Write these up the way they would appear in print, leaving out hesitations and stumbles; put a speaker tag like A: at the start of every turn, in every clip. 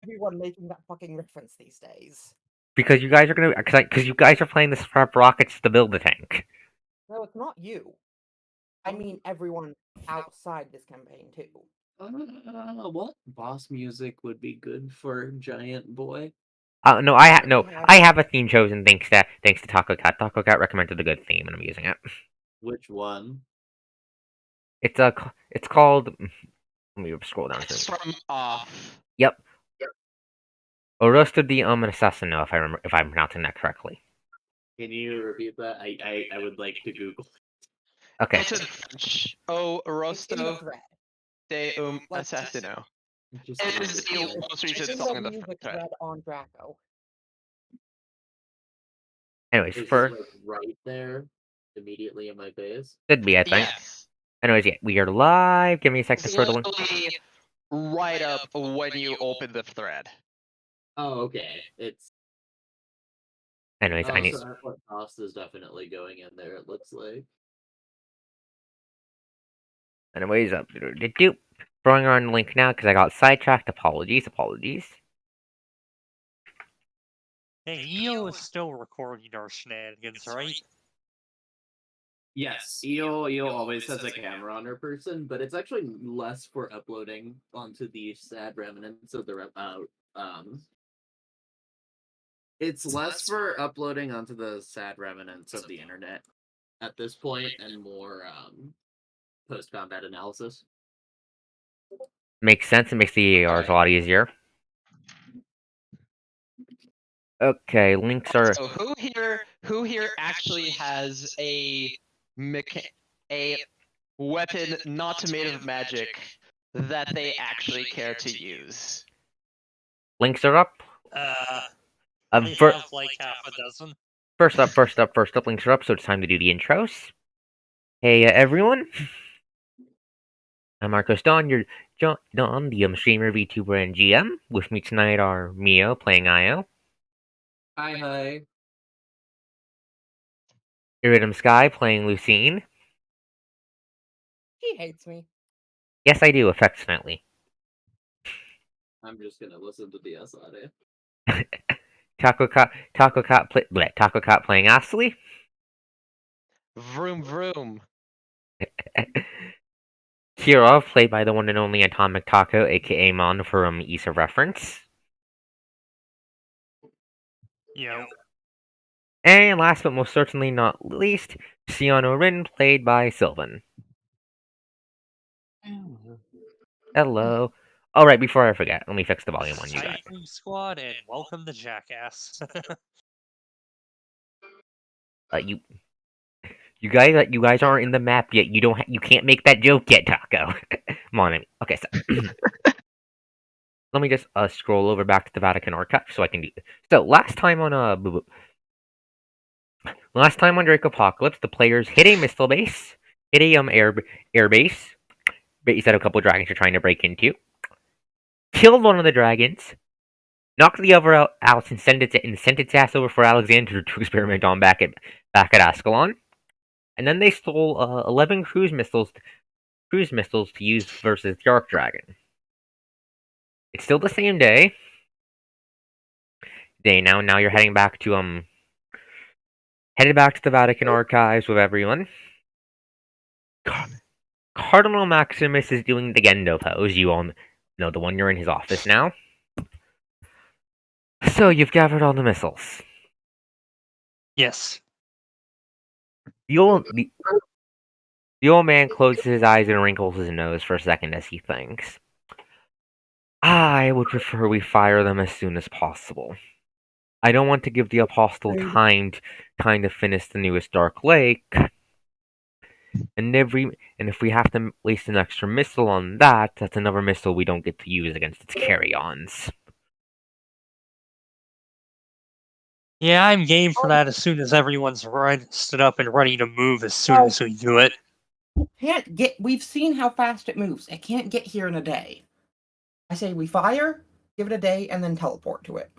A: everyone making that fucking reference these days?
B: Because you guys are gonna, because you guys are playing the scrap rockets to build the tank.
A: No, it's not you. I mean everyone outside this campaign too.
C: What boss music would be good for Giant Boy?
B: No, I have a theme chosen thanks to Taco Cat. Taco Cat recommended a good theme, and I'm using it.
C: Which one?
B: It's called. Let me scroll down.
D: It's from Off.
B: Yep. Orosto di Assassino, if I'm pronouncing that correctly.
C: Can you repeat that? I would like to Google.
B: Okay.
D: It's in French. Oh,
A: It's in the
D: Rosto
A: thread.
D: de
A: Like,
D: Assassino.
C: Just
D: It is the most recent
A: It's
D: song
A: in
D: in
A: the
D: the
A: music
D: thread.
A: thread on Draco.
B: Anyways,
C: Is
B: first
C: it like right there, immediately in my face?
B: should be, I think.
D: Yes.
B: Anyways, yeah, we are live. Give me a second
D: It's
B: for the link.
D: literally right up when you open the thread.
C: Oh, okay. It's.
B: Anyways, I need.
C: So Aqua Cost is definitely going in there. It looks like.
B: Anyways, throwing on the link now because I got sidetracked. Apologies.
E: Hey, EO is still recording our shenanigans, right?
C: Yes, EO always has a camera on her person, but it's actually less for uploading onto the sad remnants of the It's less for uploading onto the sad remnants of the internet at this point, and more post combat analysis.
B: Makes sense. It makes the EARs a lot easier. Okay, links are.
D: So who here actually has a weapon not made of magic that they actually care to use?
B: Links are up.
E: We have like half a dozen.
B: First up, links are up, so it's time to do the intros. Hey, everyone. I'm ArkosDawn, your Dawn, the streamer, VTuber, and GM. With me tonight are Mio, playing Io.
C: Hi.
B: Iridium Sky, playing Lucine.
A: He hates me.
B: Yes, I do, affectionately.
C: I'm just gonna listen to the SRA.
B: Taco Cat playing Astley.
D: Vroom vroom.
B: Kira, played by the one and only Atomic Taco, aka Mon from Ease of Reference.
E: Yo.
B: And last but most certainly not least, Siano Rin, played by Sylvan. Hello. Alright, before I forget, let me fix the volume on you guys.
E: Cycling Squad, and welcome to Jackass.
B: You guys aren't in the map yet. You can't make that joke yet, Taco. Come on. Okay, so let me just scroll over back to the Vatican Archive so I can do. So last time on Drakopocalypse, the players hit a missile base, hit a air base, base that a couple dragons are trying to break into, killed one of the dragons, knocked the other out and sent its ass over for Alexander to experiment on back at Ascalon. And then they stole 11 cruise missiles to use versus the Archdragon. It's still the same day. Now you're heading back to the Vatican Archives with everyone. Cardinal Maximus is doing the Gendo pose. You all know the one. You're in his office now. So you've gathered all the missiles.
E: Yes.
B: The old man closes his eyes and wrinkles his nose for a second as he thinks. I would prefer we fire them as soon as possible. I don't want to give the Apostle time to finish the newest Dark Lake. And if we have to waste an extra missile on that, that's another missile we don't get to use against its carry-ons.
E: Yeah, I'm game for that as soon as everyone's stood up and ready to move as soon as we do it.
A: We've seen how fast it moves. It can't get here in a day. I say we fire, give it a day, and then teleport to it.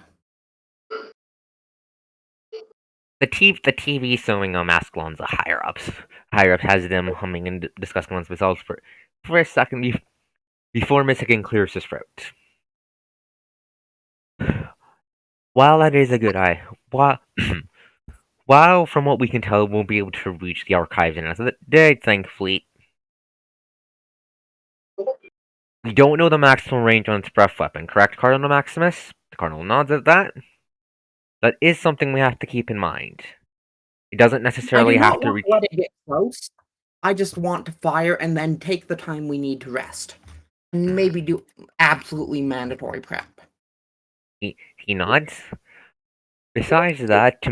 B: The TV showing Ascalon's higher ups. Higher ups has them humming and discussing amongst themselves for a second before Mythican clears his throat. While that is a good eye, while from what we can tell, we won't be able to reach the archives in another day, thankfully. We don't know the maximum range on its breath weapon, correct, Cardinal Maximus? The Cardinal nods at that. That is something we have to keep in mind. It doesn't
A: I
B: necessarily
A: do
B: have
A: not
B: to
A: want
B: reach.
A: to let it get close. I just want to fire and then take the time we need to rest. And maybe do absolutely mandatory prep.
B: He nods. Besides that,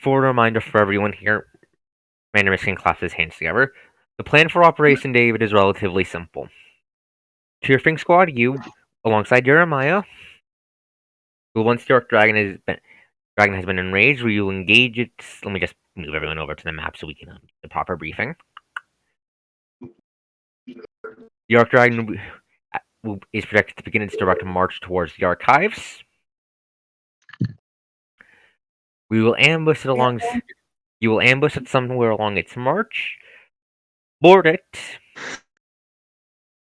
B: for a reminder for everyone here, Commander Mission claps his hands together. The plan for Operation David is relatively simple. To your Fink Squad, you, alongside Jeremiah, will once the Dragon has been enraged, we will engage it. Let me just move everyone over to the map so we can do the proper briefing. The Archdragon is projected to begin its direct march towards the archives. We will ambush it along. You will ambush it somewhere along its march. Board it,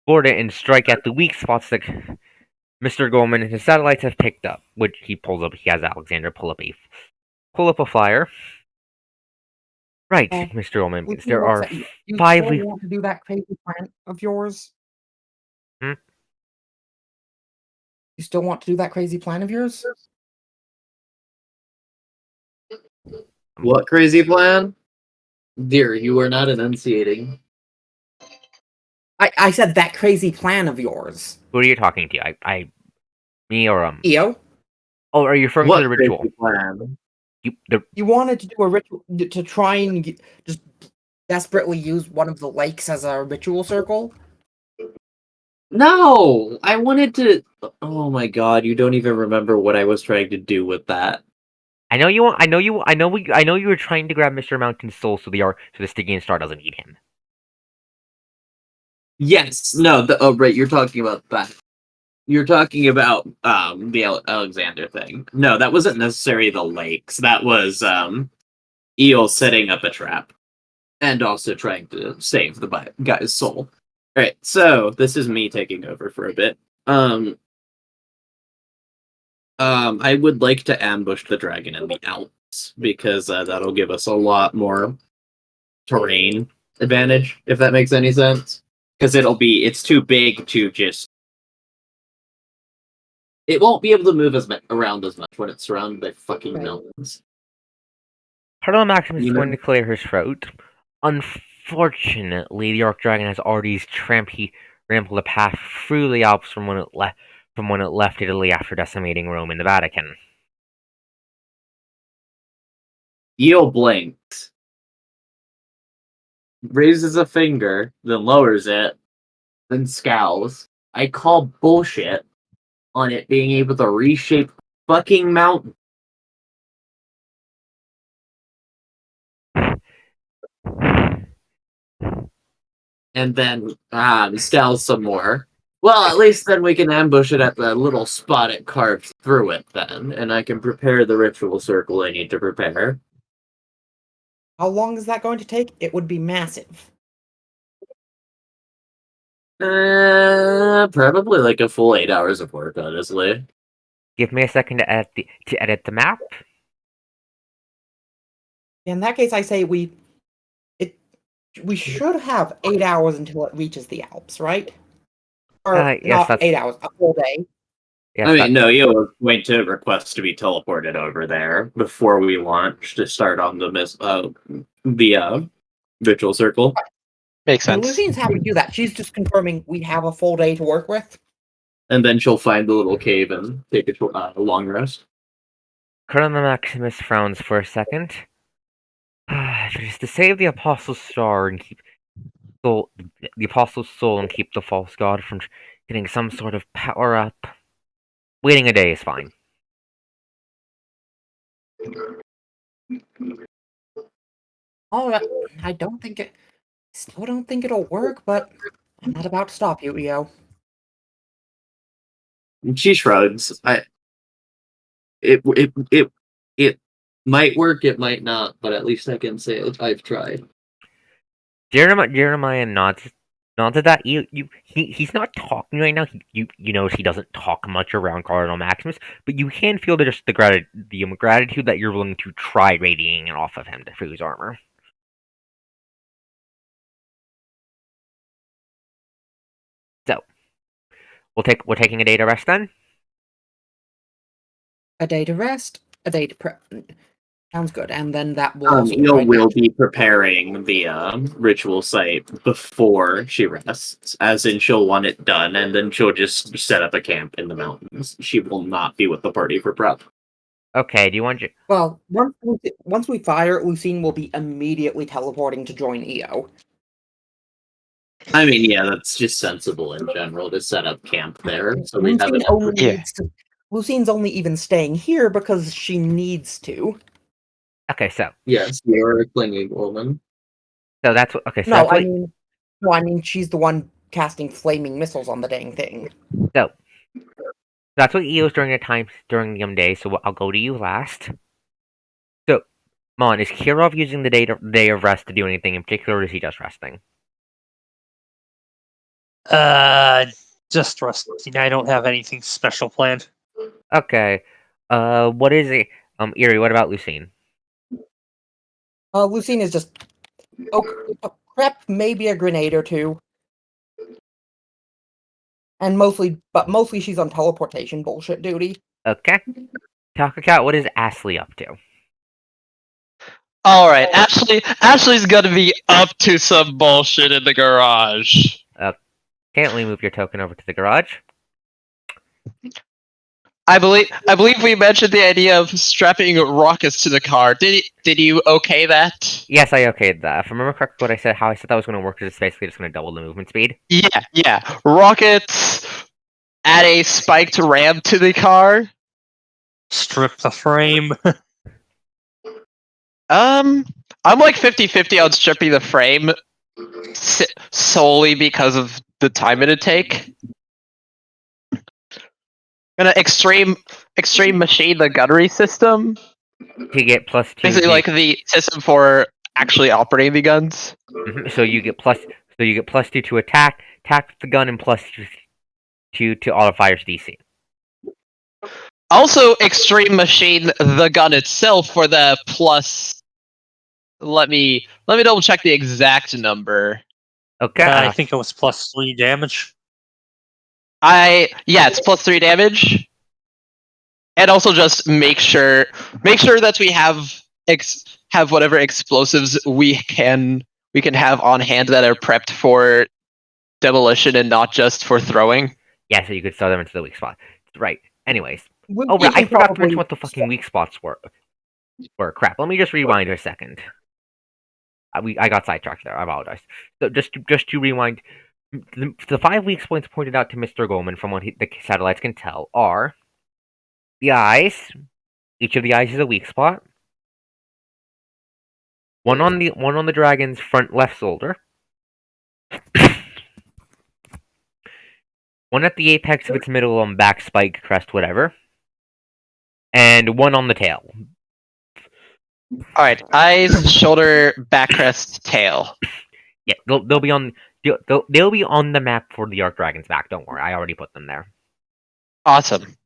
B: and strike at the weak spots that Mr. Goldman and his satellites have picked up. Which he pulls up. He has Alexander pull up a flyer. Right, Mr. Goldman. Because there are
A: You
B: 5.
A: still want to do that crazy plan of yours?
B: Hmm?
A: You still want to do that crazy plan of yours?
C: What crazy plan? Dear, you are not enunciating.
A: I said that crazy plan of yours.
B: Who are you talking to? Me or
A: EO?
B: Oh, are you referring to the
C: What
B: ritual?
C: crazy plan?
A: You wanted to do a ritual to try and just desperately use one of the lakes as a ritual circle?
C: No, I wanted to. Oh my god, you don't even remember what I was trying to do with that.
B: I know you. I know you. I know you were trying to grab Mr. Mountain's soul so the Stygian Star doesn't eat him.
C: Yes, no. Oh, right. You're talking about that. You're talking about the Alexander thing. No, that wasn't necessarily the lakes. That was Eel setting up a trap and also trying to save the guy's soul. All right, so this is me taking over for a bit. I would like to ambush the dragon in the Alps because that'll give us a lot more terrain advantage, if that makes any sense. Because it's too big to just. It won't be able to move around as much when it's surrounded by fucking mountains.
B: Cardinal Maximus is going to clear his throat. Unfortunately, the Archdragon has already rambled a path through the Alps from when it left Italy after decimating Rome and the Vatican.
C: Eel blinks, raises a finger, then lowers it, then scowls. I call bullshit on it being able to reshape fucking mountain. And then scowls some more. Well, at least then we can ambush it at the little spot it carved through it then, and I can prepare the ritual circle I need to prepare.
A: How long is that going to take? It would be massive.
C: Probably like a full 8 hours of work, honestly.
B: Give me a second to edit the map.
A: In that case, I say we should have 8 hours until it reaches the Alps, right? Or
B: yes,
A: not 8 hours, a full day.
B: Yes,
C: I mean, no, you're going to request to be teleported over there before we launch to start on the ritual circle.
D: Makes
A: And
D: sense.
A: Lucian's happy to do that. She's just confirming we have a full day to work with.
C: And then she'll find the little cave and take a long rest.
B: Colonel Maximus frowns for a second. If it is to save the Apostle's Star and keep the Apostle's soul and keep the false god from getting some sort of power up, waiting a day is fine.
A: All right, still don't think it'll work, but I'm not about to stop you, EO.
C: She shrugs. It might work, it might not, but at least I can say I've tried.
B: Jeremiah nods Not that he's not talking right now. You know he doesn't talk much around Cardinal Maximus, but you can feel the gratitude that you're willing to try radiating it off of him for his armor. So we're taking a day to rest then.
A: A day to rest, a day to prep. Sounds good, and then that will also
C: Eel
A: provide
C: will
A: magic.
C: be preparing the ritual site before she rests, as in she'll want it done, and then she'll just set up a camp in the mountains. She will not be with the party for prep.
B: Okay. Do you want?
A: Well, once we fire, Lucine will be immediately teleporting to join EO.
C: I mean, yeah, that's just sensible in general to set up camp there, so we have
A: Lucine
C: it.
A: only
D: Yeah.
A: needs to. Lucine's only even staying here because she needs to.
B: Okay. So
C: Yes, you're a clinging woman.
B: that's what. Okay. So
A: No,
B: that's
A: I
B: what.
A: mean, no, I mean she's the one casting flaming missiles on the dang thing.
B: So that's what EO's during the day. So I'll go to you last. So, Mon, is Kirov using the day of rest to do anything in particular, or is he just resting?
E: Just resting. I don't have anything special planned.
B: Okay. What is it? Erie, what about Lucine?
A: Lucine is just prep maybe a grenade or two, and mostly she's on teleportation bullshit duty.
B: Okay. Takakat, what is Ashley up to?
D: All right, Ashley's gonna be up to some bullshit in the garage.
B: Can't we move your token over to the garage?
D: I believe we mentioned the idea of strapping rockets to the car. Did you okay that?
B: Yes, I okayed that. If I remember correctly, how I said that was going to work is it's basically just going to double the movement speed.
D: Yeah. Rockets. Add a spiked ram to the car.
E: Strip the frame.
D: I'm like 50-50 on stripping the frame solely because of the time it'd take. Gonna extreme machine the gunnery system.
B: To get plus 2.
D: Basically like the system for actually operating the guns.
B: So you get plus 2 to attack the gun, and plus 2 to auto fire's DC.
D: Also extreme machine the gun itself for the plus. Let me double check the exact number.
B: Okay.
E: I think it was +3 damage.
D: It's +3 damage. And also just make sure that we have whatever explosives we can have on hand that are prepped for demolition and not just for throwing.
B: Yeah, so you could throw them into the weak spot. Right. Anyways.
A: Lucine
B: Oh, right, I
A: can
B: forgot to
A: probably-
B: mention what the fucking weak spots were. Crap. Let me just rewind a second. I got sidetracked there. I apologize. So just to rewind, the 5 weak points pointed out to Mr. Goldman from what the satellites can tell are the eyes. Each of the eyes is a weak spot. One on the dragon's front left shoulder. One at the apex of its middle back spike, crest, whatever. And one on the tail.
D: Alright, eyes, shoulder, back crest, tail.
B: Yeah, they'll be on the map for the Archdragon's back. Don't worry, I already put them there.
D: Awesome.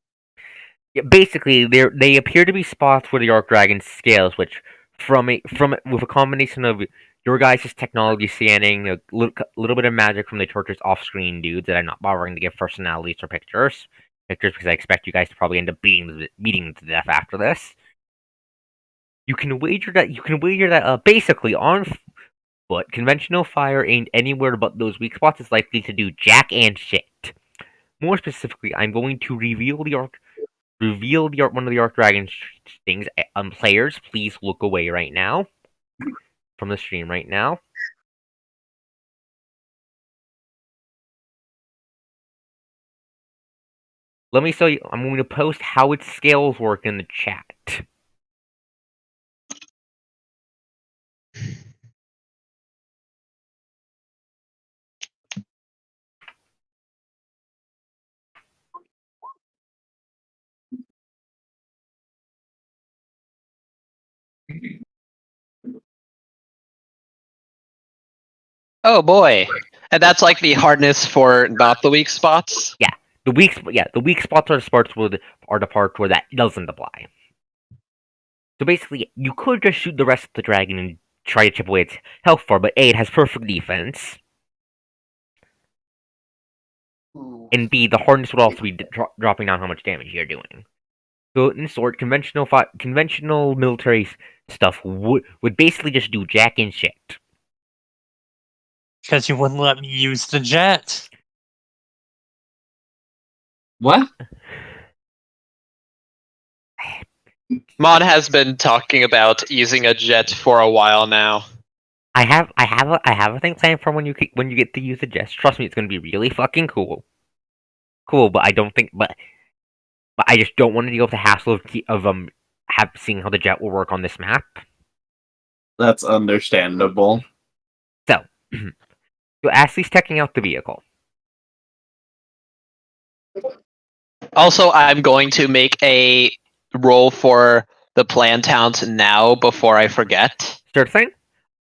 B: Yeah, basically, they appear to be spots where the Archdragon scales, which with a combination of your guys' technology scanning, a little bit of magic from the Torture's off-screen dudes that I'm not bothering to give personalities or pictures because I expect you guys to probably end up beating them to death after this. You can wager that basically on foot, conventional fire aimed anywhere but those weak spots is likely to do jack and shit. More specifically, I'm going to reveal one of the Archdragon's things. Players, please look away right now from the stream right now. Let me show you. I'm going to post how its scales work in the chat.
D: Oh boy. And that's like the hardness for not the weak spots.
B: The weak spots are the parts where that doesn't apply. So basically, you could just shoot the rest of the dragon and try to chip away its health bar, but A, it has perfect defense, and B, the hardness would also be dropping down how much damage you're doing. So in short, conventional military stuff would basically just do jack and shit.
E: Because you wouldn't let me use the jet.
C: What?
D: Mon has been talking about using a jet for a while now.
B: I have a thing planned for when you get to use the jets. Trust me, it's gonna be really fucking cool. But I just don't want to deal with the hassle of seeing how the jet will work on this map.
C: That's understandable.
B: So, so Ashley's checking out the vehicle.
D: Also, I'm going to make a roll for the plan towns now before I forget.
B: Sure thing.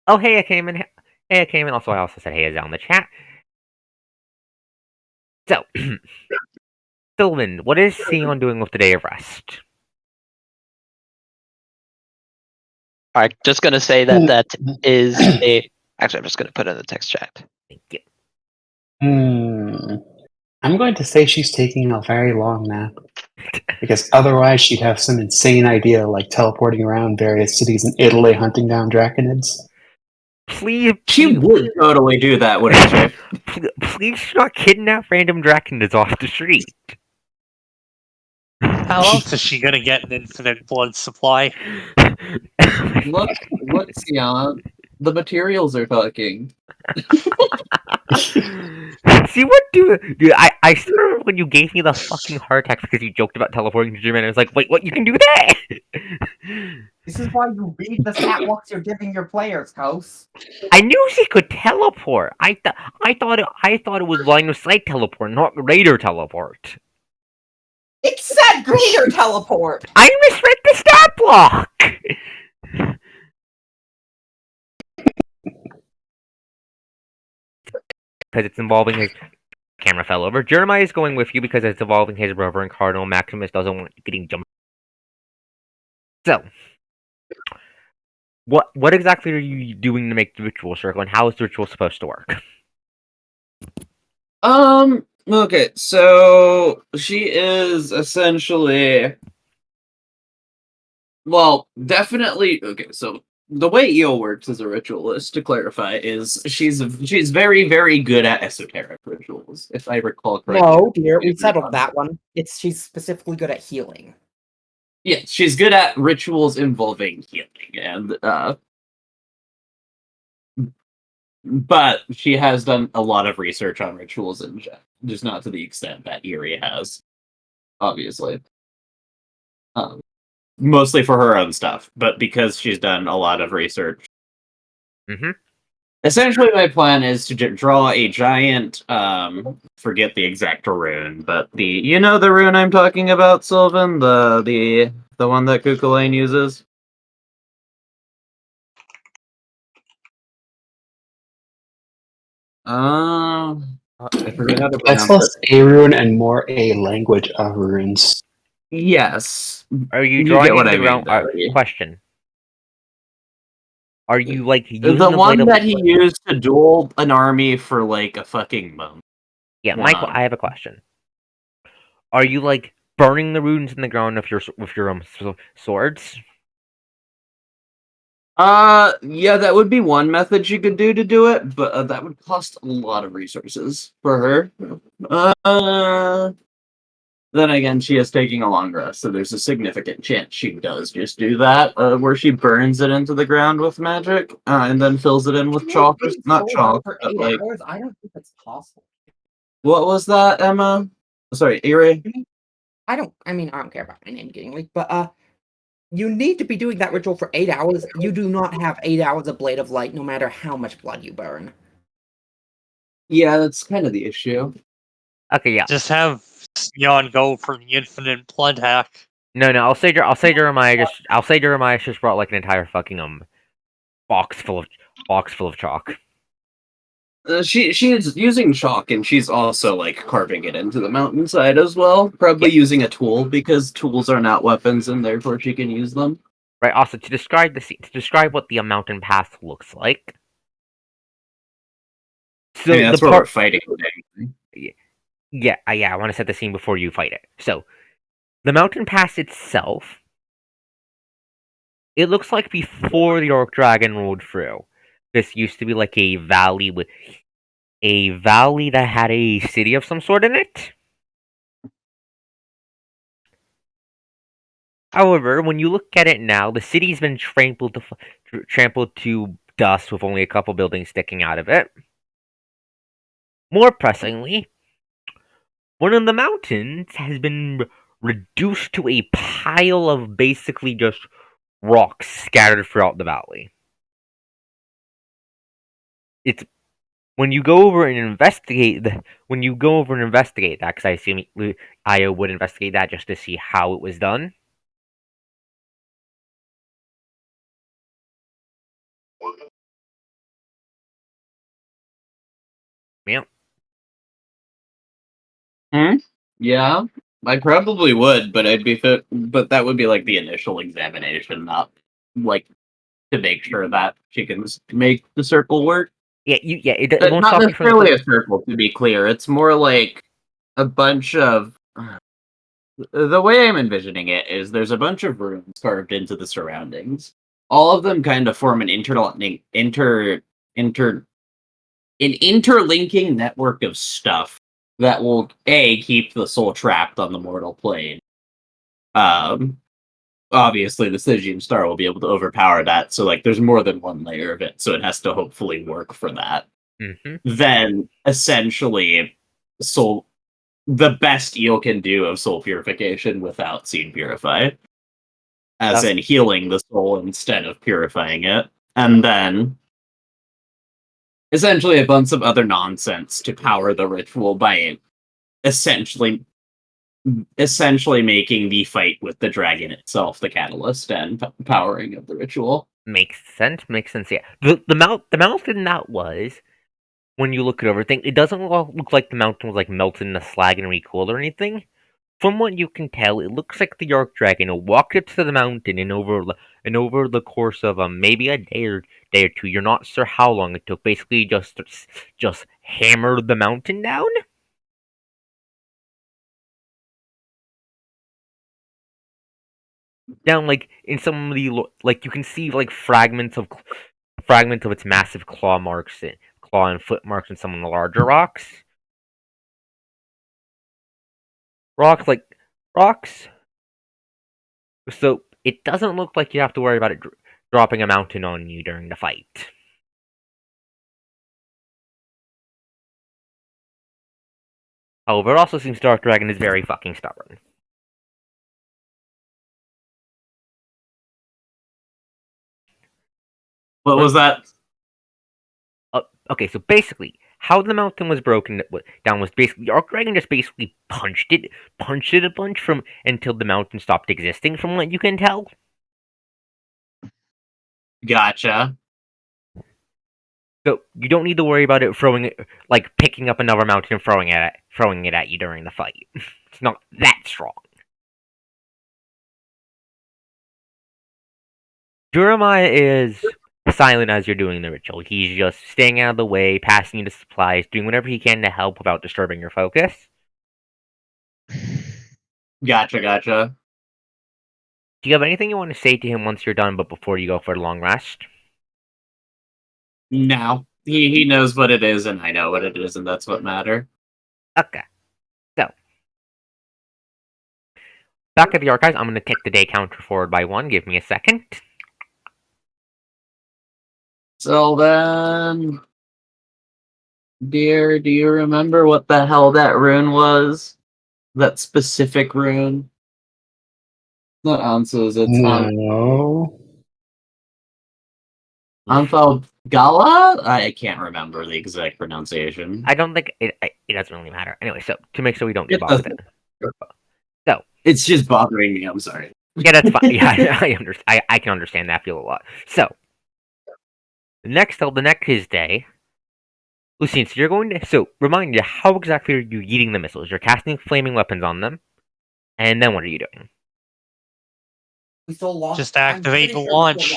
B: Oh, Heya came in. Heya came in. Also, I also said Heya's down in the chat. So, Sylvan, what is Sion doing with the day of rest?
D: Alright, just gonna say that is a. Actually, I'm just gonna put it in the text chat.
B: Thank you.
F: I'm going to say she's taking a very long nap. Because otherwise she'd have some insane idea like teleporting around various cities in Italy hunting down draconids.
B: Please,
C: She would totally do that, wouldn't she?
B: please do not kidnap random draconids off the street.
E: How else is she gonna get an infinite blood supply?
C: Look, Sian. The materials are talking.
B: See what dude? I still remember when you gave me the fucking heart attack because you joked about teleporting to German. I was like, wait, what? You can do that?
A: This is why you read the stat blocks you're giving your players, Kos.
B: I knew she could teleport. I thought it was line of sight teleport, not radar teleport.
A: It said greater teleport!
B: I misread the stat block. Because it's involving his camera fell over. Jeremiah is going with you because it's involving his brother, and Cardinal Maximus doesn't want you getting jumped. So, what exactly are you doing to make the ritual circle, and how is the ritual supposed to work?
C: Okay, so she is essentially, well, definitely, okay, so the way Io works as a ritualist, to clarify, is she's very, very good at esoteric rituals, if I recall correctly.
A: No, dear, we settled that one. She's specifically good at healing.
C: Yeah, she's good at rituals involving healing, and but she has done a lot of research on rituals in general, just not to the extent that Eerie has, obviously. Mostly for her own stuff, but because she's done a lot of research.
B: Mm-hmm.
C: Essentially, my plan is to draw a giant, forget the exact rune, but you know the rune I'm talking about, Sylvan? The one that Kukulane uses? I forget how to
F: That's
C: pronounce
F: less
C: it.
F: a rune and more a language of runes.
C: Yes.
B: Are you
C: You
B: drawing
C: get what
B: in the
C: I
B: ground?
C: mean, Barry.
B: Question. Are you like using
C: The
B: the
C: one
B: blade
C: that
B: of...
C: he used to duel an army for like a fucking month.
B: Yeah, Michael, I have a question. Are you like burning the runes in the ground with your swords?
C: Yeah, that would be one method she could do to do it, but that would cost a lot of resources for her. Then again, she is taking a long rest, so there's a significant chance she does just do that, where she burns it into the ground with magic, and then fills it in with chalk, not chalk,
A: For
C: but
A: 8
C: like...
A: hours? I don't think it's possible.
C: What was that, Emma? Sorry, Eerie?
A: I don't care about my name getting leaked, but, you need to be doing that ritual for 8 hours. You do not have 8 hours of Blade of Light, no matter how much blood you burn.
C: Yeah, that's kind of the issue.
B: Okay, yeah.
E: Just have Sion go for the infinite blood hack.
B: No, I'll say Jeremiah just brought like an entire fucking box full of chalk.
C: She's using chalk, and she's also like carving it into the mountainside as well. Probably using a tool because tools are not weapons, and therefore she can use them.
B: Right. Also, to describe what the mountain path looks like. So
C: I mean, that's
B: the
C: where we're
B: part,
C: fighting today.
B: yeah, I want to set the scene before you fight it. So the mountain pass itself, it looks like before the Archdragon rode through. This used to be like a valley that had a city of some sort in it. However, when you look at it now, the city's been trampled to dust with only a couple buildings sticking out of it. More pressingly, one of the mountains has been reduced to a pile of basically just rocks scattered throughout the valley. It's when you go over and investigate that, because I assume Io would investigate that just to see how it was done. Yeah.
C: Yeah, I probably would, but but that would be like the initial examination, not like to make sure that she can make the circle work.
B: It won't
C: Not
B: stop you from
C: necessarily a circle, to be clear. It's more like a bunch of. The way I'm envisioning it is there's a bunch of runes carved into the surroundings. All of them kind of form an an interlinking network of stuff that will keep the soul trapped on the mortal plane. Um, Obviously the Stygian star will be able to overpower that, so like there's more than one layer of it, so it has to hopefully work for that. Then essentially soul the best eel can do of soul purification without seed purify. As in healing the soul instead of purifying it. And then essentially a bunch of other nonsense to power the ritual by essentially making the fight with the dragon itself the catalyst and powering of the ritual.
B: Makes sense. Yeah. The mountain that was, when you look at everything, it doesn't look like the mountain was like melted in the slag and recooled or anything. From what you can tell, it looks like the Archdragon walked up to the mountain, and over the course of maybe a day or two, you're not sure how long it took. Basically, just hammered the mountain down. Down like in some of the like you can see like fragments of its massive claw and foot marks in some of the larger rocks. Rocks. So it doesn't look like you have to worry about it dropping a mountain on you during the fight. However, it also seems Archdragon is very fucking stubborn.
C: What was that?
B: Okay, so basically, how the mountain was broken down was basically Archdragon just basically punched it a bunch from until the mountain stopped existing. From what you can tell.
C: Gotcha.
B: So you don't need to worry about it picking up another mountain and throwing it at you during the fight. It's not that strong. Jeremiah is silent as you're doing the ritual. He's just staying out of the way, passing you the supplies, doing whatever he can to help without disturbing your focus.
C: Gotcha.
B: Do you have anything you want to say to him once you're done, but before you go for a long rest?
C: No. He knows what it is, and I know what it is, and that's what matters.
B: Okay. So, back at the archives, I'm going to take the day counter forward by 1. Give me a second.
C: So then, dear, do you remember what the hell that rune was? That specific rune? Not answers, it's
F: No.
C: Gala? I can't remember the exact pronunciation.
B: I don't think it doesn't really matter. Anyway, so to make sure we don't
C: It
B: get bothered. So
C: it's just bothering me. I'm sorry.
B: Yeah, that's fine. Yeah, I understand. I can understand that feel a lot. So the next day, Lucine, so you're going to. So, remind me, how exactly are you eating the missiles? You're casting flaming weapons on them, and then what are you doing?
A: We still lost.
E: Just activate the launch.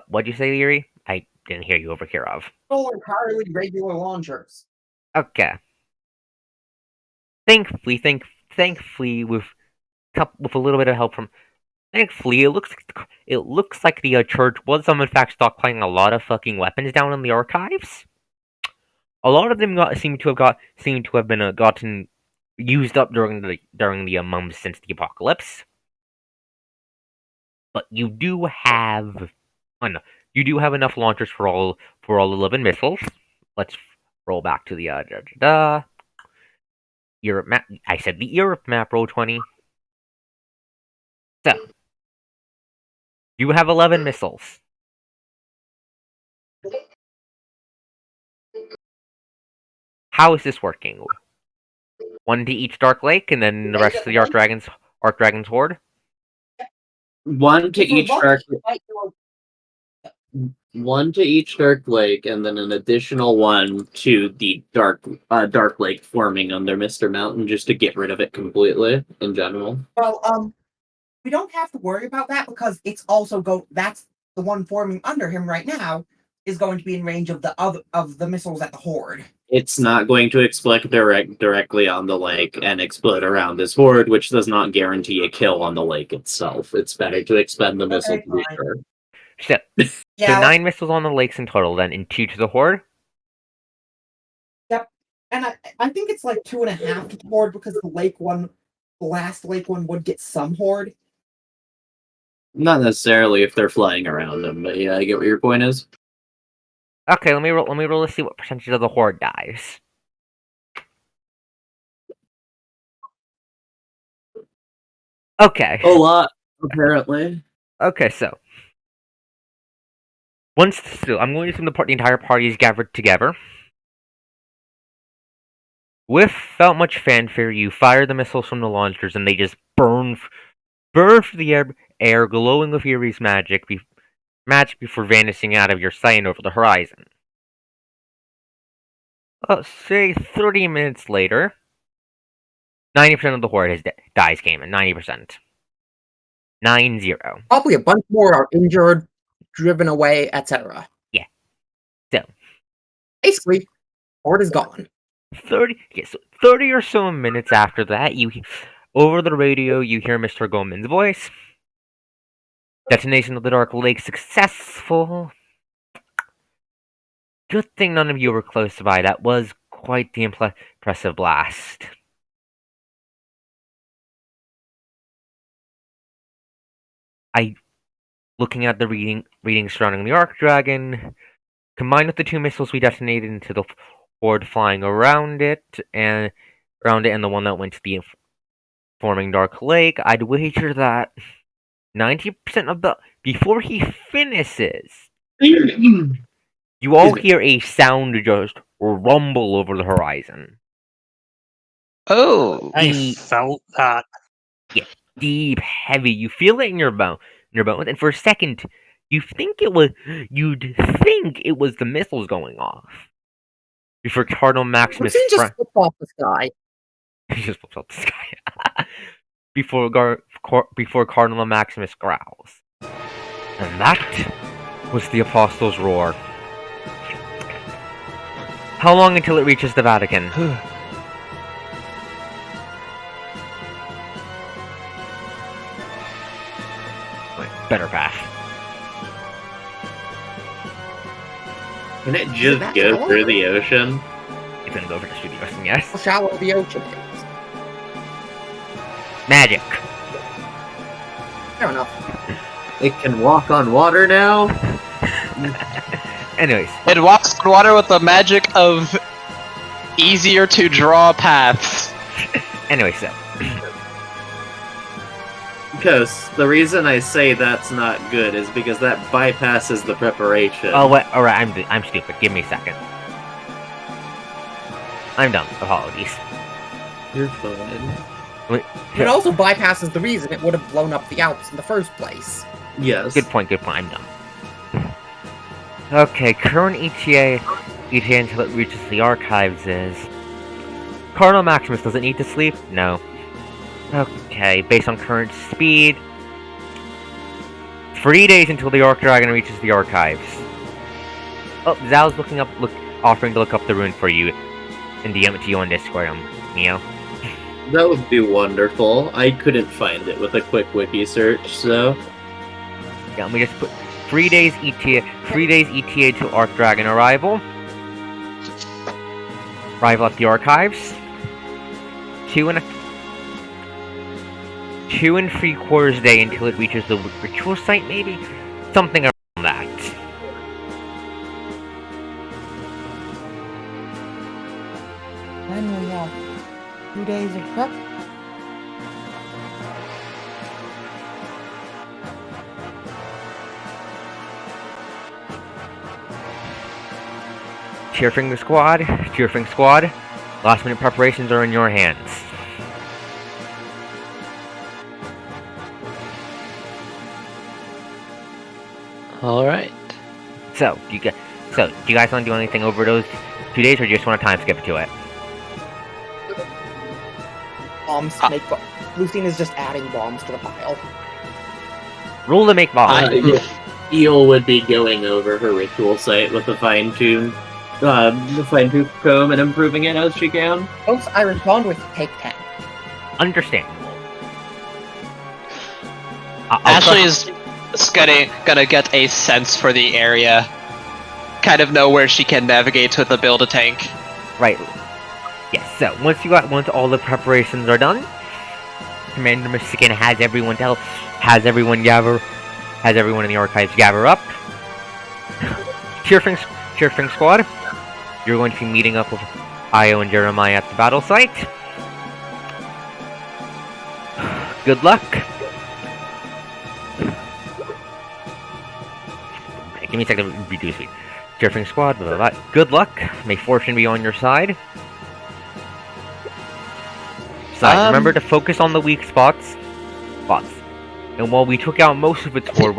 B: What'd you say, Yuri? I didn't hear you over here of.
A: Still entirely regular launchers.
B: Okay. Thankfully, with a little bit of help from. Thankfully, it looks like the church was in fact stockpiling a lot of fucking weapons down in the archives. A lot of them seem to have been gotten used up during the months since the apocalypse. But you do have enough launchers for all 11 missiles. Let's roll back to the Europe map. I said the Europe map. Roll 20. So you have 11 missiles. How is this working? One to each Dark Lake, and then the rest of the Archdragon's horde.
C: One to each Dark Lake, and then an additional one to the Dark Lake forming under Mr. Mountain, just to get rid of it completely in general.
A: Well, we don't have to worry about that because it's also that's the one forming under him right now is going to be in range of the missiles at the horde.
C: It's not going to explode directly on the lake and explode around this horde, which does not guarantee a kill on the lake itself. It's better to expend the missile to be sure.
B: So 9 missiles on the lakes in total, then, and 2 to the horde?
A: Yep. And I think it's like 2.5 to the horde because the last lake one would get some horde.
C: Not necessarily if they're flying around them, but yeah, I get what your point is.
B: Okay, let me roll to see what percentage of the horde dies. Okay.
C: A lot, apparently.
B: Okay, so I'm going to assume the entire party is gathered together. Without much fanfare, you fire the missiles from the launchers, and they just burn through the air, glowing with Yuri's magic before vanishing out of your sight and over the horizon. Say 30 minutes later, 90% of the horde dies, Cayman. 90%. 9-0.
A: Probably a bunch more are injured, driven away, etc.
B: Yeah. So
A: basically, horde is gone.
B: 30 or so minutes after that, over the radio you hear Mr. Goldman's voice. Detonation of the Dark Lake successful. Good thing none of you were close by. That was quite the impressive blast. Looking at the readings surrounding the Archdragon, combined with the 2 missiles we detonated into the horde flying around it, and the one that went to the forming Dark Lake, I'd wager that 90% of before he finishes, you all hear a sound just rumble over the horizon.
D: Oh,
E: I felt that.
B: Yeah, deep, heavy. You feel it in your bones, and for a second, you'd think it was the missiles going off. Before Cardinal Maximus
A: just flipped off the sky.
B: He just flips off the sky. Before Cardinal Maximus growls. And that was the Apostles' Roar. How long until it reaches the Vatican? Better path.
C: Can it just go through the ocean?
B: It's gonna go through the ocean, yes.
A: How shallow the ocean is.
B: Magic.
A: Fair enough.
C: It can walk on water now?
B: Anyways.
D: It walks on water with the magic of easier to draw paths.
B: Anyway, so.
C: Because the reason I say that's not good is because that bypasses the preparation.
B: Oh, what? Alright, I'm stupid. Give me a second. I'm dumb. Apologies.
C: You're fine.
A: It also bypasses the reason it would have blown up the Alps in the first place.
C: Yes.
B: Good point. I'm dumb. Okay, current ETA until it reaches the archives is... Cardinal Maximus, does it need to sleep? No. Okay, based on current speed... 3 days until the Archdragon reaches the archives. Oh, Zal's offering to look up the rune for you in DM it to you on Discord, Neo.
C: That would be wonderful. I couldn't find it with a quick wiki search, so...
B: Yeah, let me just put 3 days ETA. 3 days ETA to Archdragon arrival. Arrival at the archives. 2 and 3/4 day until it reaches the ritual site, maybe? Something around that.
A: Then we have 2 days of prep.
B: Cheerfing squad. Last minute preparations are in your hands.
D: All right.
B: So, do you guys want to do anything over those 2 days, or do you just want to time skip to it?
A: Bombs make Lucina's just adding bombs to the pile.
B: Rule to make bombs.
C: Eel would be going over her ritual site with a fine-tuned comb and improving it as she can.
A: Folks, I respond with take 10.
B: Understandable.
D: Ashley is gonna get a sense for the area. Kind of know where she can navigate with the build-a-tank.
B: Right. Yes, so once all the preparations are done, Commander Michigan has everyone in the archives gather up. Cheerfing squad, you're going to be meeting up with Io and Jeremiah at the battle site. Good luck. Okay, give me a second to redo this. Cheerfing squad, blah, blah, blah. Good luck. May fortune be on your side. Remember to focus on the weak spots. And while we took out most of its horde,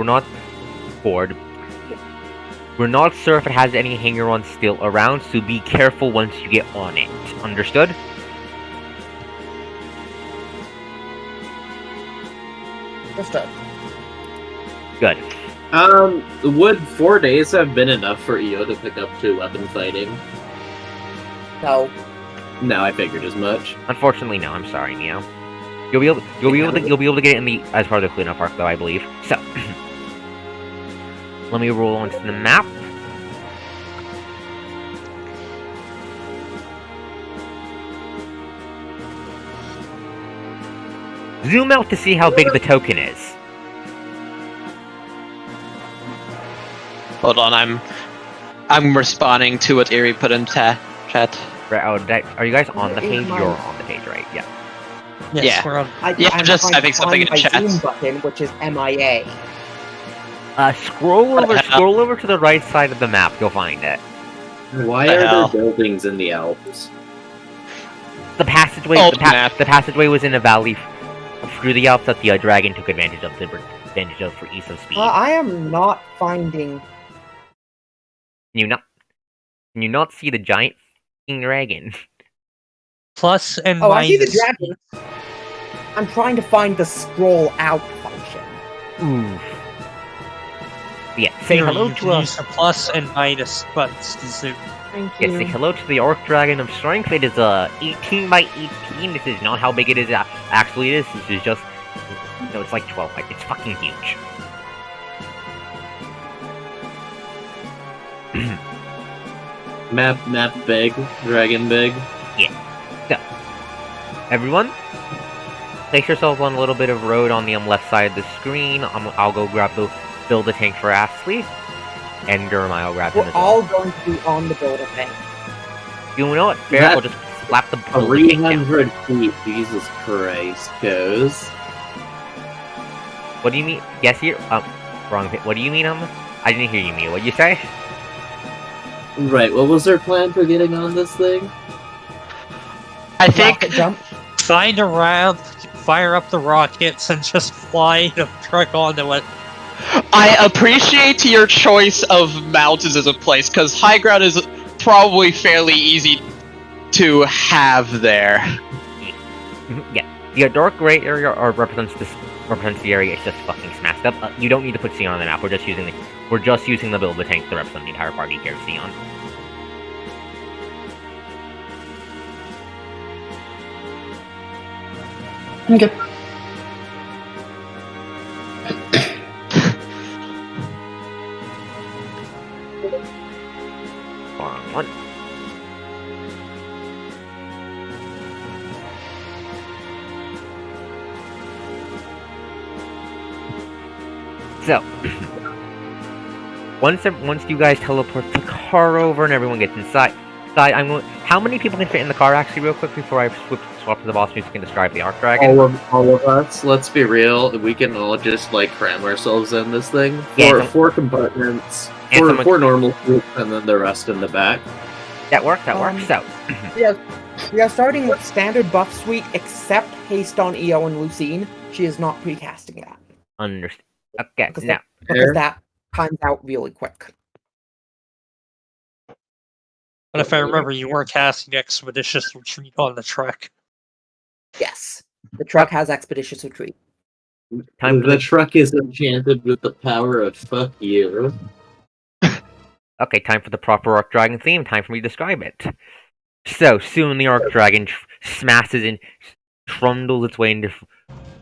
B: we're not sure if it has any hanger-ons still around, so be careful once you get on it. Understood?
A: Understood.
B: Good.
C: Would 4 days have been enough for Io to pick up 2 weapon fighting?
A: No.
C: No, I figured as much.
B: Unfortunately, no. I'm sorry, Neo. You'll be able to get it as part of the cleanup arc, though, I believe. So, let me roll onto the map. Zoom out to see how big the token is.
D: Hold on, I'm responding to what Erie put in chat.
B: Right, are you guys on the page? You're on the page, right? Yeah.
E: Yes,
D: Yeah.
E: we're on.
D: I'm just typing something in chat.
A: Zoom button, which is MIA.
B: Scroll over to the right side of the map. You'll find it.
C: Why
D: The
C: are
D: hell?
C: there buildings in the Alps?
B: The passageway.
D: Old map.
B: The passageway was in a valley through the Alps that the dragon took advantage of for ease of speed.
A: I am not finding.
B: Can you not see the giant f***ing dragon?
E: Plus and
A: Oh, I see the
E: minus.
A: dragon. I'm trying to find the scroll out function.
B: Ooh. Yeah, say
E: Here,
B: hello
E: you
B: to
E: can
B: us.
E: use the plus and minus buttons to zoom.
A: Thank
B: Yes,
A: you.
B: say hello to the Archdragon of Strength. It is 18 by 18. This is not how big it is. Actually, it is. This is just. No, it's like 12. Like, it's fucking huge.
C: Map big, dragon big.
B: So, everyone, place yourselves on a little bit of road on the left side of the screen. I'll go grab the build-a-tank for Ashley, and Jeremiah will grab him
A: We're
B: as well.
A: all going to be on the build thing.
B: You know what? Fair,
C: That-
B: we'll just slap the build-a-tank down.
C: 300 feet, Jesus Christ, goes.
B: What do you mean? Yes, here. Wrong. What do you mean? I didn't hear you, Mia. What'd you say?
C: Right, what was their plan for getting on this thing?
D: I think
A: Rocket jump.
E: Find a ramp, fire up the rockets, and just fly the truck onto it.
D: I appreciate your choice of mountains as a place, because high ground is probably fairly easy to have there.
B: Yeah, the dark gray area represents the area. It's just fucking smashed up. You don't need to put Sion on the map. We're just using the build of the tank to represent the entire party here, Sion.
F: Okay.
B: Wrong one. So, once you guys teleport the car over and everyone gets inside, how many people can fit in the car actually, real quick, before I swap to the boss music and describe the Archdragon?
C: All of us. Let's be real. We can all just like cram ourselves in this thing.
B: Yeah,
C: Four compartments,
B: and
C: four normal suites, and then the rest in the back.
B: That works. So,
A: We are starting with standard buff suite, except haste on EO and Lucine. She is not precasting that.
B: understand. Okay,
A: Because
B: now.
A: because that times out really quick.
E: But if I remember, you weren't casting Expeditious Retreat on the Trek.
A: Yes. The truck has expeditious retreat.
C: The truck is enchanted with the power of fuck you.
B: Okay, time for the proper Archdragon theme. Time for me to describe it. So, soon the Archdragon smashes and trundles its way into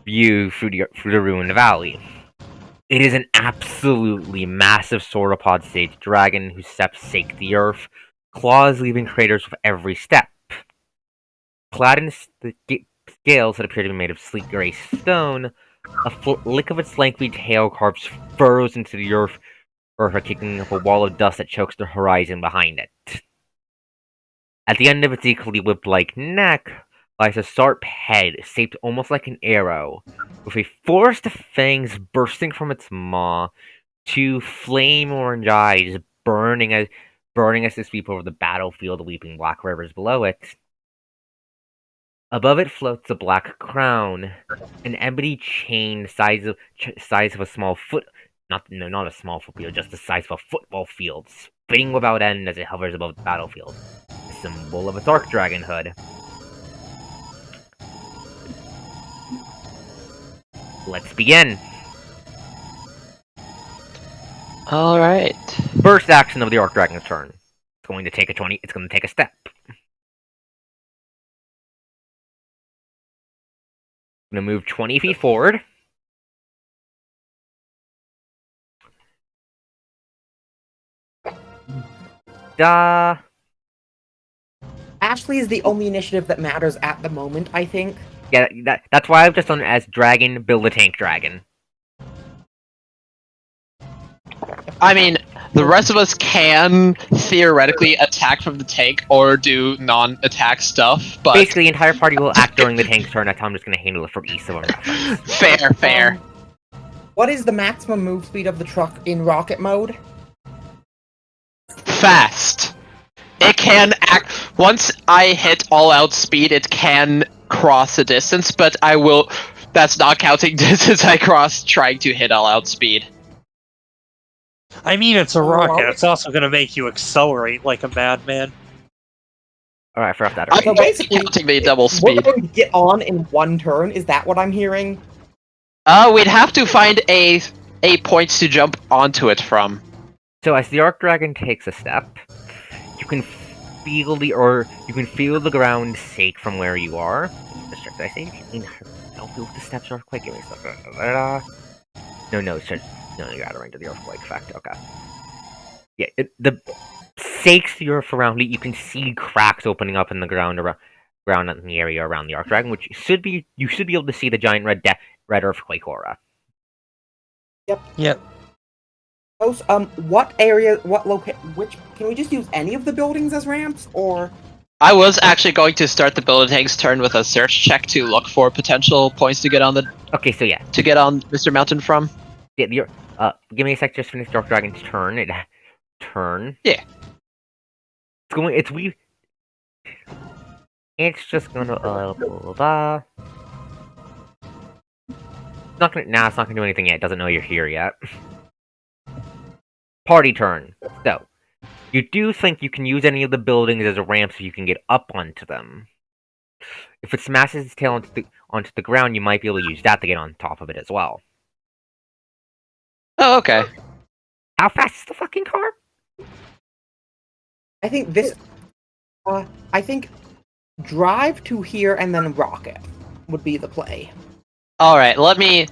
B: view through the ruined valley. It is an absolutely massive sauropod-stage dragon whose steps shake the earth, claws leaving craters with every step. Clad in scales that appear to be made of sleek gray stone, a flick of its lengthy tail carves furrows into the earth, kicking up a wall of dust that chokes the horizon behind it. At the end of its equally whip-like neck lies a sharp head shaped almost like an arrow, with a forest of fangs bursting from its maw, two flame-orange eyes burning as they sweep over the battlefield of weeping black rivers below it. Above it floats a black crown, an ebony chain size of a small foot. Not a small football, just the size of a football field, spinning without end as it hovers above the battlefield, a symbol of its Archdragon hood. Let's begin.
D: All right.
B: First action of the Archdragon's turn. It's going to take a step. I'm going to move 20 feet forward.
A: Ashley is the only initiative that matters at the moment, I think.
B: Yeah, that's why I've just done it as Dragon, build a tank dragon.
D: I mean, the rest of us can theoretically attack from the tank or do non-attack stuff, but
B: Basically, the entire party will act during the tank's turn. That's how I'm just going to handle it from each of them.
D: fair.
A: What is the maximum move speed of the truck in rocket mode?
D: Fast. It can act once I hit all-out speed. It can cross a distance, but I will. That's not counting distance I cross trying to hit all-out speed.
E: I mean, it's a rocket. It's also going to make you accelerate like a madman.
B: Alright, I forgot that.
D: I'm
A: So
D: only
A: basically,
D: counting the double
A: We're
D: speed.
A: going to get on in one turn. Is that what I'm hearing?
D: We'd have to find a point to jump onto it from.
B: So as the Archdragon takes a step, you can feel the ground shake from where you are. Just check. Did I say you can feel the steps earthquake? Give me a second. No, it's just you're out of range of the earthquake effect. Okay. Yeah, the shakes the earth around it. You can see cracks opening up in the ground in the area around the Archdragon, which you should be able to see the giant red earthquake aura.
E: Yep.
A: What area, which, can we just use any of the buildings as ramps, or?
D: I was actually going to start the build a tank's turn with a search check to look for potential points to get on
B: Okay, so yeah.
D: to get on Mr. Mountain from.
B: Yeah, give me a sec. Just finish Archdragon's turn. Turn.
D: Yeah.
B: It's just gonna not gonna. Nah, it's not gonna do anything yet. It doesn't know you're here yet. Party turn. So, you do think you can use any of the buildings as a ramp so you can get up onto them. If it smashes its tail onto the ground, you might be able to use that to get on top of it as well.
D: Oh, okay.
B: How fast is the fucking car?
A: I think this. I think drive to here and then rocket would be the play.
D: All right, let me.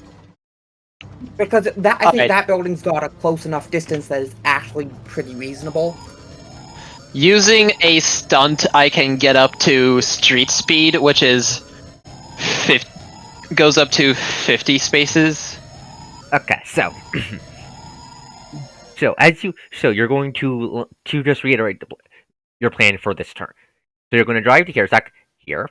A: Because I think
D: Alright.
A: that building's got a close enough distance that is actually pretty reasonable.
D: Using a stunt, I can get up to street speed, which is goes up to 50 spaces.
B: Okay, so you're going to just reiterate your plan for this turn. So you're going to drive to here, Zach, here.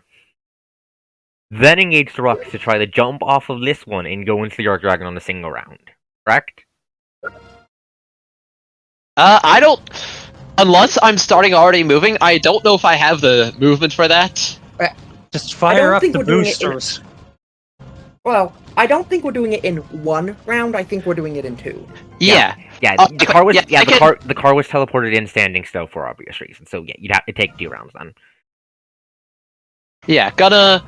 B: Then engage the rockets to try to jump off of this one and go into the Archdragon on a single round. Correct?
D: I don't. Unless I'm starting already moving, I don't know if I have the movement for that.
E: Just fire up
A: think
E: the
A: we're doing it in-
E: boosters.
A: Well, I don't think we're doing it in one round. I think we're doing it in two.
D: Yeah.
B: Yeah, the car was the car was teleported in standing still for obvious reasons. So yeah, you'd have to take 2 rounds then.
D: Yeah, gonna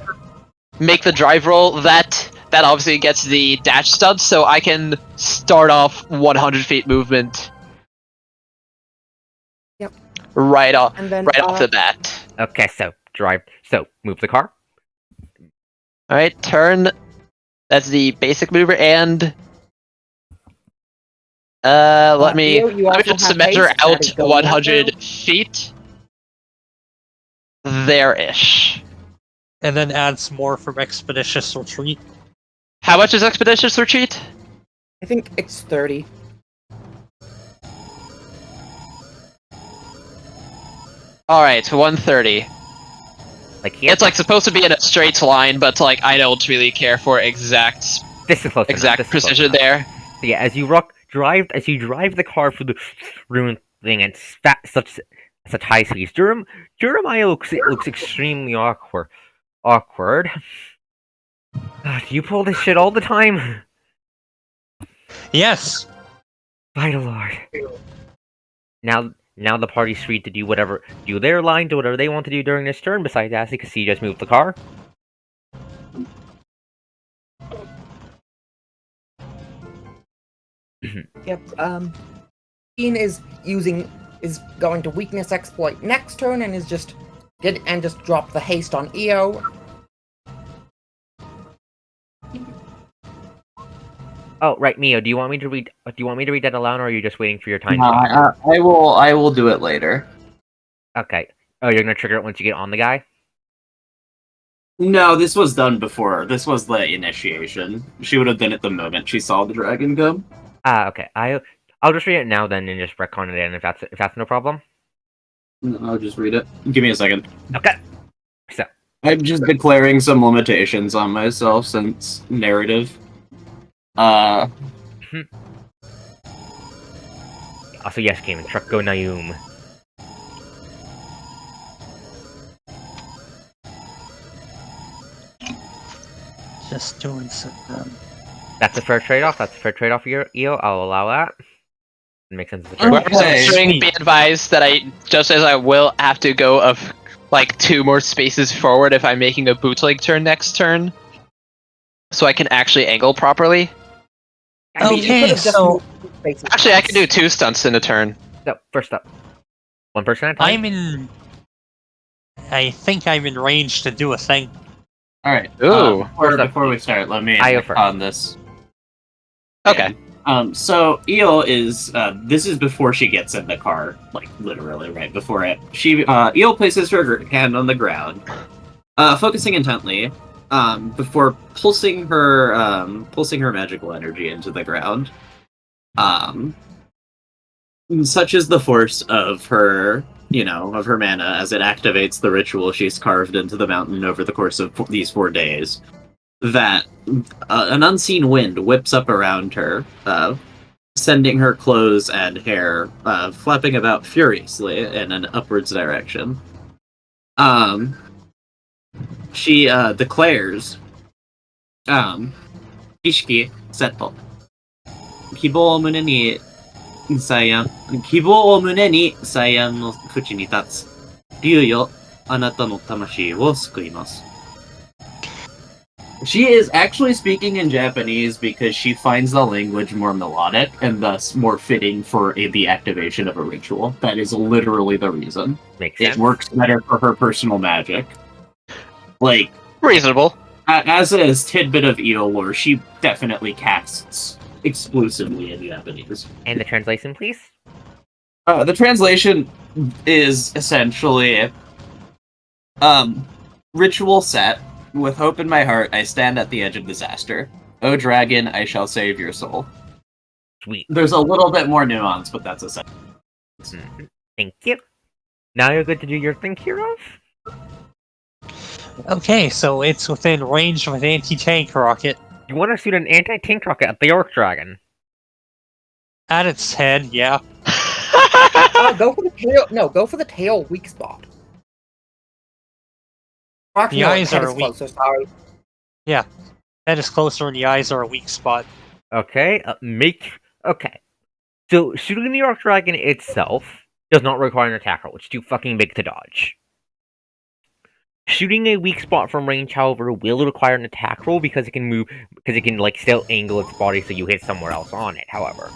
D: make the drive roll. That obviously gets the dash stunt, so I can start off 100 feet movement.
A: Yep.
D: Right off,
A: And then
D: right off the bat.
B: Okay, so drive. So move the car.
D: All right, turn. That's the basic maneuver, and let me
A: you also
D: just
A: have
D: measure
A: haste, that is
D: out
A: going up
D: 100
A: now.
D: feet. There-ish.
E: And then add some more from Expeditious Retreat.
D: How much is Expeditious Retreat?
A: I think it's 30.
D: All right, 130.
B: Like here.
D: It's like supposed to be in a straight line, but like I don't really care for exact
B: This is close enough. This is close
D: precision
B: enough.
D: there.
B: So yeah, as you drive the car through the ruined thing at such high speeds, Jeremiah looks extremely awkward. Do you pull this shit all the time?
E: Yes!
B: Vital Lord. Now the party's free to do their line, do whatever they want to do during this turn, besides asking because he just moved the car.
A: Yep. Ian is going to weakness exploit next turn and is just drop the haste on EO.
B: Oh right, Mio. Do you want me to read that aloud, or are you just waiting for your time?
C: No, I will do it later.
B: Okay. Oh, you're gonna trigger it once you get on the guy.
C: No, this was done before. This was the initiation. She would have done it the moment she saw the dragon come.
B: Okay. I'll just read it now then, and just retcon it in if that's no problem.
C: I'll just read it. Give me a second.
B: Okay. So
C: I'm just declaring some limitations on myself since narrative.
B: also yes, Cayman. Truck go Nayum.
E: Just doing some.
B: That's a fair trade-off. That's a fair trade-off for your EO. I'll allow that. It makes sense.
C: Okay.
D: String be advised that I will have to go of like 2 more spaces forward if I'm making a bootleg turn next turn, so I can actually angle properly.
A: I mean, you
E: Okay,
A: could have just
E: so-
A: moved spaces
D: Actually, I can do
A: once.
D: 2 stunts in a turn.
B: So first up, one person at a time.
E: I think I'm in range to do a thing.
C: All right.
D: Ooh.
C: Before we start, let me
B: I go
C: on this.
D: Okay.
C: So Eel is this is before she gets in the car, like literally right before it. Eel places her hand on the ground, focusing intently, before pulsing her magical energy into the ground. Such is the force of her, of her mana as it activates the ritual she's carved into the mountain over the course of these 4 days, that an unseen wind whips up around her, sending her clothes and hair flapping about furiously in an upwards direction. She declares, 儀式セット。希望を胸に最安の淵に立つ。竜よ、あなたの魂を救います。She is actually speaking in Japanese because she finds the language more melodic and thus more fitting for the activation of a ritual. That is literally the reason.
B: Makes sense.
C: It works better for her personal magic. Like,
D: Reasonable.
C: as a tidbit of Eo lore, she definitely casts exclusively in Japanese.
B: And the translation, please?
C: The translation is essentially ritual set. With hope in my heart, I stand at the edge of disaster. O dragon, I shall save your soul.
B: Sweet.
C: There's a little bit more nuance, but that's essential.
B: Thank you. Now you're good to do your thing, Kirov?
E: Okay, so it's within range of an anti-tank rocket.
B: You want to shoot an anti-tank rocket at the Archdragon?
E: At its head, yeah.
A: Go for the tail. No, go for the tail weak spot.
E: The eyes are weak.
A: Closer, sorry.
E: Yeah. Head is closer and the eyes are a weak spot.
B: Okay, okay. So, shooting the Archdragon itself does not require an attack roll. It's too fucking big to dodge. Shooting a weak spot from range, however, will require an attack roll because it can still angle its body so you hit somewhere else on it, however.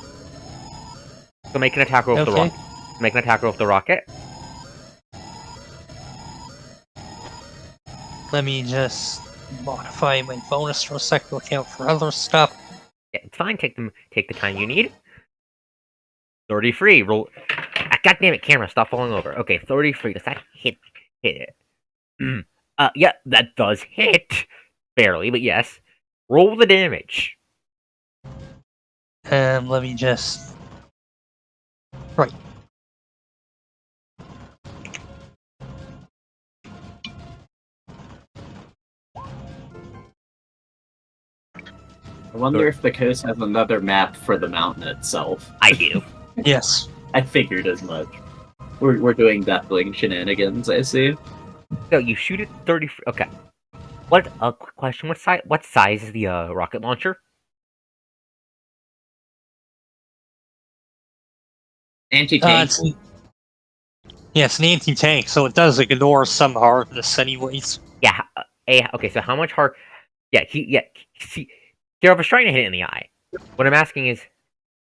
B: So make an attack roll with the rocket. Make an attack roll with the rocket.
E: Let me just modify my bonus for a sec to account for other stuff.
B: Yeah, it's fine. Take the time you need. 33. Roll. God damn it, camera! Stop falling over. Okay, 33. Does that hit it? Yeah, that does hit. Barely, but yes. Roll the damage.
E: Let me just... Right.
C: I wonder if the coast has another map for the mountain itself.
B: I do.
E: Yes.
C: I figured as much. We're doing Deathwing shenanigans, I see.
B: So you shoot it 30. Okay. Quick question? What size is the rocket launcher?
C: Anti-tank.
E: It's an anti-tank, so it does ignore some hardness anyways.
B: Yeah. Okay. So how much hard? Yeah. See, Kirov was trying to hit it in the eye. What I'm asking is,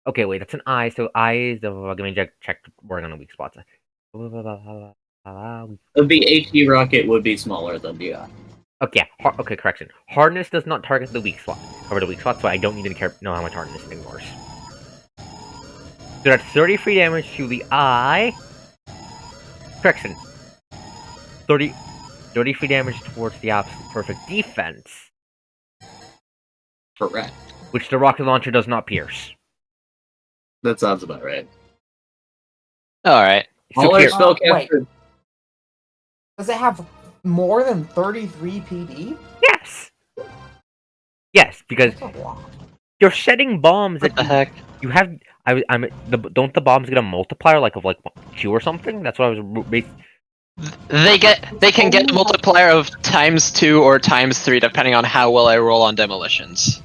B: okay, wait, that's an eye. So eye is the. Let me check. Working on the weak spots.
C: The HE rocket would be smaller than the eye.
B: Okay. Okay. Correction. Hardness does not target the weak spot. Cover the weak spot, so I don't need to know how much hardness it ignores. So that's 33 damage to the eye. Correction. 33 damage towards the absolute perfect defense.
C: Correct.
B: Which the rocket launcher does not pierce.
C: That sounds about right.
D: Alright.
B: So
C: All our
B: Kir-
C: spellcasters.
A: Does it have more than 33 PD?
B: Yes! Yes, because
A: That's a lot.
B: you're setting bombs
D: What the
B: that
D: heck?
B: you have. Don't the bombs get a multiplier of 2 or something? That's what I was.
D: They can get a multiplier of ×2 or ×3 depending on how well I roll on demolitions.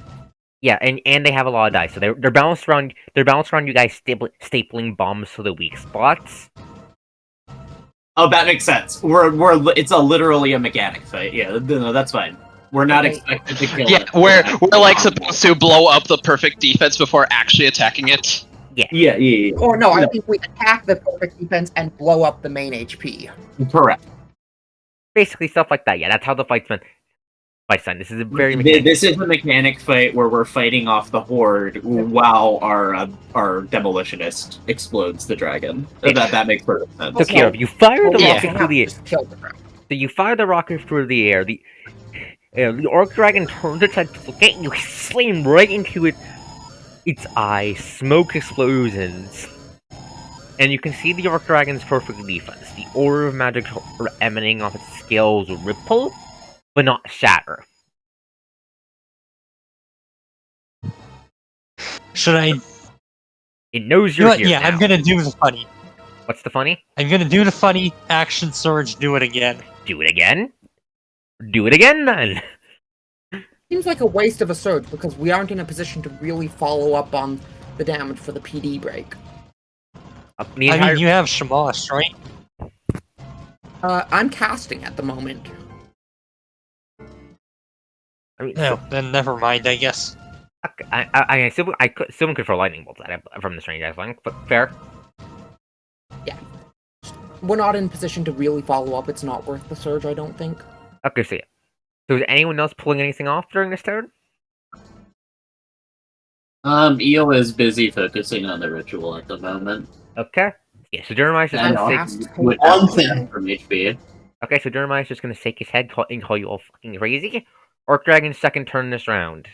B: Yeah, and they have a lot of dice, so they're balanced around. They're balanced around you guys stapling bombs to the weak spots.
C: Oh, that makes sense. It's literally a mechanic fight. Yeah, no, that's fine. We're not
A: Okay.
C: expected to kill
D: Yeah,
C: it.
D: we're like supposed to blow up the perfect defense before actually attacking it.
C: Yeah.
A: Or no, I think we attack the perfect defense and blow up the main HP.
C: Correct.
B: Basically, stuff like that. Yeah, that's how the fight's been. This is a very mechanic.
C: This is a mechanic fight where we're fighting off the horde while our demolitionist explodes the dragon. That makes perfect sense.
B: So Kirov, you fire the
A: Yeah.
B: rocket through the air.
A: Just kill the dragon.
B: So you fire the rocket through the air. The Archdragon turns its head to look at you, slam right into its eye. Smoke explosions, and you can see the Archdragon's perfect defense. The aura of magic emanating off its scales ripple, but not shatter.
E: Should I...
B: It knows
E: You know
B: you're
E: what?
B: here
E: Yeah,
B: now.
E: I'm gonna do the funny.
B: What's the funny?
E: I'm gonna do the funny, action surge, do it again.
B: Do it again? Do it again, then!
A: Seems like a waste of a surge because we aren't in a position to really follow up on the damage for the PD break.
B: The
E: I
B: entire,
E: mean, you have Shamash, right?
A: I'm casting at the moment.
E: No, then never mind, I guess.
B: I still could throw lightning bolts at it from this range, I think, but fair.
A: We're not in position to really follow up. It's not worth the surge, I don't think.
B: Okay, see it. So is anyone else pulling anything off during this turn?
C: Eel is busy focusing on the ritual at the moment.
B: Okay. Yeah, so Jeremiah's just
C: And
B: gonna
A: fast.
C: would
F: One
C: have
F: thing.
C: from HP.
B: Okay, so Jeremiah's just gonna shake his head and call you all fucking crazy. Archdragon's second turn this round.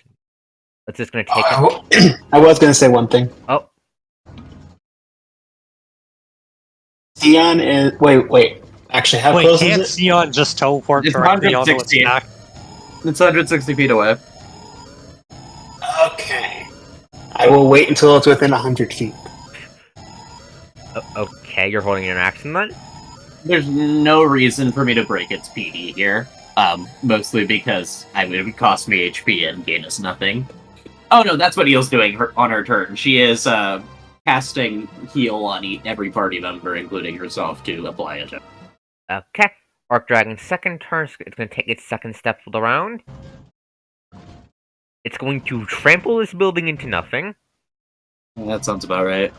B: It's just gonna take him.
F: I was going to say one thing.
B: Oh,
F: Theon is... Wait. Actually, how
E: Wait,
F: close
E: can't
F: is it?
E: Sion just teleport
C: It's
E: directly onto its
C: 160.
E: back?
C: It's 160 feet away.
F: Okay. I will wait until it's within 100 feet.
B: okay, you're holding an action then?
C: There's no reason for me to break its PD here. Mostly because it would cost me HP and gain us nothing. Oh no, that's what Eel's doing on her turn. She is casting heal on every party member, including herself, to apply it.
B: Okay. Archdragon's second turn, it's gonna take its second step of the round. It's going to trample this building into nothing.
C: That sounds about right.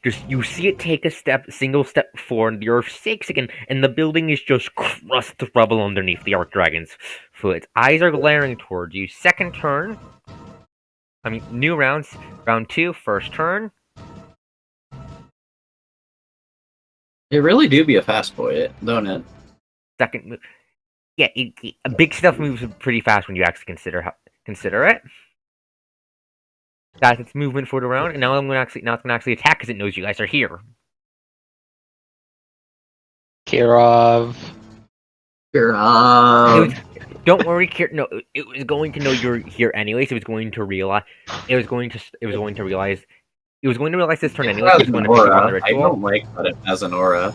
B: Just you see it take a single step forward, the earth shakes again, and the building is just crushed to rubble underneath the Archdragon's foot. Its eyes are glaring towards you. Second turn. New rounds. Round 2, first turn.
C: It really do be a fast boy, don't it?
B: Second move. Yeah, big stuff moves pretty fast when you actually consider it. That's its movement for the round, and now it's gonna actually attack because it knows you guys are here.
D: Kirov.
B: Don't worry, no, it was going to know you're here anyways. It was going to realize this turn anyways. It was going to pick up on the
C: I
B: ritual.
C: don't like that it has an aura.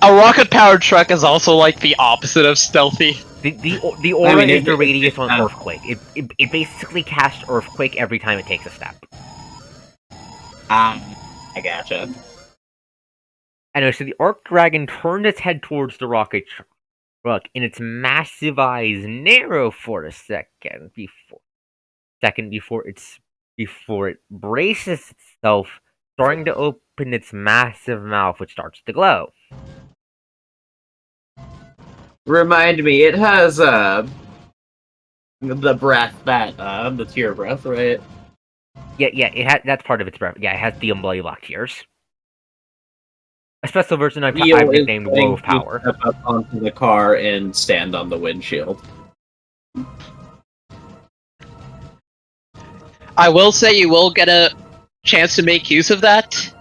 D: A rocket-powered truck is also like the opposite of stealthy.
B: The aura is the radius on Earthquake. It basically casts Earthquake every time it takes a step.
C: I gotcha.
B: Anyway, so the Archdragon turned its head towards the rocket truck, and its massive eyes narrow for a second before it braces itself, starting to open its massive mouth, which starts to glow.
C: Remind me, it has the breath that the tear breath, right?
B: Yeah, that's part of its breath. Yeah, it has the Bloody Black Tears. A special version I've
C: Eel is
B: nicknamed
C: going
B: Woe of
C: to
B: Power.
C: Step up onto the car and stand on the windshield.
D: I will say you will get a chance to make use of that.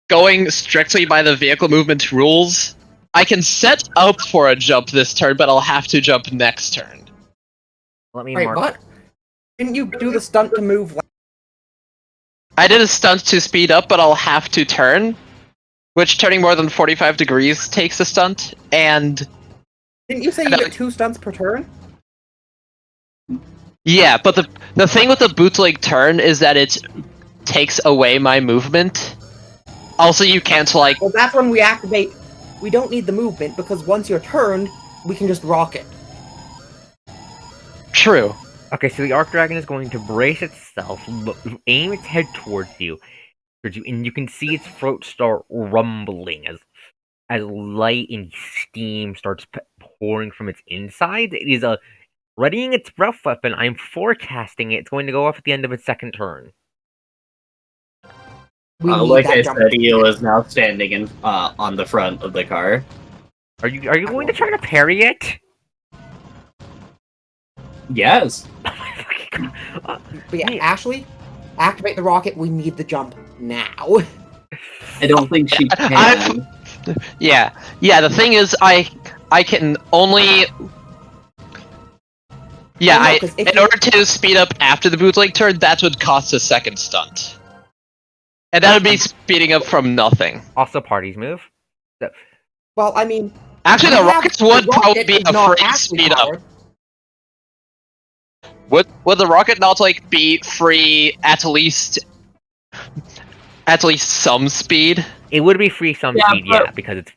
D: Going strictly by the vehicle movement rules, I can set up for a jump this turn, but I'll have to jump next turn.
B: Let me
A: Wait,
B: mark.
A: what? Didn't you do the stunt to move?
D: I did a stunt to speed up, but I'll have to turn, which turning more than 45 degrees takes a stunt, and...
A: Didn't you say you get 2 stunts per turn?
D: Yeah, but the thing with the bootleg turn is that it takes away my movement. Also, you can't, like...
A: Well, that's when we activate... We don't need the movement, because once you're turned, we can just rock it.
D: True.
B: Okay, so the Archdragon is going to brace itself, aim its head towards you, and you can see its throat start rumbling as light and steam starts pouring from its inside. It is readying its breath weapon. I'm forecasting it's going to go off at the end of its second turn.
A: We need
C: Like
A: that
C: I
A: jump.
C: said, Eel is now standing in on the front of the car.
B: Are you going to try to parry it?
C: Yes.
B: Oh my fucking god.
A: But yeah, Ashley, activate the rocket. We need the jump now.
C: I don't think she can.
D: Yeah. The thing is, I can only... Yeah,
A: Oh, no, 'cause if
D: in
A: you-
D: order to speed up after the bootleg turn, that would cost a second stunt. And that would be speeding up from nothing.
B: Also, party's move.
A: Well, I mean,
D: Actually, the rockets would probably be
A: is
D: a
A: not
D: free
A: actually
D: speed up.
A: powered.
D: Would the rocket not like be free at least some speed?
B: It would be free some
C: Yeah,
B: speed,
C: but-
B: yeah, because it's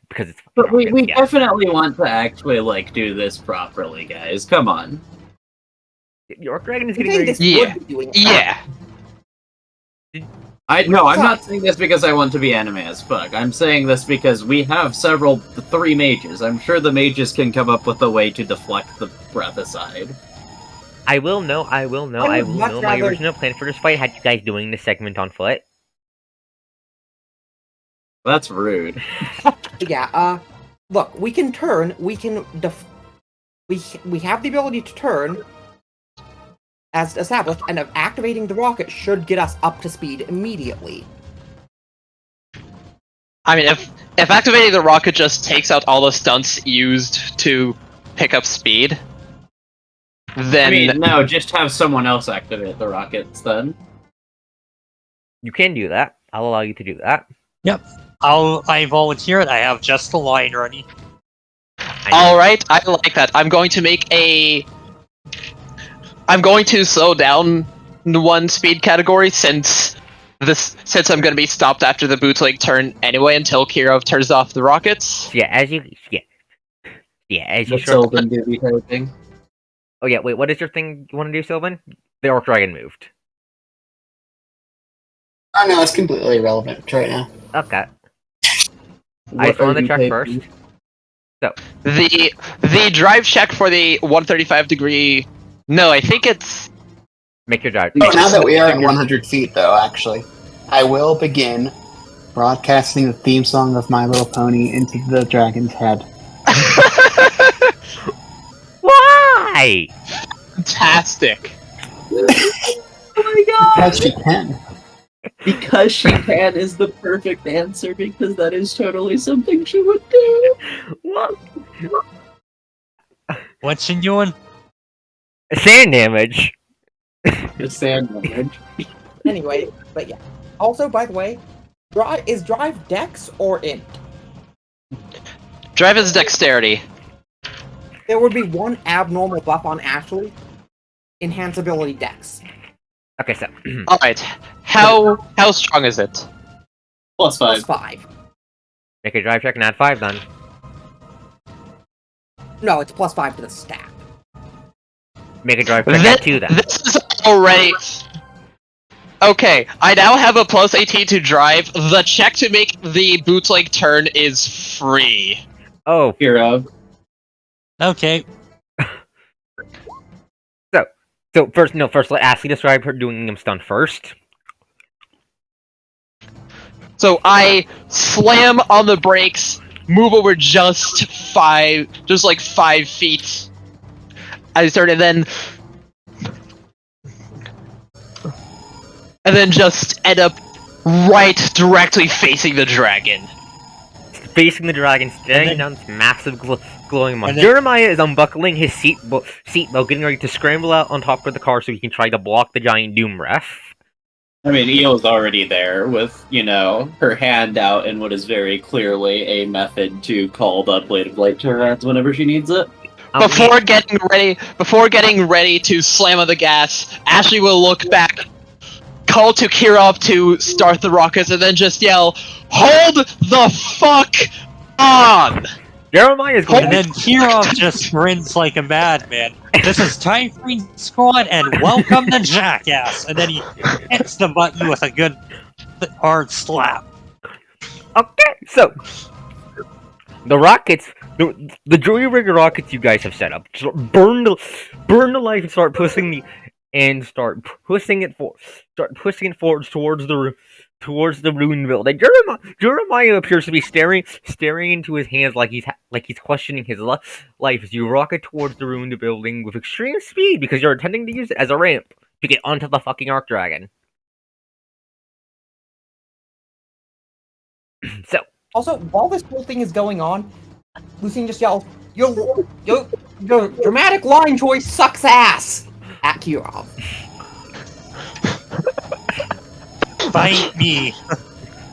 C: But we
B: rockets, yeah.
C: definitely want to actually like do this properly, guys. Come on.
B: The Archdragon is
A: You
B: getting
A: think
B: ready.
A: this
D: Yeah.
A: would be doing it?
D: Yeah.
C: I'm not saying this because I want to be anime as fuck. I'm saying this because we have three mages. I'm sure the mages can come up with a way to deflect the breath aside.
B: I will know.
A: I would
B: My
A: much rather-
B: original plan for this fight had you guys doing this segment on foot.
C: That's rude.
A: Yeah, look, we can turn, we can we have the ability to turn as established, and activating the rocket should get us up to speed immediately.
D: I mean, if activating the rocket just takes out all the stunts used to pick up speed, then
C: I mean, no, just have someone else activate the rockets then.
B: You can do that. I'll allow you to do that.
E: I volunteer it. I have just the line ready.
D: all right, I like that. I'm going to slow down one speed category since I'm going to be stopped after the bootleg turn anyway until Kirov turns off the rockets.
B: Yeah, as you
C: The
B: start.
C: Sylvan Doobie typing.
B: Oh yeah, wait. What is your thing you want to do, Sylvan? The Archdragon moved.
F: Oh no, it's completely irrelevant right now.
B: Okay. I
C: What
B: just wanted
C: are
B: to
C: you
B: check
C: typing?
B: first.
D: The drive check for the 135 degree. No, I think it's.
B: Make your drive.
F: Oh, now that we are at 100 feet, though, actually, I will begin broadcasting the theme song of My Little Pony into the dragon's head.
B: Why?
D: Fantastic.
C: Oh my god!
F: Because she can.
C: Because she can is the perfect answer, because that is totally something she would do.
B: What?
E: What's she doing?
B: Sand damage.
C: It's sand damage.
A: Anyway, but yeah. Also, by the way, is drive dex or int?
D: Drive is dexterity.
A: There would be one abnormal buff on Ashley. Enhance ability dex.
B: Okay, so
D: All right. How strong is it?
C: +5.
A: Plus 5.
B: make a drive check and add 5 then.
A: No, it's plus 5 to the stat.
B: Make a drive check and add 2 then.
D: This is already. Okay, I now have a plus 18 to drive. The check to make the bootleg turn is free.
B: Oh,
C: Hero.
E: Okay.
B: so first let Ashley describe her doing him stun first.
D: So I slam on the brakes, move over just 5 feet. I started and then just end up right directly facing the dragon.
B: Facing the dragon, staring
E: And
B: down this massive glowing monster.
E: and then-
B: Jeremiah is unbuckling his seatbelt, getting ready to scramble out on top of the car so he can try to block the giant doom ref.
C: I mean, Eel's already there with, her hand out in what is very clearly a method to call the Blade of Light to her hands whenever she needs it.
D: Before getting ready to slam on the gas, Ashley will look back, call to Kirov to start the rockets, and then just yell, "Hold the fuck on!"
B: Jeremiah is going
E: And
B: to
E: then Kirov just grins like a madman. This is Typhoon Squad, and welcome to Jackass. And then he hits the button with a good hard slap.
B: Okay, so the rockets, the jury rig rockets you guys have set up, just burn the light and start pushing it forward towards the ruined building. Jeremiah appears to be staring into his hands like he's questioning his life as you rocket towards the ruined building with extreme speed because you're intending to use it as a ramp to get onto the fucking Archdragon. So.
A: Also, while this whole thing is going on, Lucien just yells, Your dramatic line choice sucks ass! At Kirov.
E: Bite me.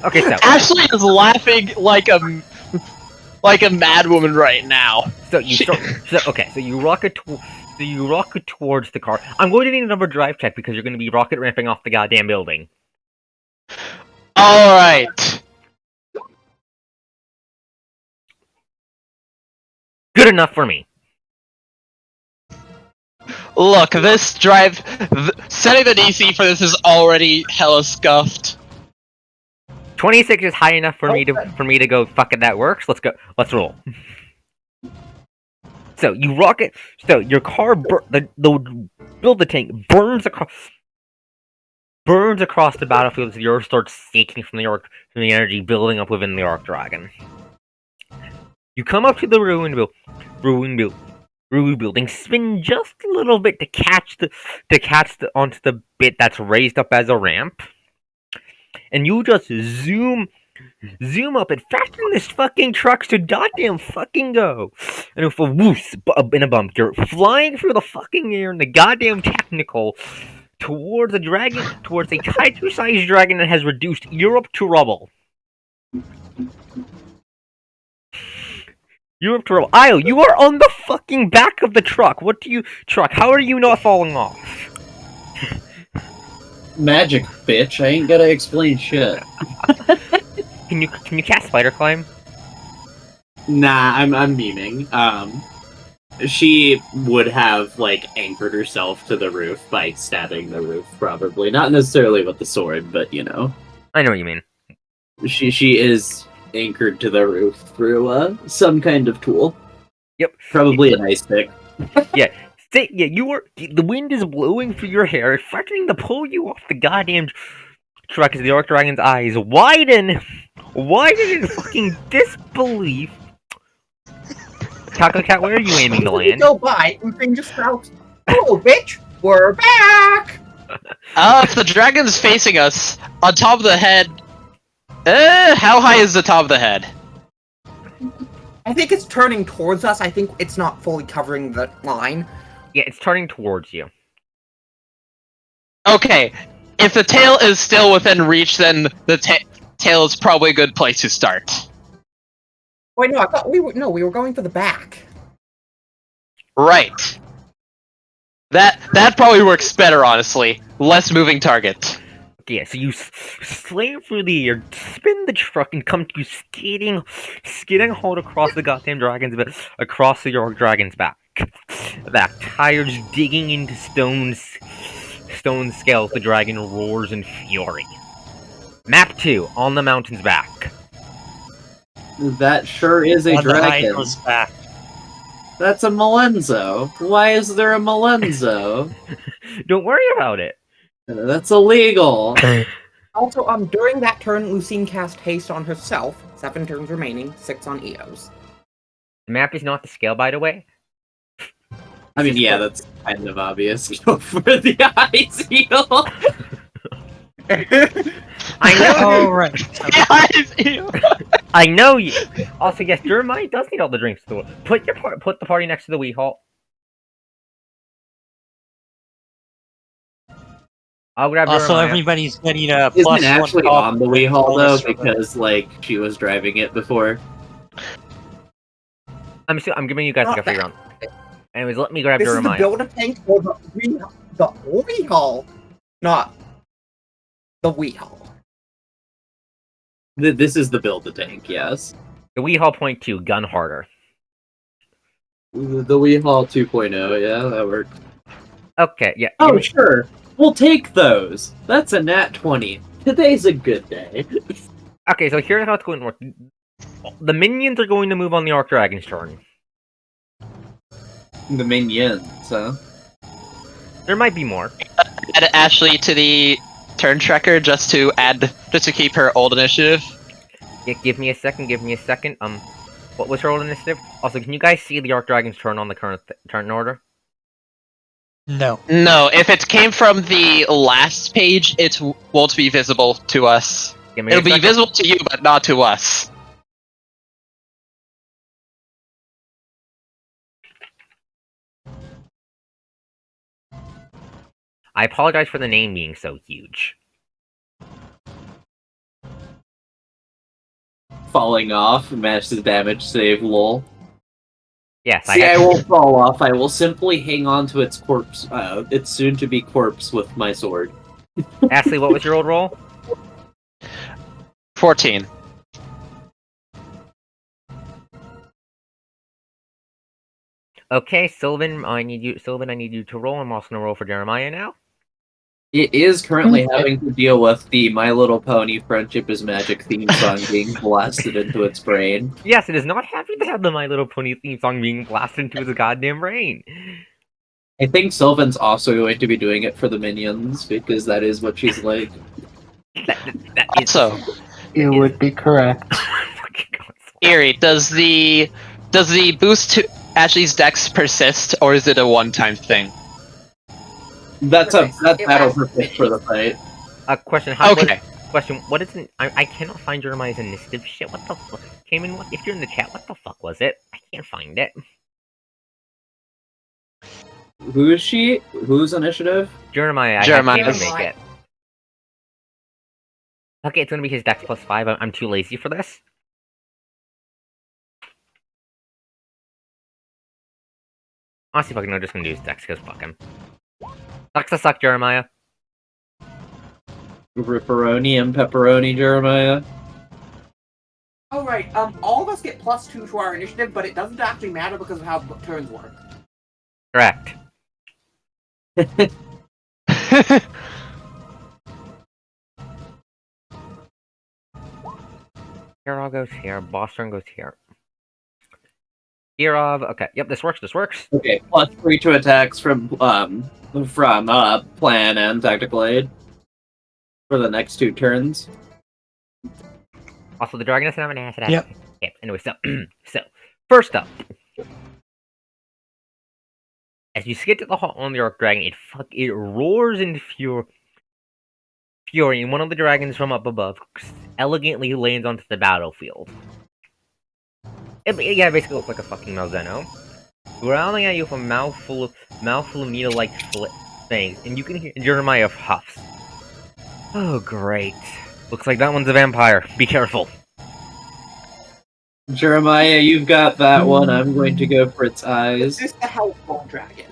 B: Okay, so
D: Ashley is laughing like a like a mad woman right now.
B: So you start. So you rocket. So you rocket towards the car. I'm going to need another drive check because you're going to be rocket ramping off the goddamn building.
D: All right.
B: Good enough for me.
D: Look, this drive, setting the DC for this is already hella scuffed.
B: 26 is high enough for me to go. Fuck it, that works. Let's go. Let's roll. So you rocket. So your car, the build the tank burns across the battlefield as the Earth starts shaking from the energy building up within the Archdragon. You come up to the ruin building, spin just a little bit to catch onto the bit that's raised up as a ramp, and you just zoom up and fasten this fucking truck to goddamn fucking go. And with a whoosh in a bump, you're flying through the fucking air in the goddamn technical towards a Kaiju-sized dragon that has reduced Europe to rubble. Europe to rubble. Io, you are on the fucking back of the truck. How are you not falling off?
C: Magic, bitch. I ain't gotta explain shit.
B: Can you cast spider climb?
C: Nah, I'm memeing. She would have, like, anchored herself to the roof by stabbing the roof, probably. Not necessarily with the sword, but, you know.
B: I know what you mean.
C: She is anchored to the roof through, some kind of tool.
B: Yep.
C: Probably an ice pick.
B: Yeah, the wind is blowing through your hair, threatening to pull you off the goddamn truck as the Archdragon's eyes widen in fucking disbelief. Chocolate Cat, where are you aiming to land?
A: Go by and thing just out. Oh, bitch, we're back.
D: If the dragon's facing us on top of the head, how high is the top of the head?
A: I think it's turning towards us. I think it's not fully covering the line.
B: Yeah, it's turning towards you.
D: Okay, if the tail is still within reach, then the tail is probably a good place to start.
A: Wait, no, I thought we were going for the back.
D: Right. That probably works better, honestly. Less moving target.
B: Yeah, so you slam through the air, spin the truck, and come to skidding hold across the goddamn across the Archdragon's back. Tires digging into stone scales, the dragon roars in fury. Map 2, on the mountain's back.
C: That sure is a
E: On the
C: dragon.
E: Hydro's back.
C: That's a Malenzo. Why is there a Malenzo?
B: Don't worry about it.
C: That's illegal.
A: Also, during that turn, Lucine cast haste on herself. 7 turns remaining, 6 on Eos.
B: The map is not to scale, by the way.
C: I mean, yeah, that's kind of obvious. Go for the ice heal.
B: I know.
E: Oh, right.
B: I know you. Also, yes, Jeremiah does need all the drinks. Put the party next to the Wii Hall. I'll grab
E: Also,
B: Jeremiah.
E: everybody's getting a
C: Isn't
E: plus
C: it actually
E: one
C: on the Wii Hall though?
E: bonus for the-
C: Because like she was driving it before.
B: I'm giving you guys like a free round. Anyways, let me grab
A: This is the
B: Jeremiah.
A: build-up tank for the Wii Hall, not the Wii Hall.
C: This is the build the tank, yes.
B: The Wii Hall point 2, gun harder.
C: The Wii Hall 2.0, yeah, that worked.
B: Okay, yeah.
C: Oh, sure. We'll take those. That's a nat 20. Today's a good day.
B: Okay, so here's how it's going to work. The minions are going to move on the Archdragon's turn.
C: The minions, huh?
B: There might be more.
D: Add Ashley to the turn tracker just to keep her old initiative.
B: Yeah, give me a second. What was her old initiative? Also, can you guys see the Archdragon's turn on the current turn order?
E: No.
D: No, if it came from the last page, it won't be visible to us.
B: Give me a
D: It'll be
B: second.
D: visible to you, but not to us.
B: I apologize for the name being so huge.
C: falling off. Massive damage save, lol.
B: Yes,
C: See, I won't fall off. I will simply hang on to its corpse, its soon-to-be corpse with my sword.
B: Ashley, what was your old roll?
D: 14.
B: Okay, Sylvan, I need you to roll. I'm also gonna roll for Jeremiah now.
C: It is currently having to deal with the My Little Pony Friendship is Magic theme song being blasted into its brain.
B: Yes, it is not happy to have the My Little Pony theme song being blasted into its goddamn brain.
C: I think Sylvan's also going to be doing it for the minions, because that is what she's like.
B: That is
D: Also,
F: You would be correct.
B: fucking God.
D: Eerie, does the boost to Ashley's dex persist, or is it a one-time thing?
C: That's
A: It
C: battle
A: lasts
C: perfect for the fight.
B: Question, how
D: Okay.
B: question, what is I cannot find Jeremiah's initiative shit, what the fuck? Cayman, if you're in the chat, what the fuck was it? I can't find it.
C: Who is she? Whose initiative?
B: Jeremiah,
D: Jeremiah.
B: I can't even make it. Okay, it's gonna be his dex plus 5, I'm too lazy for this. Honestly, fucking, I'm just gonna use dex, because fuck him. Sucks to suck, Jeremiah.
C: Ripperoni and Pepperoni, Jeremiah.
A: Oh, right. All of us get +2 to our initiative, but it doesn't actually matter because of how turns work.
B: Correct. Hero goes here, boss turn goes here. Kirov, okay, yep, this works.
C: Okay, +3 to attacks from plan and tactical aid for the next 2 turns.
B: Also, the dragon doesn't have an acid.
E: Yep.
B: Yep. Anyway, so first up, as you skid to the hall on the Archdragon, it roars in fury, and one of the dragons from up above elegantly lands onto the battlefield. It basically looks like a fucking Malzeno, growling at you with a mouthful of needle-like things, and you can hear Jeremiah huffs. Oh, great. Looks like that one's a vampire. Be careful.
C: Jeremiah, you've got that one. I'm going to go for its eyes.
A: This is the Hellspawn Dragon.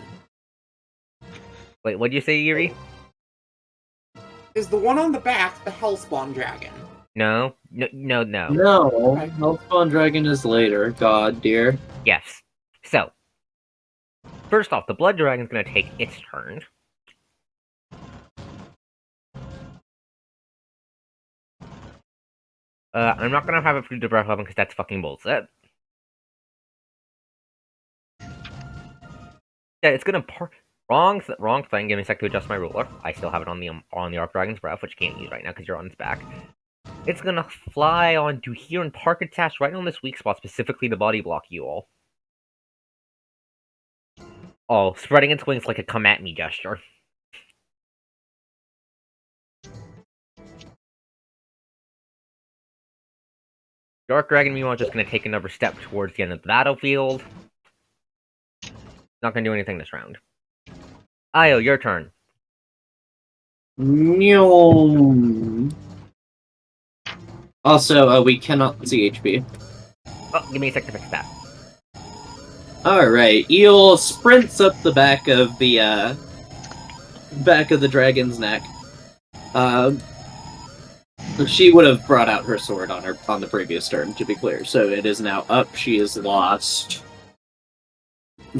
B: Wait, what'd you say, Yuri?
A: Is the one on the back the Hellspawn Dragon?
B: No.
C: No,
A: Okay.
C: Hellspawn Dragon is later. God, dear.
B: Yes. So, first off, the Blood Dragon's gonna take its turn. I'm not gonna have it through the breath weapon because that's fucking bullshit. Yeah, it's gonna wrong thing. Give me a sec to adjust my ruler. I still have it on the Archdragon's breath, which you can't use right now because you're on its back. It's gonna fly onto here and park its ass right on this weak spot, specifically the body block you all. Oh, spreading its wings like a come at me gesture. The Archdragon, meanwhile, is just gonna take another step towards the end of the battlefield. Not gonna do anything this round. Io, your turn.
C: Meow. Also, we cannot see HP.
B: Oh, give me a sec to fix that.
C: Alright, Eel sprints up the back of the dragon's neck. She would have brought out her sword on the previous turn, to be clear. So it is now up. She has lost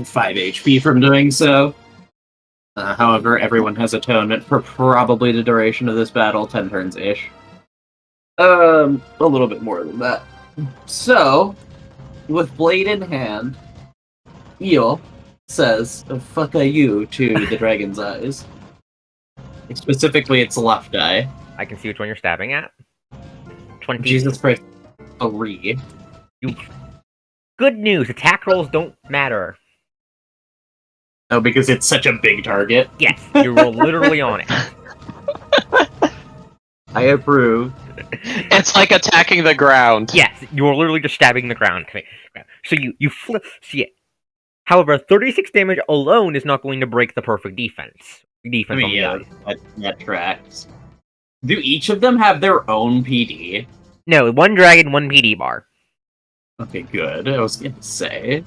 C: 5 HP from doing so. However, everyone has atonement for probably the duration of this battle, 10 turns-ish. A little bit more than that. So, with blade in hand, Eel says, "Fuck you" to the dragon's eyes. Specifically, its left eye.
B: I can see which one you're stabbing at. 20.
C: Jesus Christ. 3.
B: Good news, attack rolls don't matter.
C: Oh, because it's such a big target?
B: Yes, you roll literally on it.
C: I approve.
D: It's like attacking the ground.
B: Yes, you're literally just stabbing the ground. So you flip. See it. However, 36 damage alone is not going to break the perfect defense.
C: I mean, yeah, that tracks. Do each of them have their own PD?
B: No, 1 dragon, 1 PD bar.
C: Okay, good. I was gonna say.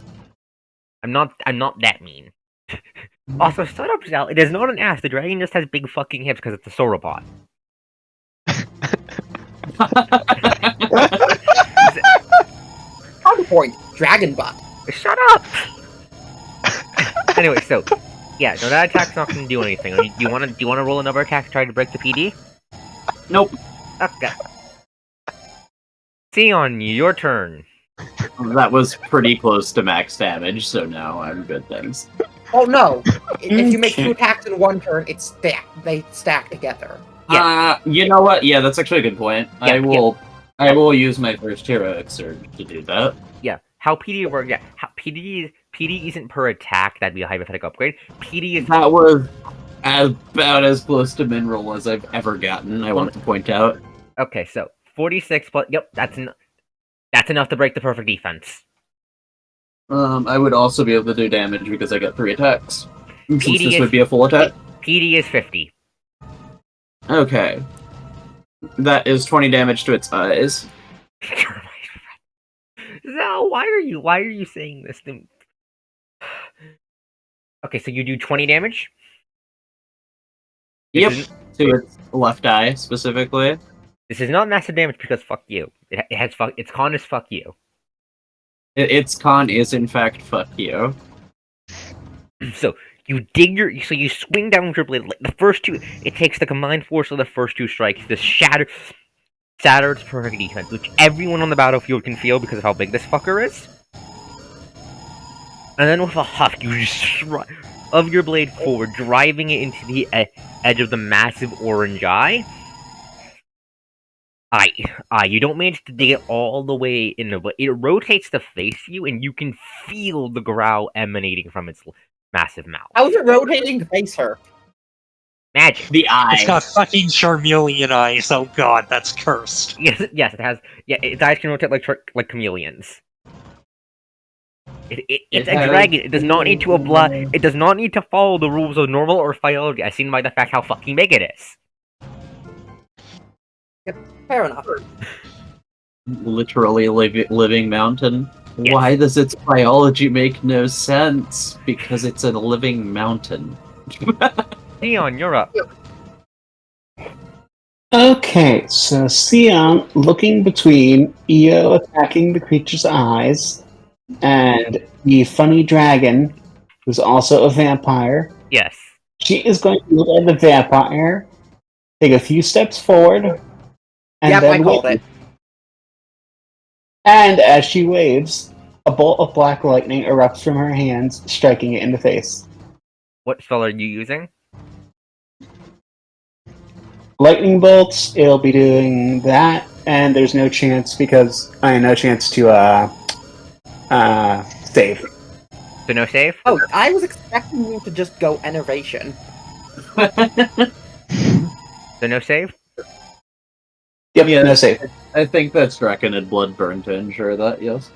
B: I'm not that mean. Also, shut up, Sal. It is not an ass. The dragon just has big fucking hips because it's a sauropod.
A: Counterpoint, dragon butt.
B: Shut up! Anyway, so yeah, no, that attack's not going to do anything. Do you want to roll another attack to try to break the PD?
C: Nope.
B: Okay. Sion, your turn.
C: That was pretty close to max damage, so no, I'm good, thanks.
A: Oh no! If you make
F: Okay.
A: 2 attacks in 1 turn, it's stacked. They stack together.
C: You know what? Yeah, that's actually a good point.
B: Yeah,
C: I will use my first heroic surge to do that.
B: Yeah, how PD works? Yeah, how PD isn't per attack. That'd be a hypothetical upgrade. PD is
C: That was about as close to min roll as I've ever gotten, I want to point out.
B: okay. So 46 plus. Yep, that's enough to break the perfect defense.
C: I would also be able to do damage because I got 3 attacks. Since
B: PD
C: this
B: is-
C: would be a full attack.
B: PD is 50.
C: Okay. That is 20 damage to its eyes.
B: Zal, why are you saying this to me? Okay, so you do 20 damage? This
C: Yep.
B: isn't-
C: To its left eye, specifically.
B: This is not massive damage because fuck you. Its con is fuck you.
C: Its con is, in fact, fuck you.
B: So you swing down with your blade. Like the first 2, it takes the combined force of the first 2 strikes to shatter its perfect defense, which everyone on the battlefield can feel because of how big this fucker is. And then with a huff, you just of your blade forward, driving it into the edge of the massive orange eye. You don't manage to dig it all the way in the but it rotates to face you, and you can feel the growl emanating from its massive mouth.
A: How is it rotating to face her?
B: Magic.
C: The eye.
E: It's got fucking Charmeleon eyes. Oh god, that's cursed.
B: Yes, it has. Yeah, its eyes can rotate like chameleons. It's
C: It
B: a
C: has-
B: dragon. It does not need to It does not need to follow the rules of normal or biology, as seen by the fact how fucking big it is.
A: Fair enough.
C: Literally living mountain.
B: Yes.
C: Why does its biology make no sense? Because it's a living mountain.
B: Leon, you're up.
F: Okay, so Sion looking between Io attacking the creature's eyes and the funny dragon, who's also a vampire.
B: Yes.
F: She is going to look at the vampire, take a few steps forward, and
A: Yep, I
F: then
A: called
F: wave.
A: it.
F: And as she waves, a bolt of black lightning erupts from her hands, striking it in the face.
B: What spell are you using?
F: Lightning bolts, it'll be doing that, and there's no chance because no chance to save.
B: So no save?
A: Oh, I was expecting you to just go enervation.
B: So no save?
F: Yep,
C: Yeah.
F: no save.
C: I think that's Draken and Bloodburn to ensure that, yes.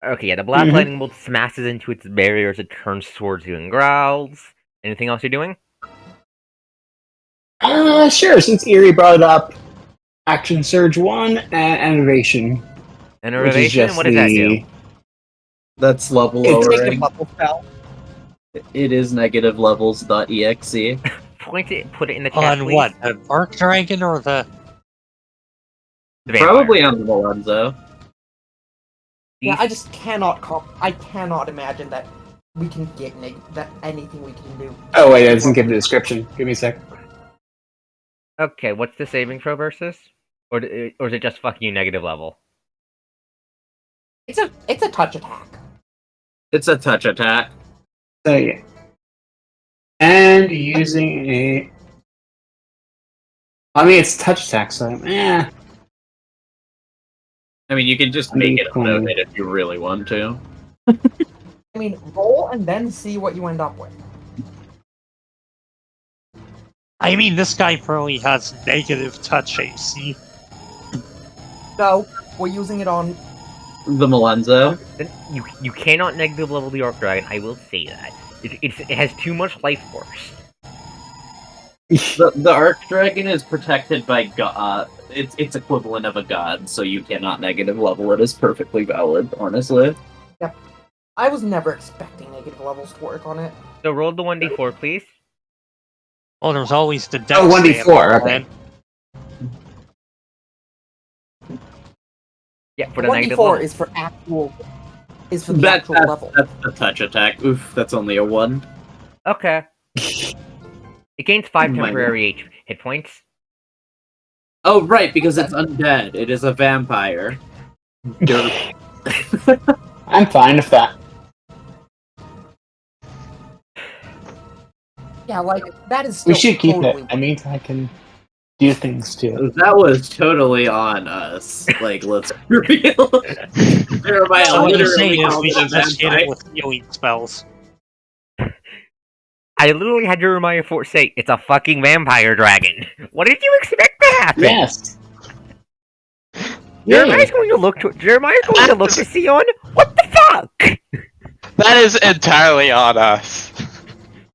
B: Okay, yeah, the black
F: Mhm.
B: lightning bolt smashes into its barrier as it turns towards you and growls. Anything else you're doing?
F: Sure, since Eerie brought it up, Action Surge 1 and Enervation.
B: An
F: Which is
B: innovation?
F: just
B: What does that do?
C: That's level
F: It's
A: Take a
C: lowering.
A: bubble spell.
C: It is negative levels.exe.
B: Put it in the chat,
E: On
B: please.
E: what? The Archdragon or the...
B: The vampire.
C: Probably on the Lorenzo.
A: Yeah, I just cannot. I cannot imagine that we can get that anything we can do.
F: Oh wait, it doesn't give the description. Give me a sec.
B: Okay, what's the saving throw versus? Or is it just fuck you negative level?
A: It's a touch attack.
C: It's a touch attack.
F: So yeah. And using a... I mean, it's touch attack, so...
C: I mean, you can just make it
F: Cool.
C: auto-hit if you really want to.
A: I mean, roll and then see what you end up with.
E: I mean, this guy probably has negative touch AC.
A: So we're using it on.
C: The Malenzo.
B: Then you cannot negative level the Archdragon, I will say that. It has too much life force.
C: The Archdragon is protected by it's equivalent of a god, so you cannot negative level it. Is perfectly valid, honestly.
A: I was never expecting negative levels to work on it.
B: So roll the 1d4, please.
E: Well, there's always the dex.
F: Oh, 1d4, okay.
E: man.
B: Yeah, for
A: The
B: the negative
A: 1d4
B: level.
A: is for actual. Is for the actual level.
C: That's the touch attack. Oof, that's only a 1.
B: Okay. It gains 5
C: My
B: temporary hit points.
C: Oh, right, because it's undead. It is a vampire. Derp.
F: I'm fine with that.
A: Yeah, like that is still
F: We should keep
A: totally
F: it. That means I can do things too.
C: That was totally on us. Like, let's be real. Jeremiah
E: So what you're
C: literally
E: saying is
C: called
E: we
C: it a
E: should just hit
C: vampire.
E: it with healing spells.
B: I literally had Jeremiah Fort say, it's a fucking vampire dragon. What did you expect to happen?
F: Yes.
B: Jeremiah's going to look to Sion? What the fuck?
D: That is entirely on us.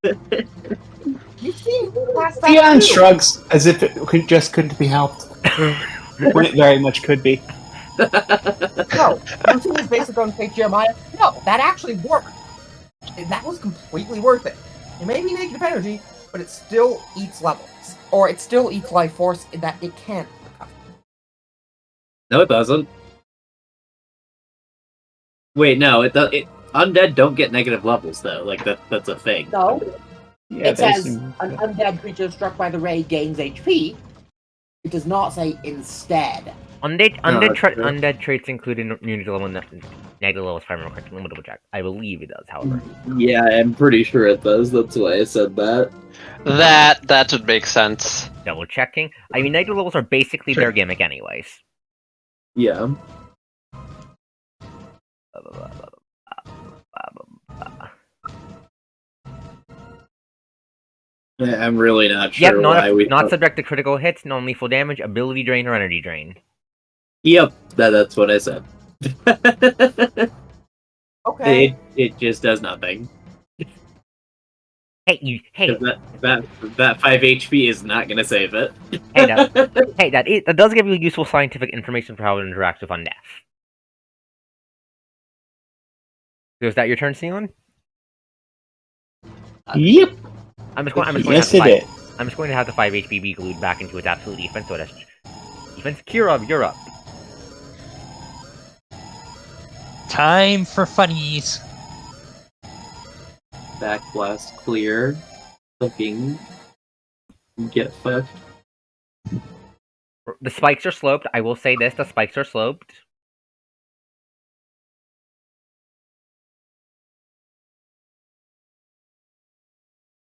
A: You see, past that
F: Theon
A: too.
F: shrugs as if it couldn't be helped. When it very much could be.
A: No, using his basic on fake Jeremiah. No, that actually worked. And that was completely worth it. It may be negative energy, but it still eats levels, or it still eats life force in that it can't recover.
C: No, it doesn't. Wait, no, it undead don't get negative levels though. Like that's a thing.
A: No,
F: Yeah,
A: it says
F: there's
A: an
F: some-
A: undead creature struck by the ray gains HP. It does not say instead.
B: Undead traits include immunity level negative levels 5 more correct. Let me double check. I believe it does, however.
C: Yeah, I'm pretty sure it does. That's why I said that.
D: That would make sense.
B: Double checking. I mean, negative levels are basically their gimmick, anyways.
C: Yeah. I'm really not
B: Yep,
C: sure why we.
B: not subject to critical hits, non-lethal damage, ability drain, or energy drain.
C: Yep, that's what I said.
A: Okay.
C: It just does nothing.
B: Hey,
C: 'Cause that 5 HP is not gonna save it.
B: that does give you useful scientific information for how it interacts with undeath. So is that your turn, Sion?
F: Yep.
B: I'm just going
F: Yes,
B: to have
F: it
B: the
F: is.
B: I'm just going to have the 5 HP be glued back into its absolute defense, so that's defense. Kirov, you're up.
E: Time for funnies.
C: Backblast clear. Fucking get fucked.
B: The spikes are sloped. I will say this: the spikes are sloped.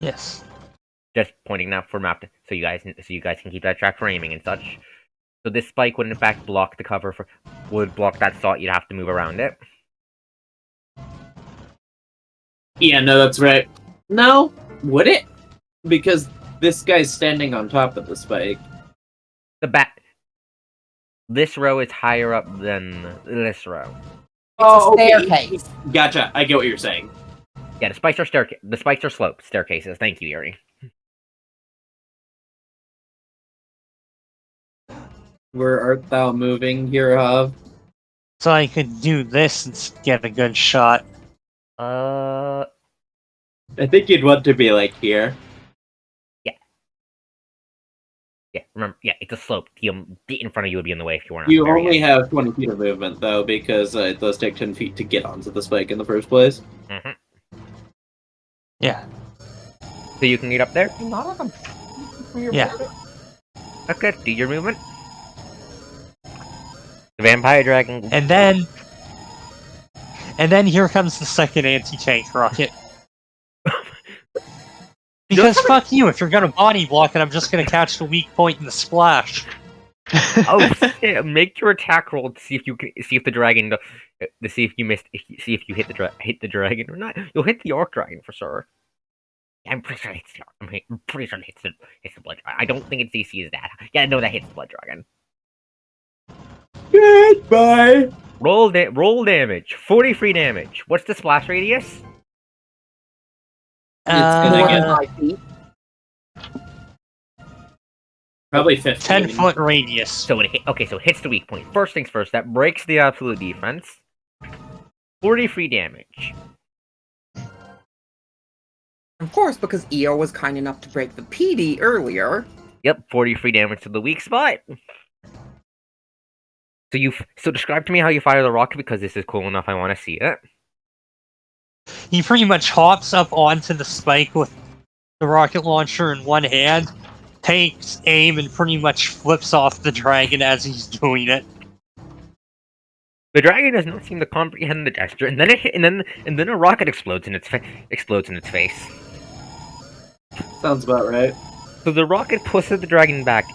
E: Yes.
B: Just pointing out for map, so you guys can keep that track for aiming and such. So this spike would in fact block the cover would block that thought. You'd have to move around it.
C: Yeah, no, that's right. No, would it? Because this guy's standing on top of the spike.
B: This row is higher up than this row.
A: Oh, staircase.
C: Gotcha. I get what you're saying.
B: Yeah, the spikes are sloped staircases. Thank you, Yuri.
C: Where art thou moving, Kirov?
E: So I could do this and get a good shot.
C: I think you'd want to be like here.
B: Yeah, remember, it's a slope. The in front of you would be in the way if you weren't.
C: You only have 20 feet of movement, though, because it does take 10 feet to get onto the spike in the first place.
B: Mm-hmm.
E: Yeah.
B: So you can get up there?
A: Not like I'm.
E: Yeah.
B: Okay, do your movement. The vampire dragon.
E: And then here comes the second anti-tank rocket. Because fuck you, if you're gonna body block it, I'm just gonna catch the weak point in the splash.
B: Oh shit! Make your attack roll to see if the dragon to see if you hit the dragon or not. You'll hit the Archdragon for sure. I'm pretty sure it hits the blood dragon. I don't think its AC is that. Yeah, no, that hits the blood dragon.
C: Goodbye.
B: Roll damage. 43 damage. What's the splash radius?
C: gonna
A: More
C: get-
A: than 5 feet.
C: Probably 15.
E: 10-foot radius.
B: So it hit, okay, so it hits the weak point. First things first, that breaks the absolute defense. 43 damage.
A: Of course, because EO was kind enough to break the PD earlier.
B: Yep, 43 damage to the weak spot. So describe to me how you fire the rocket, because this is cool enough. I want to see it.
E: He pretty much hops up onto the spike with the rocket launcher in one hand, takes aim, and pretty much flips off the dragon as he's doing it.
B: The dragon does not seem to comprehend the gesture, and then a rocket explodes in its face.
C: Sounds about right.
B: So the rocket pushes the dragon back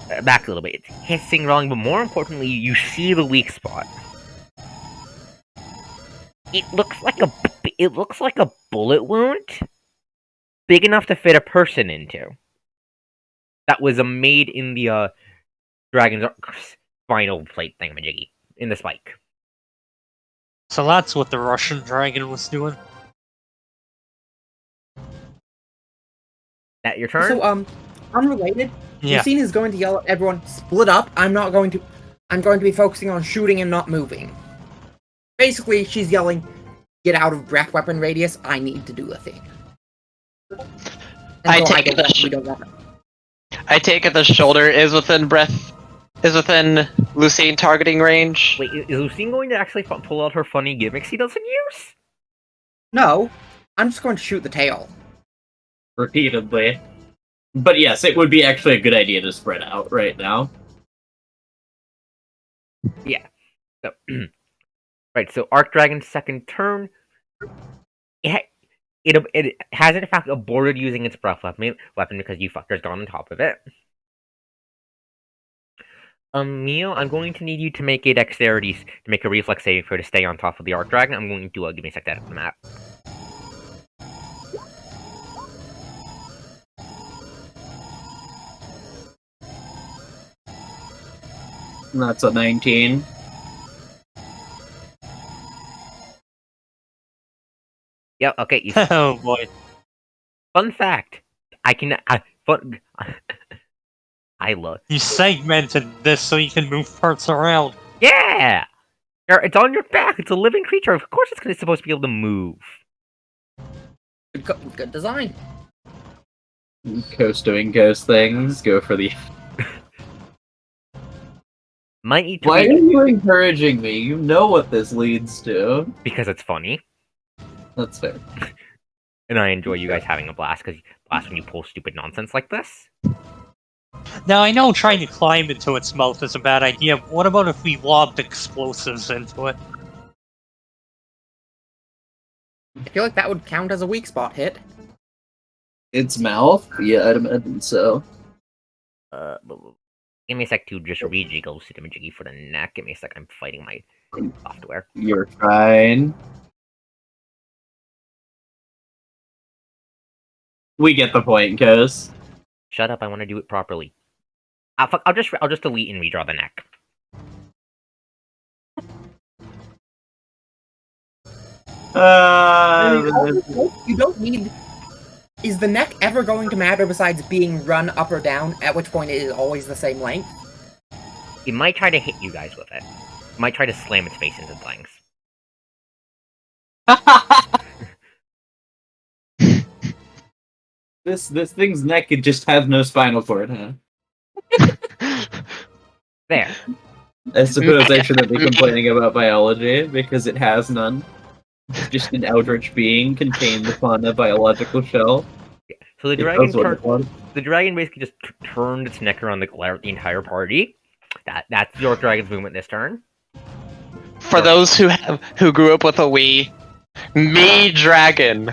B: a little bit. It's hissing wrong, but more importantly, you see the weak spot. It looks like a bullet wound, big enough to fit a person into. That was made in the dragon's spinal plate thingamajiggy in the spike.
E: So that's what the Russian dragon was doing.
B: That your turn?
A: So, unrelated,
E: Yeah.
A: Lucine is going to yell at everyone, split up, I'm going to be focusing on shooting and not moving. Basically, she's yelling, get out of breath weapon radius, I need to do a thing. And
D: I
A: so
D: take it
A: we don't want it.
D: I take it the shoulder is within Lucine targeting range.
B: Wait, is Lucine going to actually pull out her funny gimmicks he doesn't use?
A: No, I'm just going to shoot the tail.
C: Repeatedly. But yes, it would be actually a good idea to spread out right now.
B: So, right, so Archdragon's second turn. It has in fact aborted using its breath weapon because you fuckers got on top of it. Mio, I'm going to need you to make a dexterity, to make a reflex saving throw to stay on top of the Archdragon. I'm going to give me a sec to edit the map.
C: And that's a 19.
B: Yeah, okay.
E: Oh boy.
B: Fun fact. I love.
E: You segmented this so you can move parts around.
B: Yeah! It's on your back. It's a living creature. Of course it's supposed to be able to move.
A: Good design.
C: Coast doing ghost things. Go for the.
B: Might need to
C: Why are you encouraging me? You know what this leads to.
B: because it's funny.
C: That's fair.
B: And I enjoy you guys having a blast when you pull stupid nonsense like this.
E: Now, I know trying to climb into its mouth is a bad idea, but what about if we lobbed explosives into it?
A: I feel like that would count as a weak spot hit.
C: Its mouth? Yeah, I'd imagine so.
B: Give me a sec to just rejiggle Cinemajiggy for the neck. Give me a sec, I'm fighting my software.
C: You're fine. We get the point, Ghost.
B: Shut up, I want to do it properly. Fuck, I'll just delete and redraw the neck.
A: You don't need... Is the neck ever going to matter besides being run up or down, at which point it is always the same length?
B: It might try to hit you guys with it. It might try to slam its face into things.
C: This thing's neck, it just has no spinal cord, huh?
B: There.
C: I suppose I shouldn't be complaining about biology, because it has none. It's just an eldritch being contained upon a biological shell.
B: So the
C: It
B: dragon
C: does what it wants.
B: the dragon basically just turned its neck around the glare at the entire party. That's your dragon's movement this turn.
D: For those who grew up with a Wii, me dragon.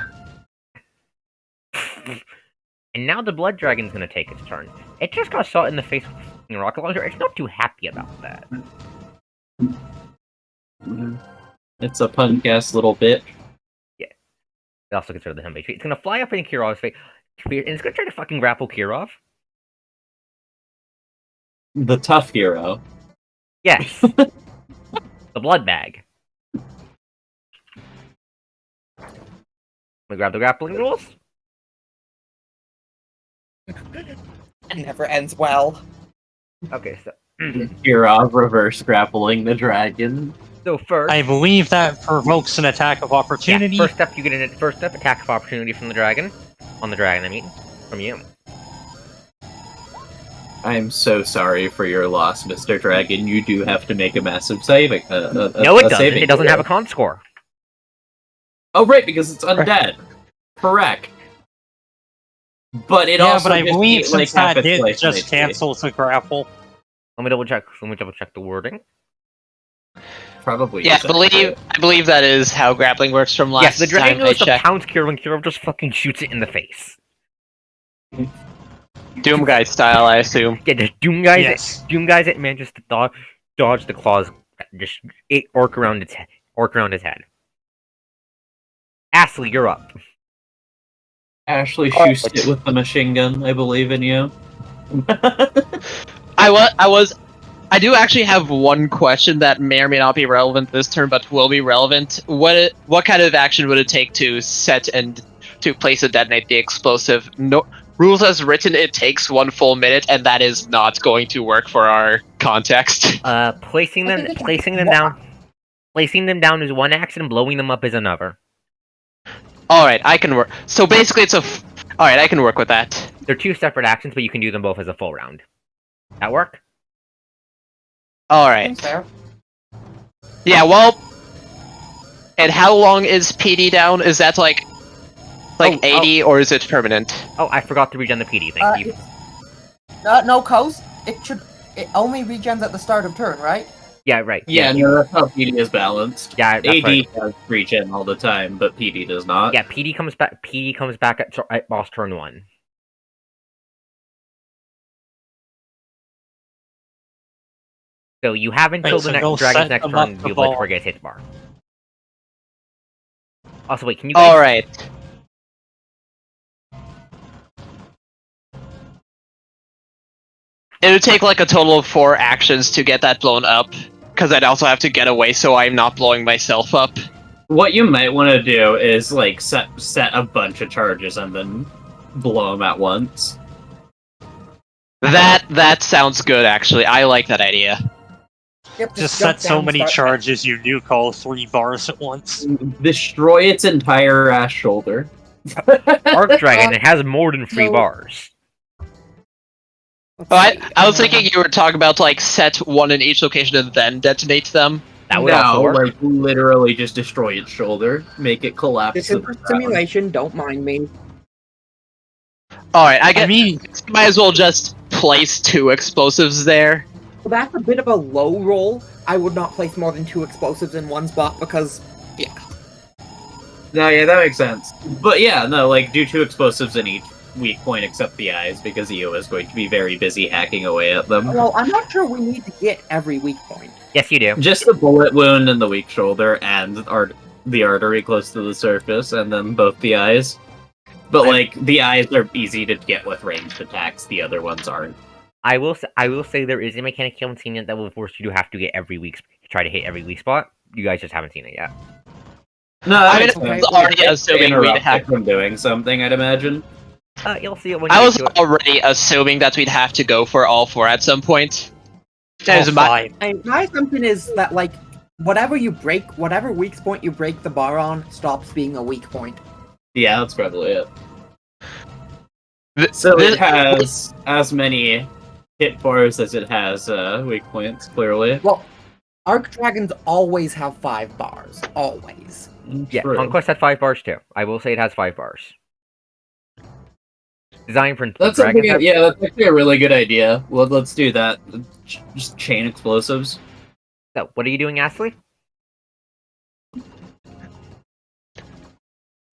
B: And now the blood dragon's gonna take its turn. It just got shot in the face with a rocket launcher. It's not too happy about that.
C: It's a punk-ass little bitch.
B: They also consider the Hembei tree. It's gonna fly up in Kirov's face, and it's gonna try to fucking grapple Kirov.
C: The tough hero.
B: Yes. The blood bag. We grab the grappling rules.
A: It never ends well.
B: Okay, so
C: Kirov reverse grappling the dragon.
B: first,
E: I believe that provokes an attack of opportunity.
B: yeah, first up you get an first up attack of opportunity from the dragon. On the dragon, I mean, from you.
C: I'm so sorry for your loss, Mr. Dragon. You do have to make a massive saving.
B: No, it doesn't.
C: Saving
B: It doesn't have
C: throw.
B: a con score.
C: Oh, right, because it's undead. Correct. But it
E: yeah,
C: also
E: but I
C: just
E: believe
C: eat, like,
E: since
C: half
E: that
C: its
E: hit
C: life
E: just
C: HP.
E: cancels the grapple.
B: Let me double check. The wording.
C: Probably.
D: Yeah,
C: is accurate.
D: I believe that is how grappling works from last
B: Yes, the dragon
D: time I
B: goes to
D: checked.
B: pounce Kirov, and Kirov just fucking shoots it in the face.
D: Doom Guy style, I assume.
B: Yeah, just Doom guys.
E: Yes.
B: Doom guys. It manages to dodge the claws. Just arc around its head. Ashley, you're up.
C: Ashley
D: Alright.
C: shoots it with the machine gun. I believe in you.
D: I do actually have one question that may or may not be relevant this turn, but will be relevant. What kind of action would it take to set and to place and detonate the explosive? No rules as written, it takes 1 full minute, and that is not going to work for our context.
B: Placing them down is one action. Blowing them up is another.
D: All right, I can work. So basically, all right. I can work with that.
B: They're two separate actions, but you can do them both as a full round. That work?
D: All right.
A: Seems fair.
D: Yeah. Well, and how long is PD down? Is that like
B: Oh,
D: 80, or is it permanent?
B: Oh, I forgot to regen the PD. Thank you.
A: No, Coast. It only regens at the start of turn, right?
B: Yeah, right.
C: Yeah, no, that's how PD is balanced.
B: Yeah, that's
C: AD
B: right.
C: has regen all the time, but PD does not.
B: Yeah, PD comes back. PD comes back at boss turn 1. So you have until
E: Right,
B: the
E: so
B: next
E: go
B: dragon's
E: set
B: next
E: them
B: turn
E: up
B: to be
E: the
B: able to
E: bar.
B: target hit bar. Also, wait, can you guys?
D: All right. It would take like a total of 4 actions to get that blown up, because I'd also have to get away so I'm not blowing myself up.
C: What you might want to do is like set a bunch of charges and then blow them at once.
D: That sounds good, actually. I like that idea.
A: Yep,
E: Just
A: jump
E: set so
A: down,
E: many
A: start-
E: charges you nuke all 3 bars at once.
C: Destroy its entire ass shoulder.
B: Archdragon, it has more than 3
A: so-
B: bars.
A: Let's
D: Oh,
A: see.
D: I was thinking you were talking about like set 1 in each location and then detonate them.
B: That would also work.
C: like literally just destroy its shoulder, make it collapse.
A: This
C: to
A: is
C: the
A: for
C: ground.
A: simulation. Don't mind me.
D: All right, I
E: I
D: guess
E: mean,
D: might as well just place 2 explosives there.
A: Well, that's a bit of a low roll. I would not place more than 2 explosives in one spot because, yeah.
C: No, yeah, that makes sense. But yeah, no, like do 2 explosives in each weak point except the eyes, because EO is going to be very busy hacking away at them.
A: Well, I'm not sure we need to get every weak point.
B: Yes, you do.
C: Just the bullet wound in the weak shoulder and the artery close to the surface, and then both the eyes. But like the eyes are easy to get with ranged attacks, the other ones aren't.
B: I will say there is a mechanic you haven't seen yet that will force you to have to get every week try to hit every weak spot. You guys just haven't seen it yet.
C: No,
D: I mean,
A: okay.
D: I was already assuming we'd
C: interrupt
D: have.
C: from doing something, I'd imagine.
B: You'll see it when you
D: I
B: get
D: was
B: to it.
D: already assuming that we'd have to go for all 4 at some point. That
E: all
D: is my.
E: 5.
A: And my assumption is that, like, whatever weak point you break the bar on stops being a weak point.
C: Yeah, that's probably it.
D: Th-
C: So
D: this-
C: it has as many hit bars as it has weak points, clearly.
A: Well, Archdragons always have 5 bars. Always.
B: Yeah,
C: True.
B: Conquest had 5 bars too. I will say it has 5 bars. Design principle.
C: That's something.
B: Dragons have-
C: Yeah, that's actually a really good idea. Well, let's do that. Just chain explosives.
B: So, what are you doing, Ashley?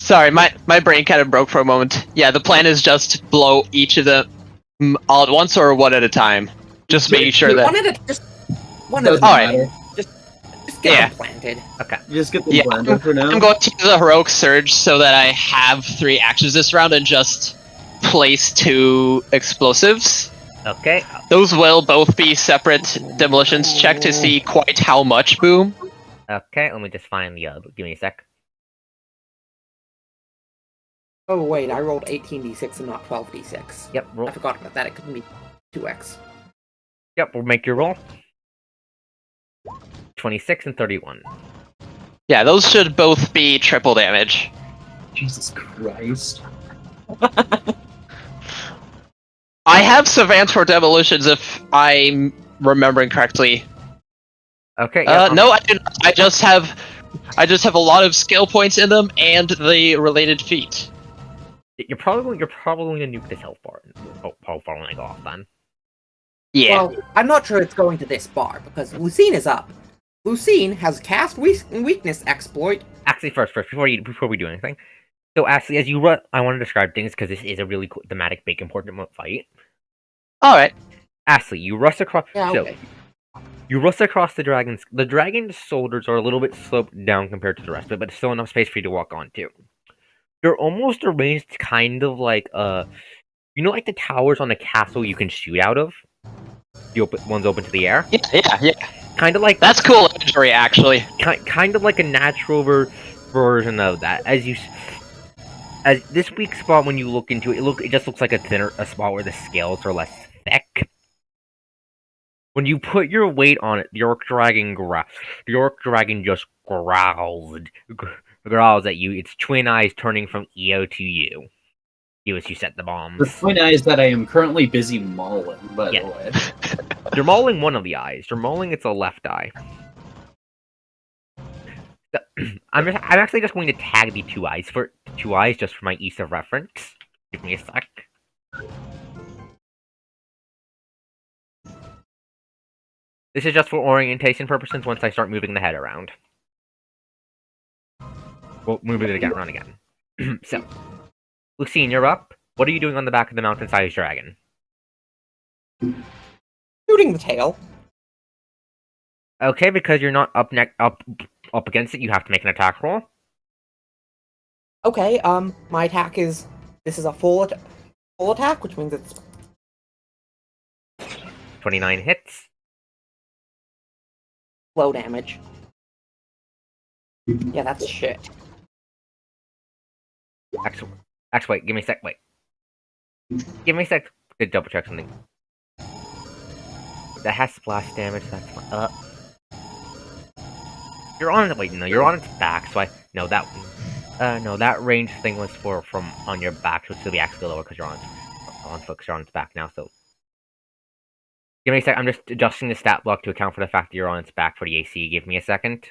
D: Sorry, my brain kind of broke for a moment. Yeah, the plan is just blow each of them all at once or one at a time. Just making sure that.
A: One at a
C: Doesn't
D: Alright.
C: matter.
A: Just get
D: Yeah.
A: them planted.
C: Just get them
D: Yeah,
C: blended for now.
D: I'm going to use the heroic surge so that I have 3 actions this round and just place 2 explosives.
B: Okay.
D: Those will both be separate demolitions check to see quite how much boom.
B: Okay, let me just find the give me a sec.
A: Oh wait, I rolled 18d6 and not 12d6.
B: Yep, roll.
A: I forgot about that. It couldn't be 2x.
B: Yep, we'll make your roll. 26 and 31.
D: Yeah, those should both be triple damage.
C: Jesus Christ.
D: I have savants for demolitions if I'm remembering correctly.
B: Okay. Yep,
D: No, I do not. I just have a lot of skill points in them and the related feat.
B: You're probably gonna nuke this health bar. When I go off then.
D: Yeah.
A: Well, I'm not sure it's going to this bar, because Lucine is up. Lucine has cast weakness exploit.
B: Actually, first, before we do anything. So, actually, as you run, I want to describe things because this is a really cool, thematic, big, important fight.
D: All right.
B: Ashley, you rush across.
A: Yeah,
B: So,
A: okay.
B: you rush across the dragons. The dragon's shoulders are a little bit sloped down compared to the rest of it, but still enough space for you to walk onto. They're almost arranged kind of like you know, like the towers on a castle you can shoot out of. The one's open to the air.
D: Yeah.
B: Kind of like
D: That's cool imagery, actually.
B: kind of like a natural version of that. As this weak spot, when you look into it, it just looks like a spot where the scales are less thick. When you put your weight on it, the Archdragon just growls at you. Its twin eyes turning from EO to you. You as you set the bombs.
C: The point is that I am currently busy mauling, by
B: Yeah.
C: the way.
B: You're mauling one of the eyes. You're mauling its left eye. I'm actually just going to tag the two eyes just for my ease of reference. Give me a sec. This is just for orientation purposes once I start moving the head around. We'll move it again, run again. So, Lucine, you're up. What are you doing on the back of the mountain-sized dragon?
A: Shooting the tail.
B: Okay, because you're not up against it, you have to make an attack roll.
A: Okay, my attack is... This is a full attack, which means it's...
B: 29 hits.
A: low damage. Yeah, that's shit.
B: Actually, wait, give me a sec, wait. Give me a sec to double check something. That has splash damage, that's fine. You're on its back, so no, that range thing was from on your back, so it's still be actually lower because you're on foot, because you're on its back now, so. Give me a sec, I'm just adjusting the stat block to account for the fact that you're on its back for the AC. Give me a second.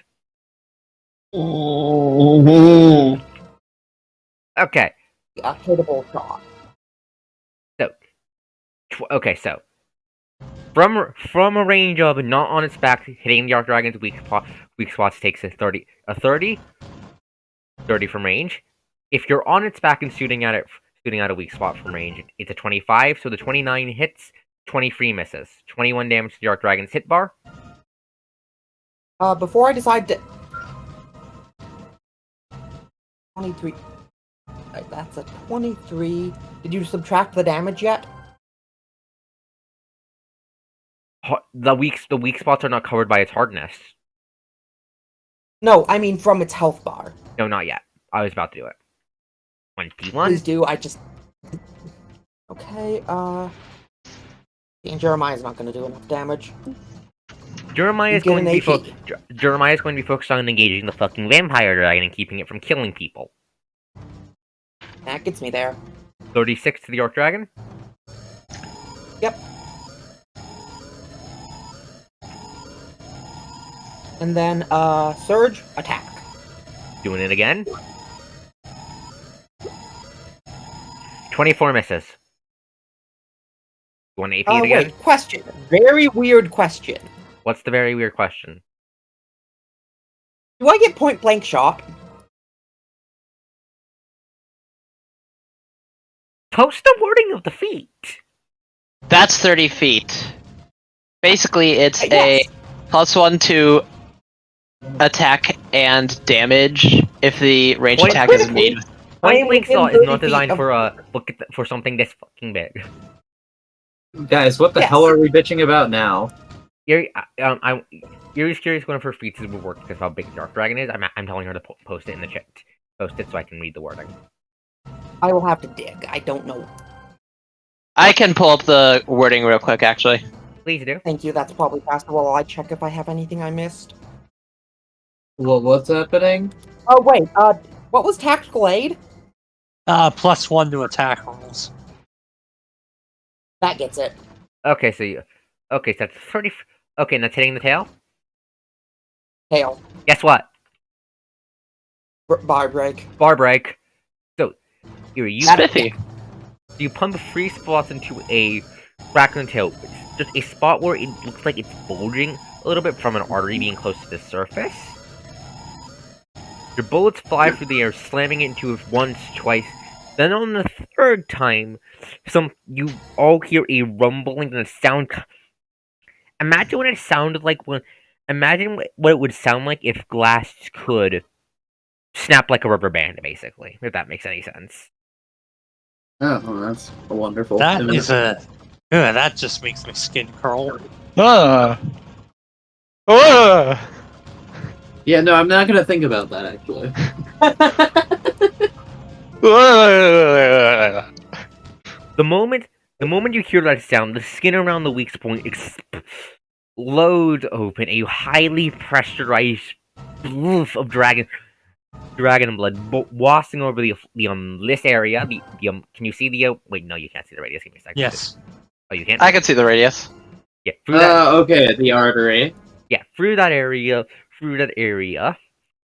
B: Okay.
A: A hittable shot.
B: So from a range of not on its back, hitting the Archdragon's weak spots takes a 30 from range. If you're on its back and shooting at a weak spot from range, it's a 25. So the 29 hits, 23 misses, 21 damage to the Archdragon's hit bar.
A: Before I decide to... 23... Right, that's a 23... Did you subtract the damage yet?
B: The weak spots are not covered by its hardness.
A: No, I mean from its health bar.
B: No, not yet. I was about to do it. 21?
A: Please do, I just... Okay, and Jeremiah's not gonna do enough damage.
B: Jeremiah is
A: You get
B: going to
A: an
B: be
A: AP.
B: Jeremiah is going to be focused on engaging the fucking vampire dragon and keeping it from killing people.
A: That gets me there.
B: 36 to the Archdragon.
A: Yep. And then, Surge, attack.
B: Doing it again. 24 misses. You want AP it again?
A: Wait, question. Very weird question.
B: What's the very weird question?
A: Do I get point blank shot?
B: Post the wording of the feat.
D: That's 30 feet. Basically, it's
A: Yes.
D: a +1 to attack and damage if the range
B: Point
D: attack is
A: critical.
D: made.
B: Point blank
A: within
B: shot is
A: 30
B: not
A: feet
B: designed
A: of-
B: for something this fucking big.
C: Guys, what the
A: Yes.
C: hell are we bitching about now?
B: Yuri's curious one of her feats will work because how big the Archdragon is. I'm telling her to post it in the chat. Post it so I can read the wording.
A: I will have to dig. I don't know.
D: I can pull up the wording real quick, actually.
B: Please do.
A: Thank you. That's probably faster while I check if I have anything I missed.
C: Well, what's happening?
A: Oh wait. What was tactical aid?
E: +1 to attack rolls.
A: That gets it.
B: Okay, so that's 30. Okay, now it's hitting the tail.
A: Tail.
B: Guess what?
A: Bar break.
B: Bar break. So you
D: Spiffy.
B: you pump 3 spots into a crack in the tail. It's just a spot where it looks like it's bulging a little bit from an artery being close to the surface. Your bullets fly through the air, slamming it into it once, twice. Then on the 3rd time, you all hear a rumbling and a sound. Imagine what it sounded like when. Imagine what it would sound like if glass could snap like a rubber band, basically. If that makes any sense.
C: Oh, well, that's wonderful.
E: That is a. That just makes my skin curl.
C: Yeah, no, I'm not gonna think about that actually.
B: The moment you hear that sound, the skin around the weak point explodes open. A highly pressurized bloof of dragon blood washing over this area. Can you see the? Wait, no, you can't see the radius. Give me a second.
E: Yes.
B: Oh, you can't.
D: I can see the radius.
B: Yeah, through that.
C: Okay, the artery.
B: Yeah, through that area.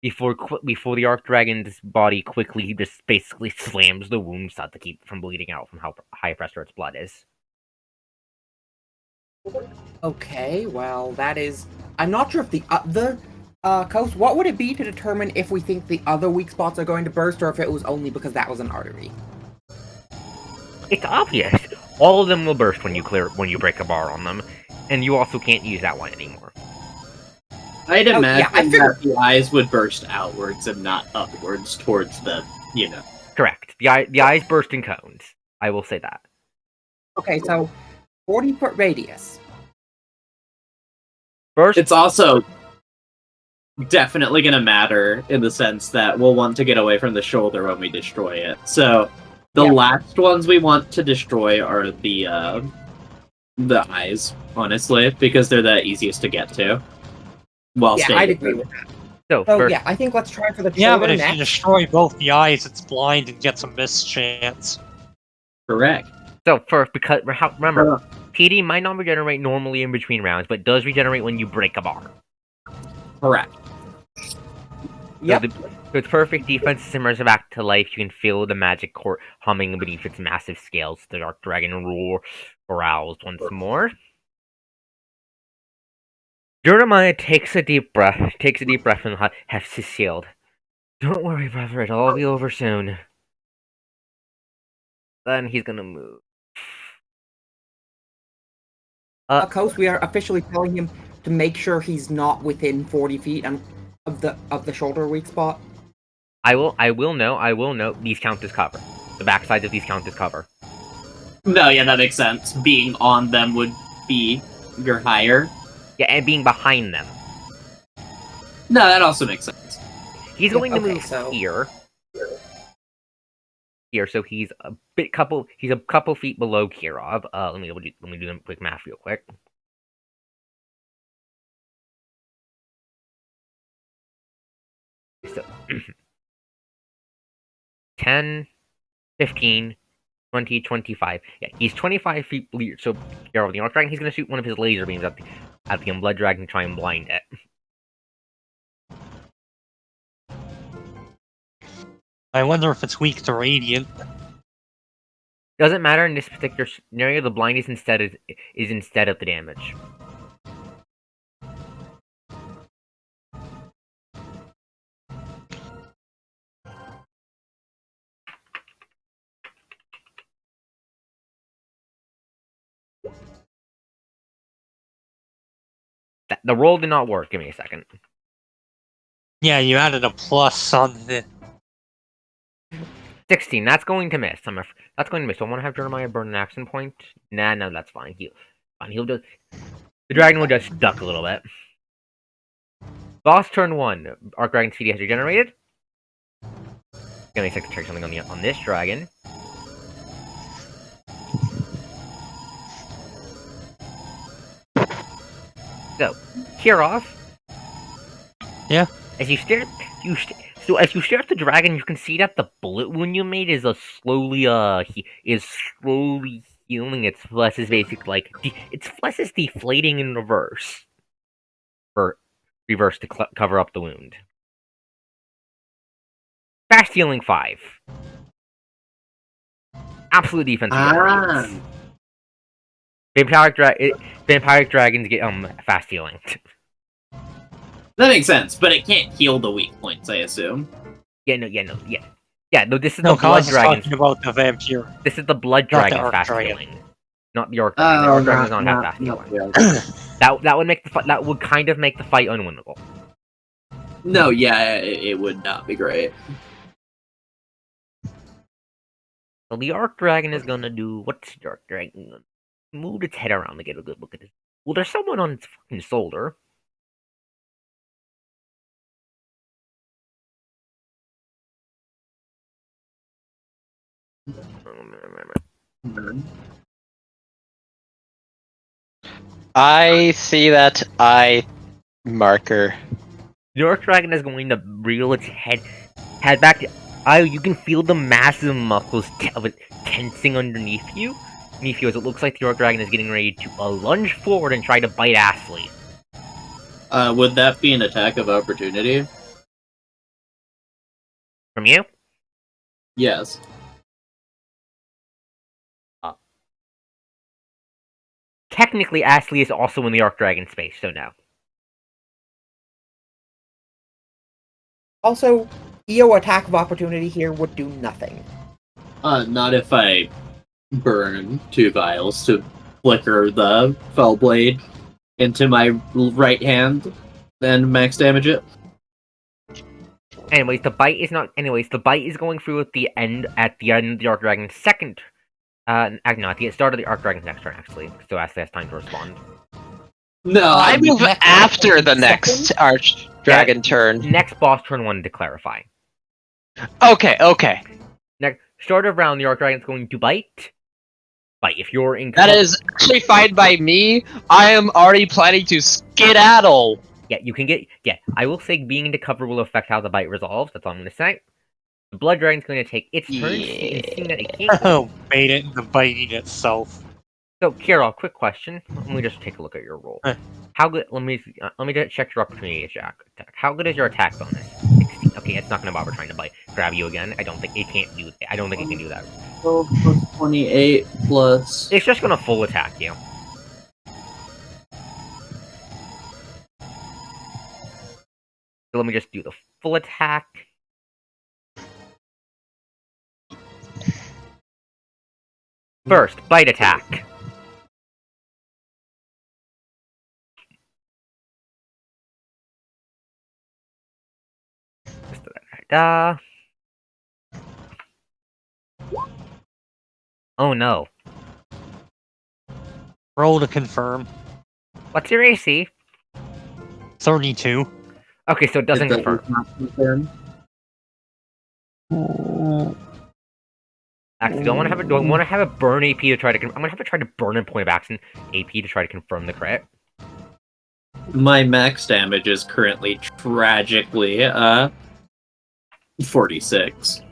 B: Before the Archdragon's body quickly just basically slams the wound shut to keep it from bleeding out from how high pressure its blood is.
A: Okay, well, that is... I'm not sure if the other... Coast, what would it be to determine if we think the other weak spots are going to burst, or if it was only because that was an artery?
B: It's obvious. All of them will burst when you break a bar on them, and you also can't use that one anymore.
C: I'd
A: Oh,
C: imagine
A: yeah, I figured-
C: that the eyes would burst outwards and not upwards towards the,
B: Correct. The eyes burst in cones. I will say that.
A: Okay, so 40-foot radius.
B: Burst.
C: It's also definitely going to matter in the sense that we'll want to get away from the shoulder when we destroy it. So the
A: Yeah.
C: last ones we want to destroy are the eyes, honestly, because they're the easiest to get to. While
A: Yeah,
C: staying
A: I'd agree with that.
B: So
A: So
B: first,
A: yeah, I think let's try for the
E: Yeah,
A: shoulder
E: but if
A: next.
E: you destroy both the eyes, it's blind and gets a miss chance.
C: Correct.
B: because remember, PD might not regenerate normally in between rounds, but does regenerate when you break a bar.
C: Correct.
A: Yep.
B: So its perfect defense simmers back to life. You can feel the magic court humming beneath its massive scales. The Dark Dragon growls once more. Jeremiah takes a deep breath, and hefts his shield. Don't worry, brother, it'll all be over soon. Then he's gonna move.
A: Coast, we are officially telling him to make sure he's not within 40 feet of the shoulder weak spot.
B: I will note, these count as cover. The backsides of these count as cover.
C: No, yeah, that makes sense. Being on them would be your higher.
B: Yeah, and being behind them.
C: No, that also makes sense.
B: He's going to
A: Okay,
B: move
A: so-
B: here. Here, so he's a couple feet below Kirov. Let me do some quick math real quick. So 10, 15, 20, 25. Yeah, he's 25 feet below. So Kirov, the Archdragon, he's gonna shoot one of his laser beams at the Blood Dragon to try and blind it.
E: I wonder if it's weak to radiant.
B: Doesn't matter in this particular scenario. The blind is instead of the damage. The roll did not work. Give me a second.
E: Yeah, you added a plus on the.
B: 16. That's going to miss. That's going to miss. So I want to have Jeremiah burn an action point. Nah, no, that's fine. He'll just. The dragon will just duck a little bit. Boss turn 1. Archdragon CD has regenerated. Gonna make check something on this dragon. So, Kirov.
E: Yeah?
B: As you stare, so as you stare at the dragon, you can see that the bullet wound you made is slowly healing. Its flesh is basically like its flesh is deflating in reverse, to cover up the wound. Fast healing 5. Absolute defense against raids. Vampiric dragons get fast healing.
C: That makes sense, but it can't heal the weak points, I assume.
B: No. This is
E: No,
B: the blood
E: Kaz is
B: dragon's.
E: talking about the vampire.
B: This is the blood
E: Not the
B: dragon's fast
E: Archdragon.
B: healing, not the Ark dragon. The Ark dragon does not have fast healing. That would make that would kind of make the fight unwinnable.
C: No, yeah, it would not be great.
B: So the Ark dragon is gonna do what's the Ark dragon gonna move its head around to get a good look at this. Well, there's someone on its fucking shoulder.
D: I see that eye marker.
B: The Ark dragon is going to reel its head back. You can feel the massive muscles of it tensing underneath you. As it looks like the Ark dragon is getting ready to lunge forward and try to bite Ashley.
C: Would that be an attack of opportunity?
B: From you?
C: Yes.
B: Technically, Ashley is also in the Ark dragon space, so no.
A: Also, EO attack of opportunity here would do nothing.
C: Not if I burn 2 vials to flicker the fell blade into my right hand, then max damage it.
B: Anyways, the bite is going through at the end of the Ark dragon's second. No, at the start of the Ark dragon's next turn, actually. So Ashley has time to respond.
C: No,
D: I move
A: next
D: after the
A: second?
D: next Archdragon turn.
B: Next boss turn 1 to clarify.
D: Okay.
B: Next start of round, the Ark dragon's going to bite. If you're in
D: That is actually fine by me. I am already planning to skedaddle.
B: Yeah, you can get. Yeah, I will say being into cover will affect how the bite resolves. That's all I'm going to say. The blood dragon's going to take its turn.
D: Yeah.
B: Seeing that it can't.
E: Oh, made it the biting itself.
B: So, Kira, quick question. Let me just take a look at your roll. How good? Let me just check your opportunity attack. How good is your attack bonus? 16. Okay, it's not going to bother trying to grab you again. I don't think it can't do. I don't think it can do that.
C: 12 plus 28 plus.
B: It's just going to full attack you. So let me just do the full attack. First, bite attack. Oh no.
E: Roll to confirm.
B: What's your AC?
E: 32.
B: Okay, so it doesn't
C: It
B: confirm.
C: does not confirm.
B: Actually, do I want to have a burn AP to try to? I'm gonna have to try to burn a point of action AP to try to confirm the crit.
C: My max damage is currently tragically 46.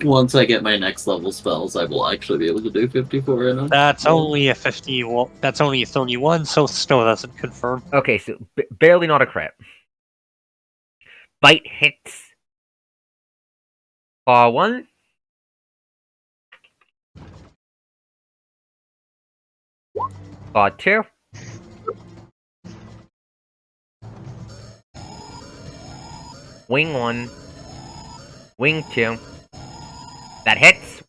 C: Once I get my next level spells, I will actually be able to do 54 in them.
E: That's only a 51. That's only a 31, so still doesn't confirm.
B: Okay, so barely not a crit. Bite hits. Claw 1. Claw 2. Wing 1. Wing 2. That hits.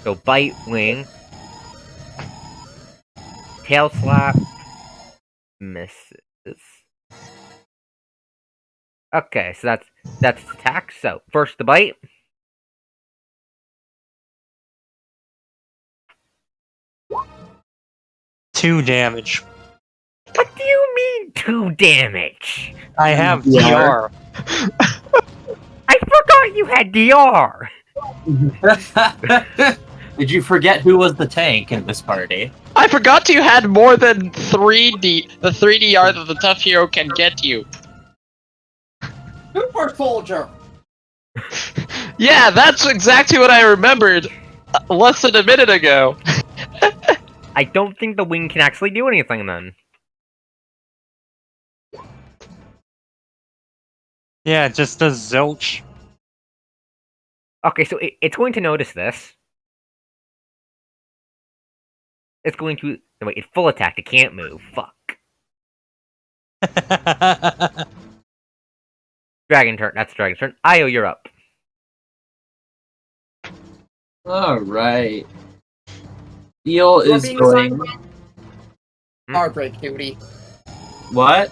B: So bite, wing. Tail slap. Misses. Okay, so that's attack. So first the bite.
E: Two damage.
B: What do you mean 2 damage?
E: I have
C: Yeah.
E: DR.
B: I thought you had DR.
C: Did you forget who was the tank in this party?
D: I forgot you had more than 3D, the 3DR that the tough hero can get you.
A: Super soldier.
D: Yeah, that's exactly what I remembered less than a minute ago.
B: I don't think the wing can actually do anything then.
E: Yeah, it just does zilch.
B: Okay, so it's going to notice this. It's going to... No, wait, it's full attack. It can't move. Fuck. Dragon turn. That's Dragon turn. Io, you're up.
C: Alright. Eel
A: You're
C: is
A: being
C: going...
A: Heartbreak duty.
C: What?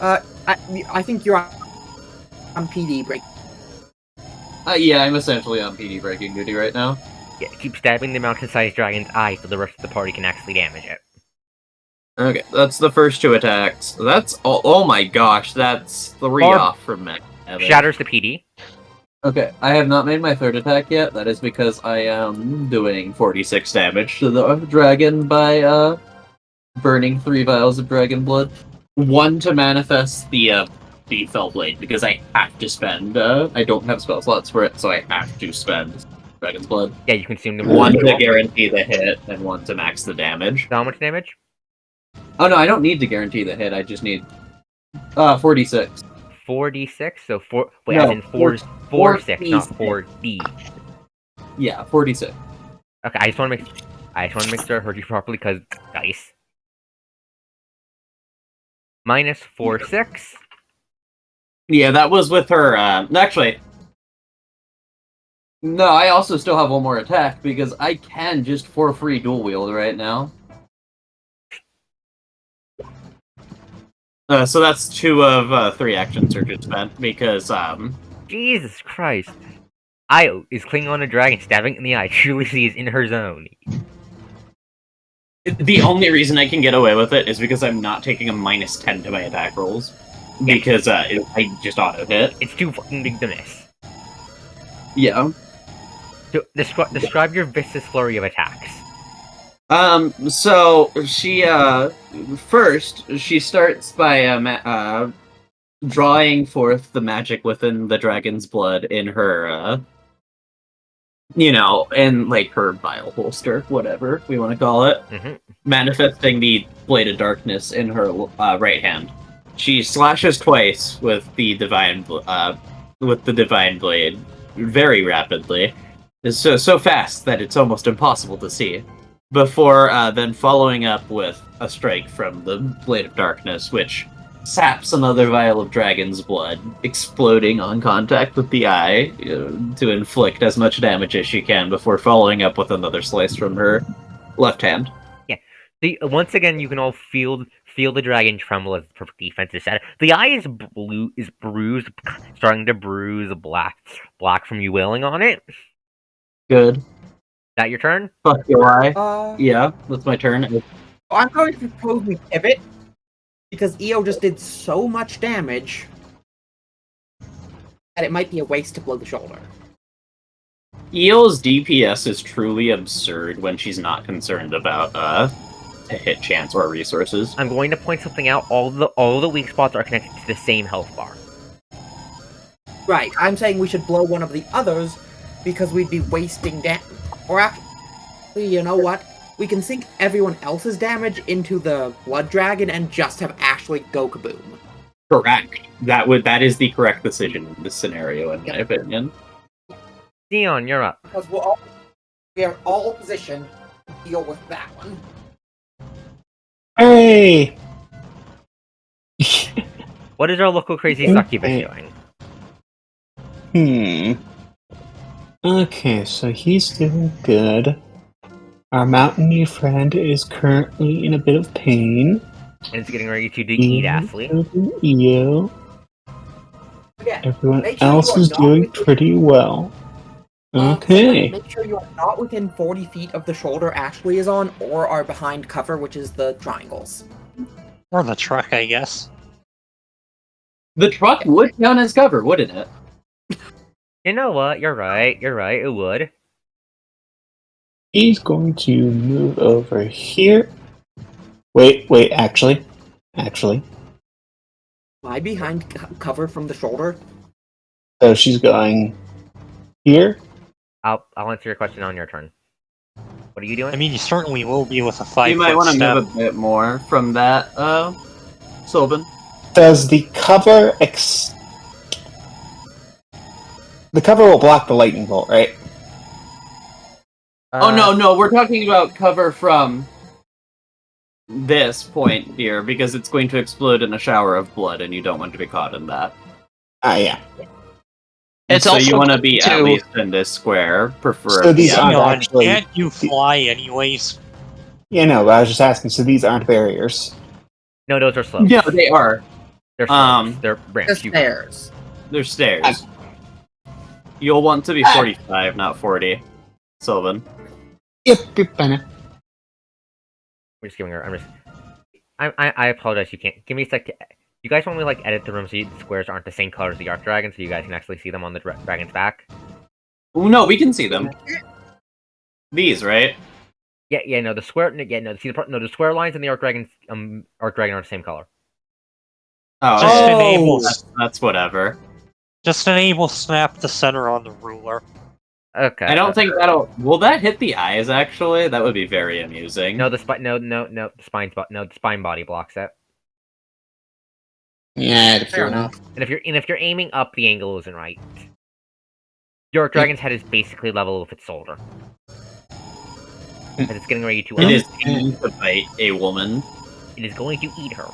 A: I think you're on PD break.
C: Yeah, I'm essentially on PD breaking duty right now.
B: Yeah, keep stabbing the mountain-sized dragon's eye so the rest of the party can actually damage it.
C: Okay, that's the first 2 attacks. That's oh my gosh, that's 3
B: Or-
C: off from me.
B: Shatters the PD.
C: Okay, I have not made my 3rd attack yet. That is because I am doing 46 damage to the dragon by burning 3 vials of dragon blood. 1 to manifest the fell blade because I have to spend. I don't have spell slots for it, so I have to spend dragon's blood.
B: Yeah, you consume the
C: 1 to guarantee the hit and 1 to max the damage.
B: How much damage?
C: Oh no, I don't need to guarantee the hit. I just need 46.
B: 4d6? So 4... Wait,
C: No,
B: as in 4, 6, not 4d.
C: Yeah, 46.
B: Okay, I just want to make sure I heard you properly, because dice. Minus 4, 6.
C: Yeah, that was with her. Actually, no, I also still have 1 more attack because I can just for free dual wield right now. So that's 2 of 3 action surges spent because
B: Jesus Christ. Io is clinging on a dragon, stabbing in the eye. Truly sees in her zone.
C: the only reason I can get away with it is because I'm not taking a minus 10 to my attack rolls because I just auto hit.
B: It's too fucking big to miss.
C: Yeah.
B: So, describe your vicious flurry of attacks.
C: So she first she starts by drawing forth the magic within the dragon's blood in her in like her vial holster, whatever we want to call it, manifesting the blade of darkness in her right hand. She slashes twice with the divine blade very rapidly. It's so fast that it's almost impossible to see. Before then following up with a strike from the Blade of Darkness, which saps another vial of dragon's blood, exploding on contact with the eye to inflict as much damage as she can before following up with another slice from her left hand.
B: Yeah. Once again, you can all feel the dragon tremble as perfect defense is set. The eye is bruised, starting to bruise black from you wailing on it.
C: Good.
B: That your turn?
C: Fuck your eye. Yeah, that's my turn.
A: I'm going to propose we pivot because EO just did so much damage that it might be a waste to blow the shoulder.
C: Eel's DPS is truly absurd when she's not concerned about a hit chance or resources.
B: I'm going to point something out. All the weak spots are connected to the same health bar.
A: Right, I'm saying we should blow one of the others because we'd be wasting damage. Or actually, you know what? We can sink everyone else's damage into the blood dragon and just have Ashley go kaboom.
C: Correct. That is the correct decision in this scenario, in my opinion.
B: Dion, you're up.
A: Because we are all positioned to deal with that one.
F: Hey!
B: What is our local crazy succubus doing?
F: Okay, so he's doing good. Our mountaineer friend is currently in a bit of pain.
B: And it's getting ready to eat Ashley.
F: Again, everyone
A: make sure
F: else
A: you are
F: is
A: not
F: doing
A: within-
F: pretty well. Okay.
A: Make sure you are not within 40 feet of the shoulder Ashley is on, or are behind cover, which is the triangles.
E: Or the truck, I guess.
C: The truck would count as cover, wouldn't it?
B: You know what? You're right. It would.
F: He's going to move over here. Wait, actually.
A: Am I behind cover from the shoulder?
F: So she's going here.
B: I'll answer your question on your turn. What are you doing?
E: I mean, you certainly will be with a 5
C: You might
E: foot
C: want to
E: step.
C: move a bit more from that, Sylvan.
F: Does the cover The cover will block the lightning bolt, right?
C: Oh, no, we're talking about cover from this point here, because it's going to explode in a shower of blood, and you don't want to be caught in that.
F: Yeah.
D: It's
C: so
D: also
C: you want to be at
D: to-
C: least in this square, preferably.
F: So these aren't
E: Leon,
F: actually-
E: can't you fly anyways?
F: Yeah, no, but I was just asking, so these aren't barriers.
B: No, those are slopes.
C: Yeah, they are.
B: They're slopes. They're
A: The
B: ramps. You-
A: stairs.
C: They're stairs. You'll want to be 45, not 40, Sylvan.
F: Yep, I know.
B: We're just giving her. I apologize. You can't give me a sec. You guys want me to like edit the room so the squares aren't the same color as the Archdragon, so you guys can actually see them on the dragon's back?
C: Oh, no, we can see them. These, right?
B: Yeah. No, the square. Yeah, no. See the square lines and the Archdragon are the same color.
C: Oh,
E: Just
C: okay.
E: enable,
C: That's whatever.
E: just enable snap the center on the ruler.
B: Okay.
C: I don't think that'll. Will that hit the eyes? Actually, that would be very amusing.
B: No, the spine. No. The spine body blocks it.
F: Yeah,
A: Fair enough.
B: And if you're aiming up, the angle isn't right. Your dragon's head is basically level with its shoulder. And it's getting ready to.
C: It is going to bite a woman.
B: It is going to eat her.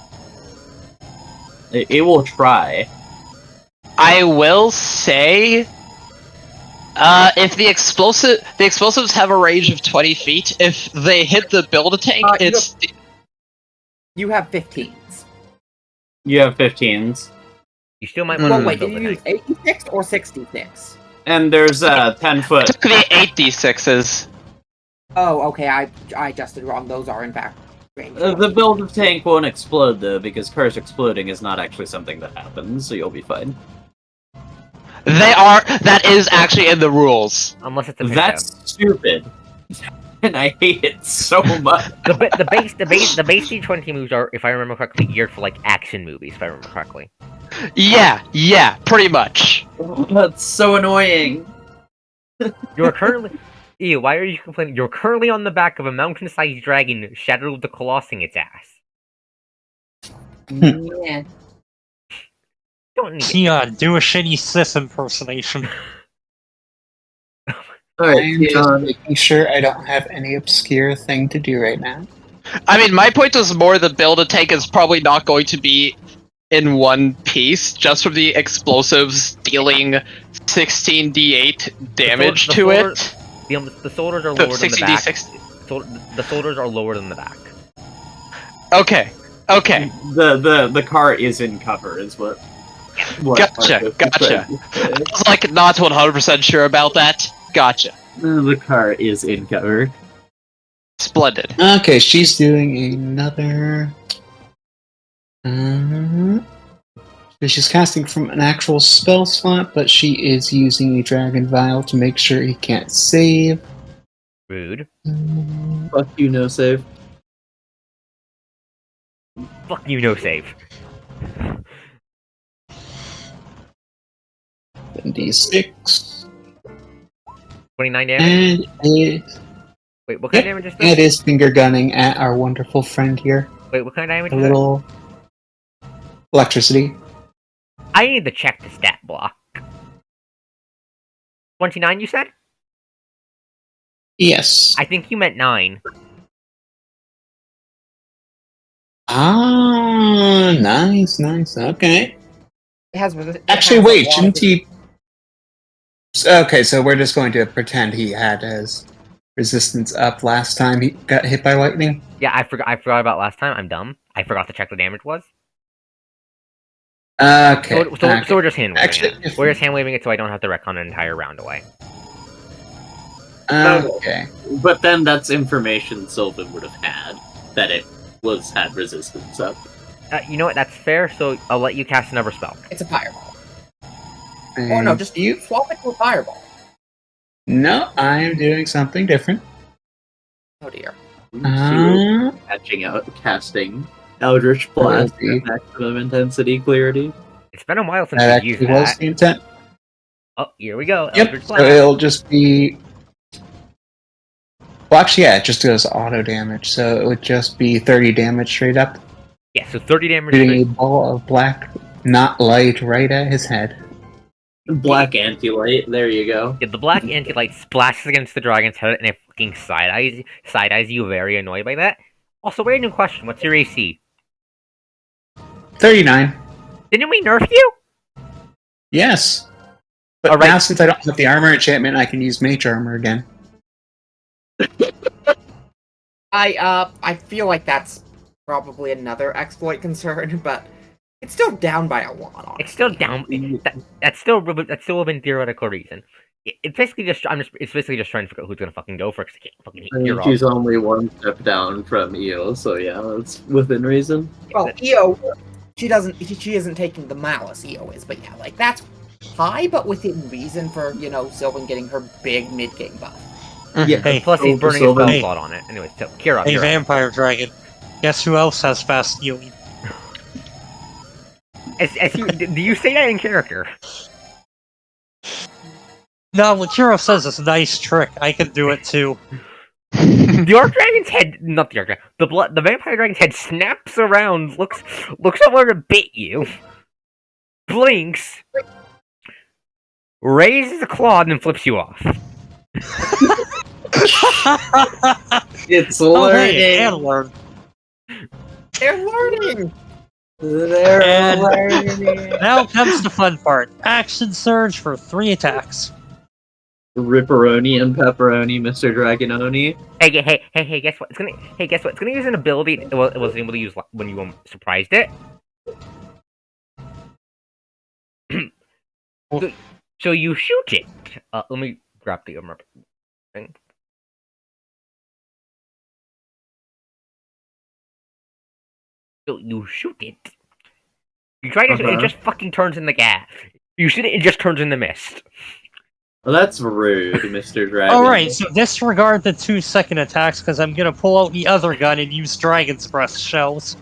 C: It will try.
D: I will say, if the explosives have a range of 20 feet. If they hit the build-a-tank, it's
A: You have 15s.
C: You have 15s.
B: You still might.
F: Mm.
A: Well,
B: want
A: wait,
B: to
A: did you
B: build
A: use
B: a tank.
A: 86 or 66?
C: And there's 10-foot.
D: took the 8d6s.
A: Oh, okay, I adjusted wrong. Those are, in fact, range.
C: The build of tank won't explode, though, because curse exploding is not actually something that happens, so you'll be fine.
D: That is actually in the rules.
B: Unless it's a pinch
C: That's stupid. And I hate it so much.
B: the base D20 moves are, if I remember correctly, geared for like action movies. If I remember correctly.
D: Yeah, pretty much.
C: That's so annoying.
B: You're currently. Ew, why are you complaining? You're currently on the back of a mountain-sized dragon, Shadow of the Colossing its ass.
A: Yeah.
B: Don't need it.
E: Leon, do a shitty Sess impersonation.
F: I'm just making sure I don't have any obscure thing to do right now.
D: I mean, my point was more the build-a-tank is probably not going to be in one piece, just from the explosives dealing 16d8 damage to it.
B: The shoulders are lower than the back.
D: 16d6.
B: The shoulders are lower than the back.
D: Okay.
C: The car is in cover, is what
D: Gotcha. I was like not 100% sure about that. Gotcha.
C: The car is in cover.
D: Splendid.
F: Okay, she's doing another. So she's casting from an actual spell slot, but she is using a dragon vial to make sure he can't save.
B: Rude.
C: Fuck you, no save.
B: Fuck you, no save.
F: D6.
B: 29 damage?
F: And
B: Wait, what kind of damage is
F: it
B: this?
F: is finger gunning at our wonderful friend here.
B: Wait, what kind of damage
F: A
B: is
F: little electricity.
B: it? I need to check the stat block. 29, you said?
F: Yes.
B: I think you meant 9.
F: Ah, nice. Okay.
A: It has it
F: Actually,
A: has a
F: wait,
A: lot
F: shouldn't
A: of-
F: he? Okay, so we're just going to pretend he had his resistance up last time he got hit by lightning.
B: Yeah, I forgot about last time. I'm dumb. I forgot to check the damage was.
F: Okay.
B: So we're just hand waving
F: Actually,
B: it.
F: if-
B: We're just hand waving it so I don't have to retcon an entire round away.
F: Okay.
C: But then that's information Sylvan would have had, that it had resistance up.
B: You know what? That's fair. So I'll let you cast another spell.
A: It's a fireball. Or no,
F: And
A: just
F: you.
A: swap it to a fireball.
F: No, I am doing something different.
A: Oh dear.
C: She was casting Eldritch Blast
F: Will be.
C: at maximum intensity clarity.
B: It's been a while since
F: That
B: we've used
F: actually was
B: that.
F: the intent.
B: Oh, here we go.
F: Yep.
B: Eldritch
F: So
B: Blast.
F: it'll just be. Well, actually, yeah, it just does auto damage, so it would just be 30 damage straight up.
B: Yeah, so 30 damage.
F: Shooting a ball of black, not light, right at his head.
C: Black anti-light. There you go.
B: Yeah, the black anti-light splashes against the dragon's head and it fucking side-eyes you, very annoyed by that. Also, random question, what's your AC?
F: 39.
B: Didn't we nerf you?
F: Yes. But
B: All right.
F: now, since I don't have the armor enchantment, I can use mage armor again.
A: I feel like that's probably another exploit concern, but it's still down by a lot. Honestly.
B: It's still down. That's still within theoretical reason. It's basically just it's basically just trying to figure out who's gonna fucking go first. I can't fucking hit
C: I mean,
B: your
C: she's only one step down from Eo, so yeah, that's within reason.
A: Well, EO, she isn't taking the malice. EO is, but yeah, like that's high, but within reason for Sylvan getting her big mid game buff.
C: Yeah.
E: Hey,
B: Plus he's burning a
C: Sylvan.
B: spell slot on it. Anyway, so Kira,
E: hey,
B: you're up.
E: Vampire Dragon. Guess who else has fast healing?
B: Do you say that in character?
E: No, when Kiro says it's a nice trick, I can do it too.
B: The Archdragon's head, not the Archdragon, the Vampire Dragon's head snaps around, looks over to bit you, blinks, raises a claw, and then flips you off.
C: It's
E: Oh,
C: learning.
E: hey, and learn.
A: They're learning.
C: They're
E: And-
C: learning.
E: Now comes the fun part. Action surge for 3 attacks.
C: Ripperoni and pepperoni, Mr. Dragononi.
B: Hey, guess what? Guess what? It's gonna use an ability it wasn't able to use when you surprised it. So you shoot it. Let me grab the thing. So you shoot it. You try to shoot it just fucking turns in the gas. You shoot it just turns in the mist.
C: Well, that's rude, Mr. Dragon.
E: Alright, so disregard the 2-second attacks because I'm gonna pull out the other gun and use Dragon's Breath shells.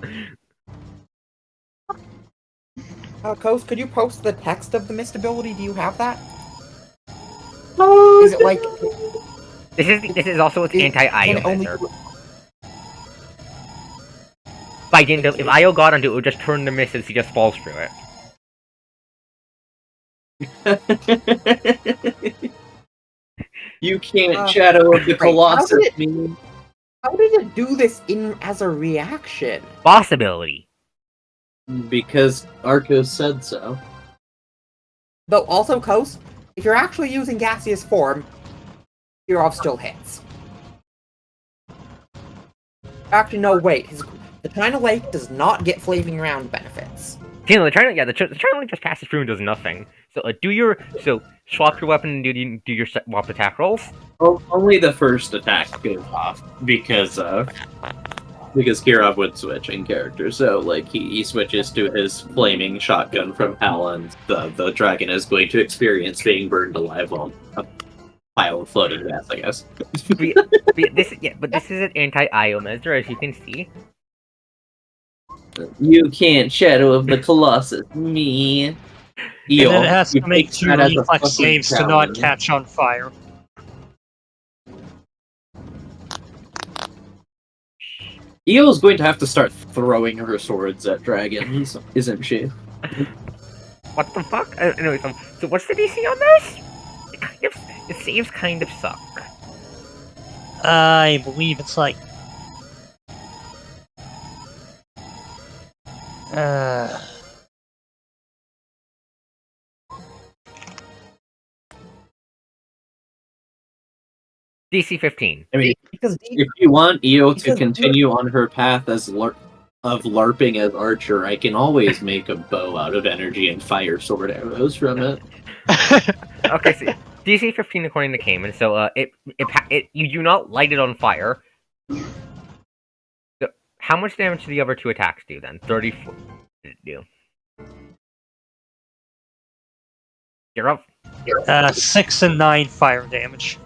A: Coast, could you post the text of the mist ability? Do you have that? Is it like
B: This is also its
A: can it
B: anti-IO
A: only
B: measure. If IO got onto it, would just turn the mist as he just falls through it.
C: You can't Shadow of the Colossus me.
A: How did it do this as a reaction?
B: Boss ability.
C: Because Arcos said so.
A: Though also, Coast, if you're actually using gaseous form, Kirov still hits. Actually, no, wait. The China Lake does not get flaming round benefits.
B: You know, the China Lake just passes through and does nothing. So swap your weapon and do your swap attack rolls.
C: Only the first attack goes off because Kirov would switch in character. So like he switches to his flaming shotgun from Hell, and the dragon is going to experience being burned alive on a pile of floating gas, I guess.
B: But this is an anti-IO measure, as you can see.
C: You can't Shadow of the Colossus me.
E: And then it has to make
C: take
E: 2
C: that as a
E: reflex
C: fucking
E: saves to not
C: challenge.
E: catch on fire.
C: Eo's going to have to start throwing her swords at dragons, isn't she?
B: What the fuck? Anyway, so what's the DC on this? It saves kind of suck.
E: I believe it's like...
B: DC 15.
C: I mean,
A: Because
C: if you want Eo to
A: Because-
C: continue on her path of LARPing as archer, I can always make a bow out of energy and fire sword arrows from it.
B: Okay, so DC 15 according to Cayman. So you do not light it on fire. So how much damage do the other 2 attacks do then? 34. Did it do? You're up.
E: 6 and 9 fire damage.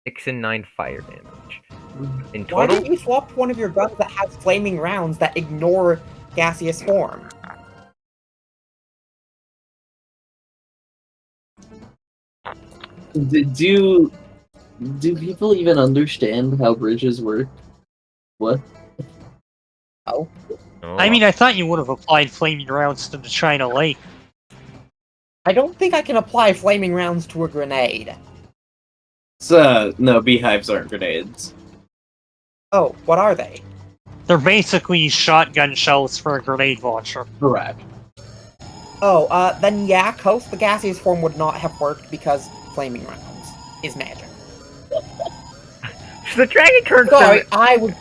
B: 6 and 9 fire damage. In
A: Why
B: total,
A: didn't you swap to one of your guns that has flaming rounds that ignore gaseous form?
C: Do people even understand how bridges work? What?
B: oh,
E: I mean, I thought you would have applied flaming rounds to the China Lake.
A: I don't think I can apply flaming rounds to a grenade.
C: No, beehives aren't grenades.
A: Oh, what are they?
E: They're basically shotgun shells for a grenade launcher.
C: Correct.
A: Oh, then yeah, Coast, the gaseous form would not have worked because flaming rounds is magic.
B: so the dragon turns.
A: Sorry, I would.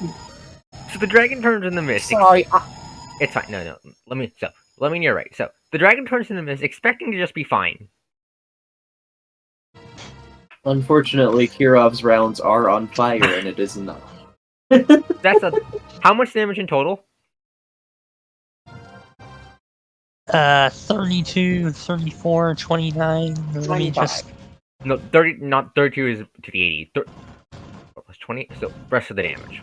B: So the dragon turns in the mist.
A: Sorry,
B: It's fine. No. Let me. You're right. So the dragon turns in the mist, expecting to just be fine.
C: Unfortunately, Kirov's rounds are on fire, and it is not.
B: How much damage in total?
E: 32, 34, 29. Let me
A: 25.
E: just.
B: No, 30. Not 32 is to the 80. Plus 20. So rest of the damage.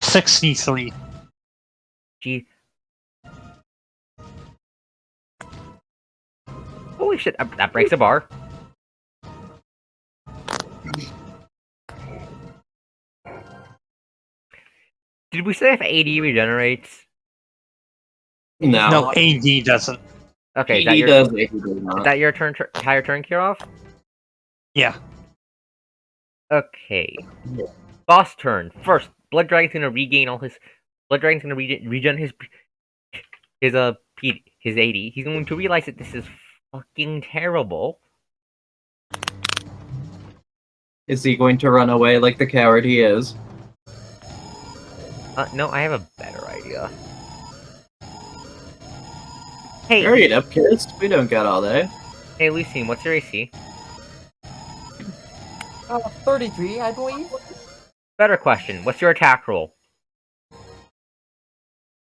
E: $63.
B: Gee. Holy shit! That breaks a bar. Did we say if AD regenerates?
E: No, AD doesn't.
B: Okay, is
C: AD
B: that
C: does, AD does
B: is
C: not.
B: that your turn? Entire turn, Kirov?
E: Yeah.
B: Okay.
C: Yeah.
B: Boss turn. First, Blood Dragon's gonna regain all his. Blood Dragon's gonna regen his AD. He's going to realize that this is fucking terrible.
C: Is he going to run away like the coward he is?
B: No, I have a better idea. Hey,
C: Hurry it up, kids. We don't got all day.
B: hey, Lucine, what's your AC?
A: 33, I believe.
B: Better question. What's your attack roll?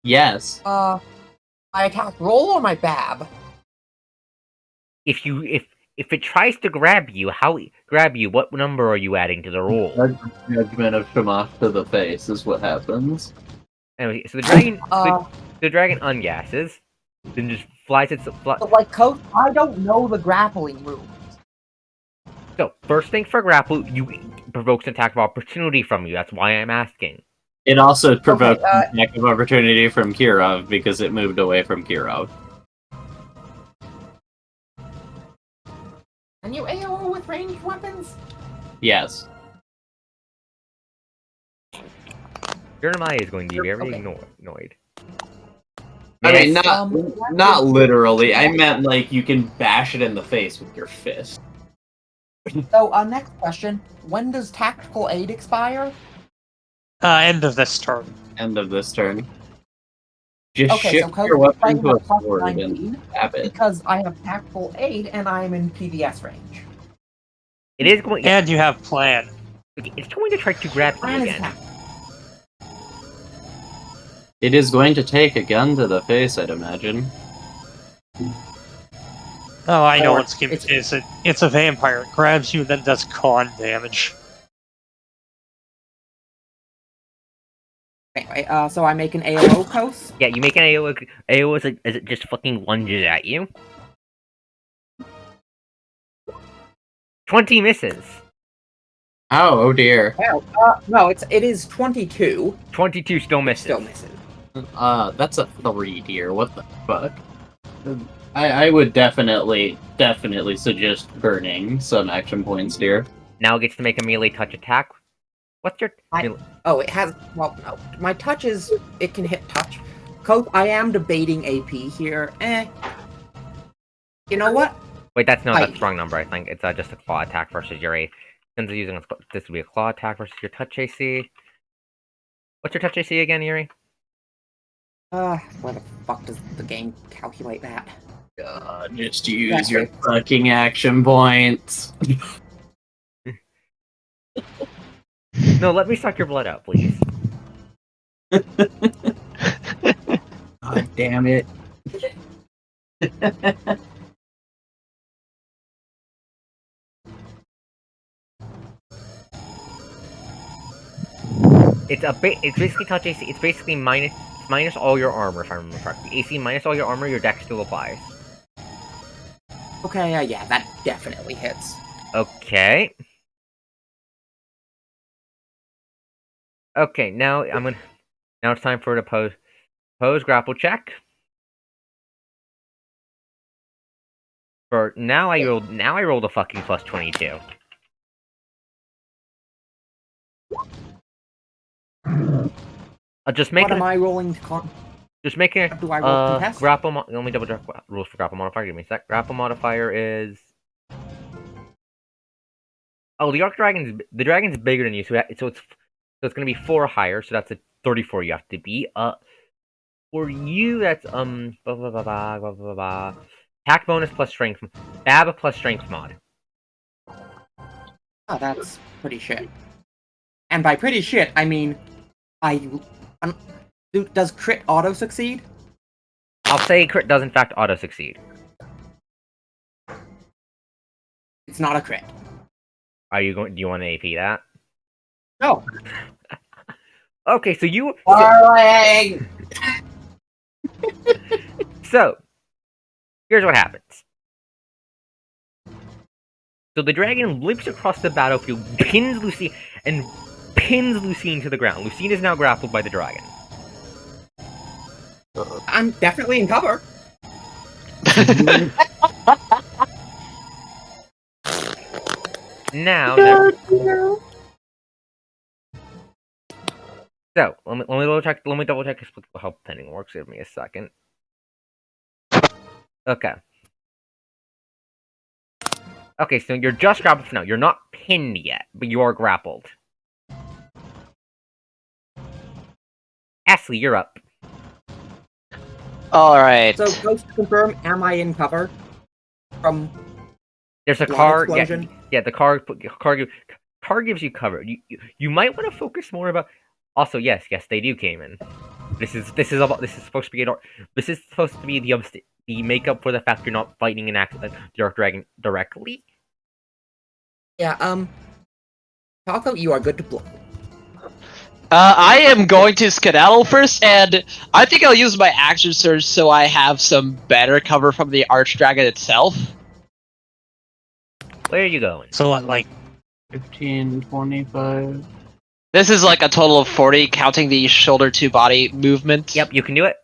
C: Yes.
A: My attack roll or my BAB?
B: If it tries to grab you, what number are you adding to the roll?
C: Judgment of Shamash to the face is what happens.
B: Anyway, so the dragon, the dragon ungasses, then just flies its.
A: But like Coast, I don't know the grappling rules.
B: So first thing for grapple, you provokes an attack of opportunity from you. That's why I'm asking.
C: It also provoked
A: Okay,
C: an attack of opportunity from Kirov because it moved away from Kirov.
A: Can you AO with ranged weapons?
C: Yes.
B: Jeremiah is going to be very
A: Okay.
B: annoyed.
C: I mean,
A: Um,
C: not literally. I meant like you can bash it in the face with your fist.
A: So, next question. When does tactical aid expire?
E: End of this turn.
C: End of this turn. Just
A: Okay, so
C: shift
A: Coast
C: your weapon
A: is
C: to a
A: plus
C: sword
A: 19
C: and stab it.
A: because I have tactical aid and I'm in PVS range.
B: It is going.
E: And you have plan.
B: It's going to try to grab you
A: Plan is
B: again.
A: tactical.
C: It is going to take a gun to the face, I'd imagine.
E: Oh, I know
A: Or
E: what's gimmick
A: it's-
E: is. It's a vampire. It grabs you and then does con damage.
A: Anyway, so I make an AO Coast.
B: Yeah, you make an AO. AO as it just fucking lunges at you. 20 misses.
C: Oh dear.
A: No, it is 22.
B: 22 still misses.
A: Still misses.
C: That's a 3, dear. What the fuck? I would definitely suggest burning some action points, dear.
B: Now it gets to make a melee touch attack. What's your?
A: Oh, it has. Well, no. My touch is. It can hit touch. Coast, I am debating AP here. You know what?
B: Wait, that's
A: I-
B: the wrong number. I think it's just a claw attack versus your A. Since they're using this would be a claw attack versus your touch AC. What's your touch AC again, Yuri?
A: Where the fuck does the game calculate that?
C: God, just use your fucking action points.
B: No, let me suck your blood out, please.
C: God damn it.
B: It's basically touch AC. It's basically minus all your armor, if I remember correctly. AC minus all your armor, your dex still applies.
A: Okay, yeah, that definitely hits.
B: Okay. Okay, now now it's time for the pose grapple check. For now I rolled a fucking plus 22. Just make
A: What am I rolling to
B: Just make it.
A: Do I roll contest?
B: Grapple. Let me double check rules for grapple modifier. Give me a sec. Grapple modifier is. Oh, the dragon's bigger than you, so it's gonna be 4 higher. So that's a 34 you have to be. For you that's blah blah blah blah blah blah blah. Attack bonus plus strength. Bab plus strength mod.
A: Oh, that's pretty shit. And by pretty shit, I mean, does crit auto succeed?
B: I'll say crit does in fact auto succeed.
A: It's not a crit.
B: Do you want to AP that?
A: No.
B: Okay, so you.
C: Darling!
B: So, here's what happens. So the dragon leaps across the battlefield, pins Lucine to the ground. Lucine is now grappled by the dragon.
A: I'm definitely in cover.
B: Now, so let me double check. Let me double check how pinning works. Give me a second. Okay. Okay, so you're just grappled for now. You're not pinned yet, but you are grappled. Ashley, you're up.
D: Alright.
A: So, Ghost to confirm, am I in cover from
B: There's a
A: blood
B: car.
A: explosion?
B: Yeah, the car gives you cover. You might want to focus more about. Also, yes, they do came in. This is supposed to be the makeup for the fact you're not fighting an the Archdragon directly.
A: Yeah, Taco, you are good to blow.
D: I am going to skedaddle first, and I think I'll use my action surge so I have some better cover from the Archdragon itself.
B: Where are you going?
E: So what, like
C: 15, 25.
D: This is like a total of 40, counting the shoulder to body movement.
B: Yep, you can do it.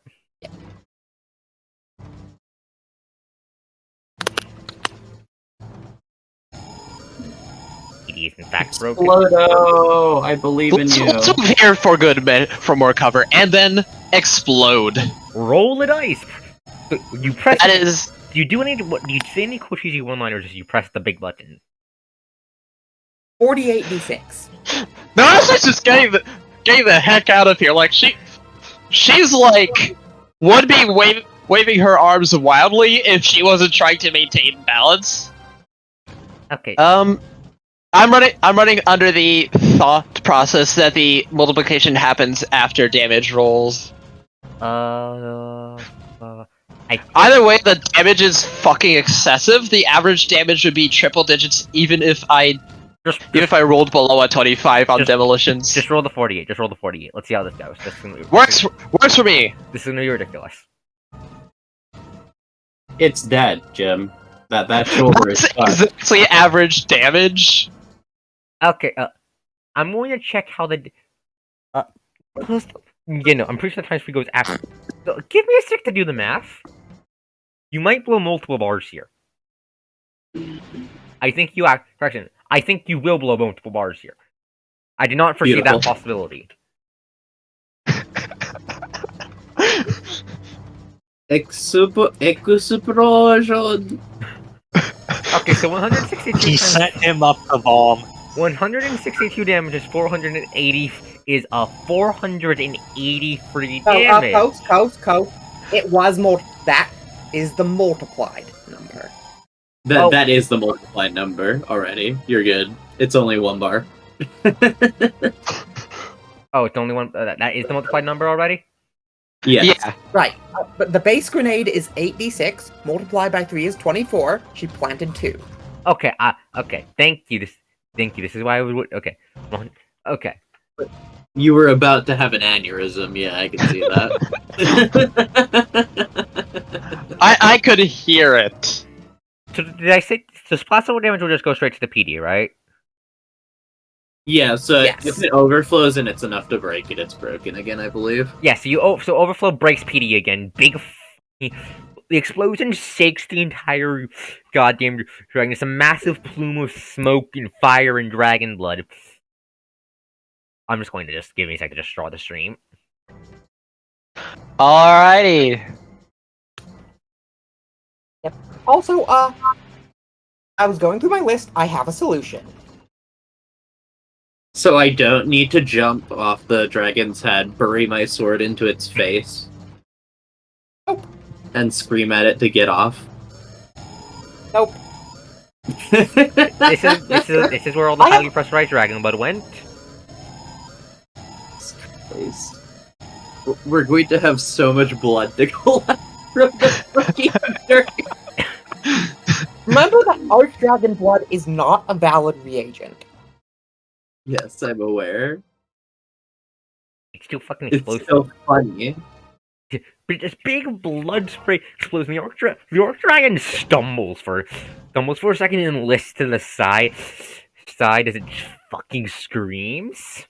B: He is in fact broken.
C: Explodo! I believe in you.
D: Let's move here for more cover, and then explode.
B: Roll the dice. You press.
D: That is.
B: Do you do any? Do you say any quick easy one-liners? Just you press the big button.
A: 48d6.
D: No, I was just getting the heck out of here. Like she's like would be waving her arms wildly if she wasn't trying to maintain balance.
B: Okay.
D: I'm running under the thought process that the multiplication happens after damage rolls. Either way, the damage is fucking excessive. The average damage would be triple digits, even if I rolled below a 25 on demolitions.
B: Just roll the 48. Just roll the 48. Let's see how this goes.
D: Works for me.
B: This is gonna be ridiculous.
C: It's dead, Jim. That shoulder is
D: That's exactly average damage.
B: Okay. I'm going to check how the. I'm pretty sure the time speed goes after. So give me a sec to do the math. You might blow multiple bars here. I think you I think you will blow multiple bars here. I did not foresee that possibility.
C: Explosion!
B: Okay, so 162.
E: he set him up the bomb.
B: 162 damage is 480 is a 483
A: So,
B: damage.
A: Coast. It was that is the multiplied number.
C: That is the multiplied number already. You're good. It's only 1 bar.
B: Oh, it's only one. That is the multiplied number already.
C: Yes.
D: Yeah.
A: Right. But the base grenade is 8d6, multiplied by 3 is 24. She planted 2.
B: Okay, okay. Thank you. This is why I would. Okay. Okay.
C: You were about to have an aneurysm. Yeah, I can see that.
D: I could hear it.
B: So did I say so? Possible damage will just go straight to the PD, right?
C: Yeah, so
A: Yes.
C: if it overflows and it's enough to break it, it's broken again, I believe.
B: Yeah. So overflow breaks PD again. The explosion shakes the entire goddamn dragon. It's a massive plume of smoke and fire and dragon blood. I'm just going to just give me a second to just draw the stream.
D: Alrighty.
A: Also, I was going through my list. I have a solution.
C: So I don't need to jump off the dragon's head, bury my sword into its face,
A: Nope.
C: and scream at it to get off.
A: Nope.
B: This is where all the
A: I have-
B: highly pressurized dragon blood went.
C: Please. We're going to have so much blood to collect from the fucking dragon.
A: Remember that Archdragon blood is not a valid reagent.
C: Yes, I'm aware.
B: It's too fucking
C: It's
B: explosive.
C: so funny.
B: But this big blood spray explodes. The Archdragon stumbles for a second and lists to the side as it just fucking screams.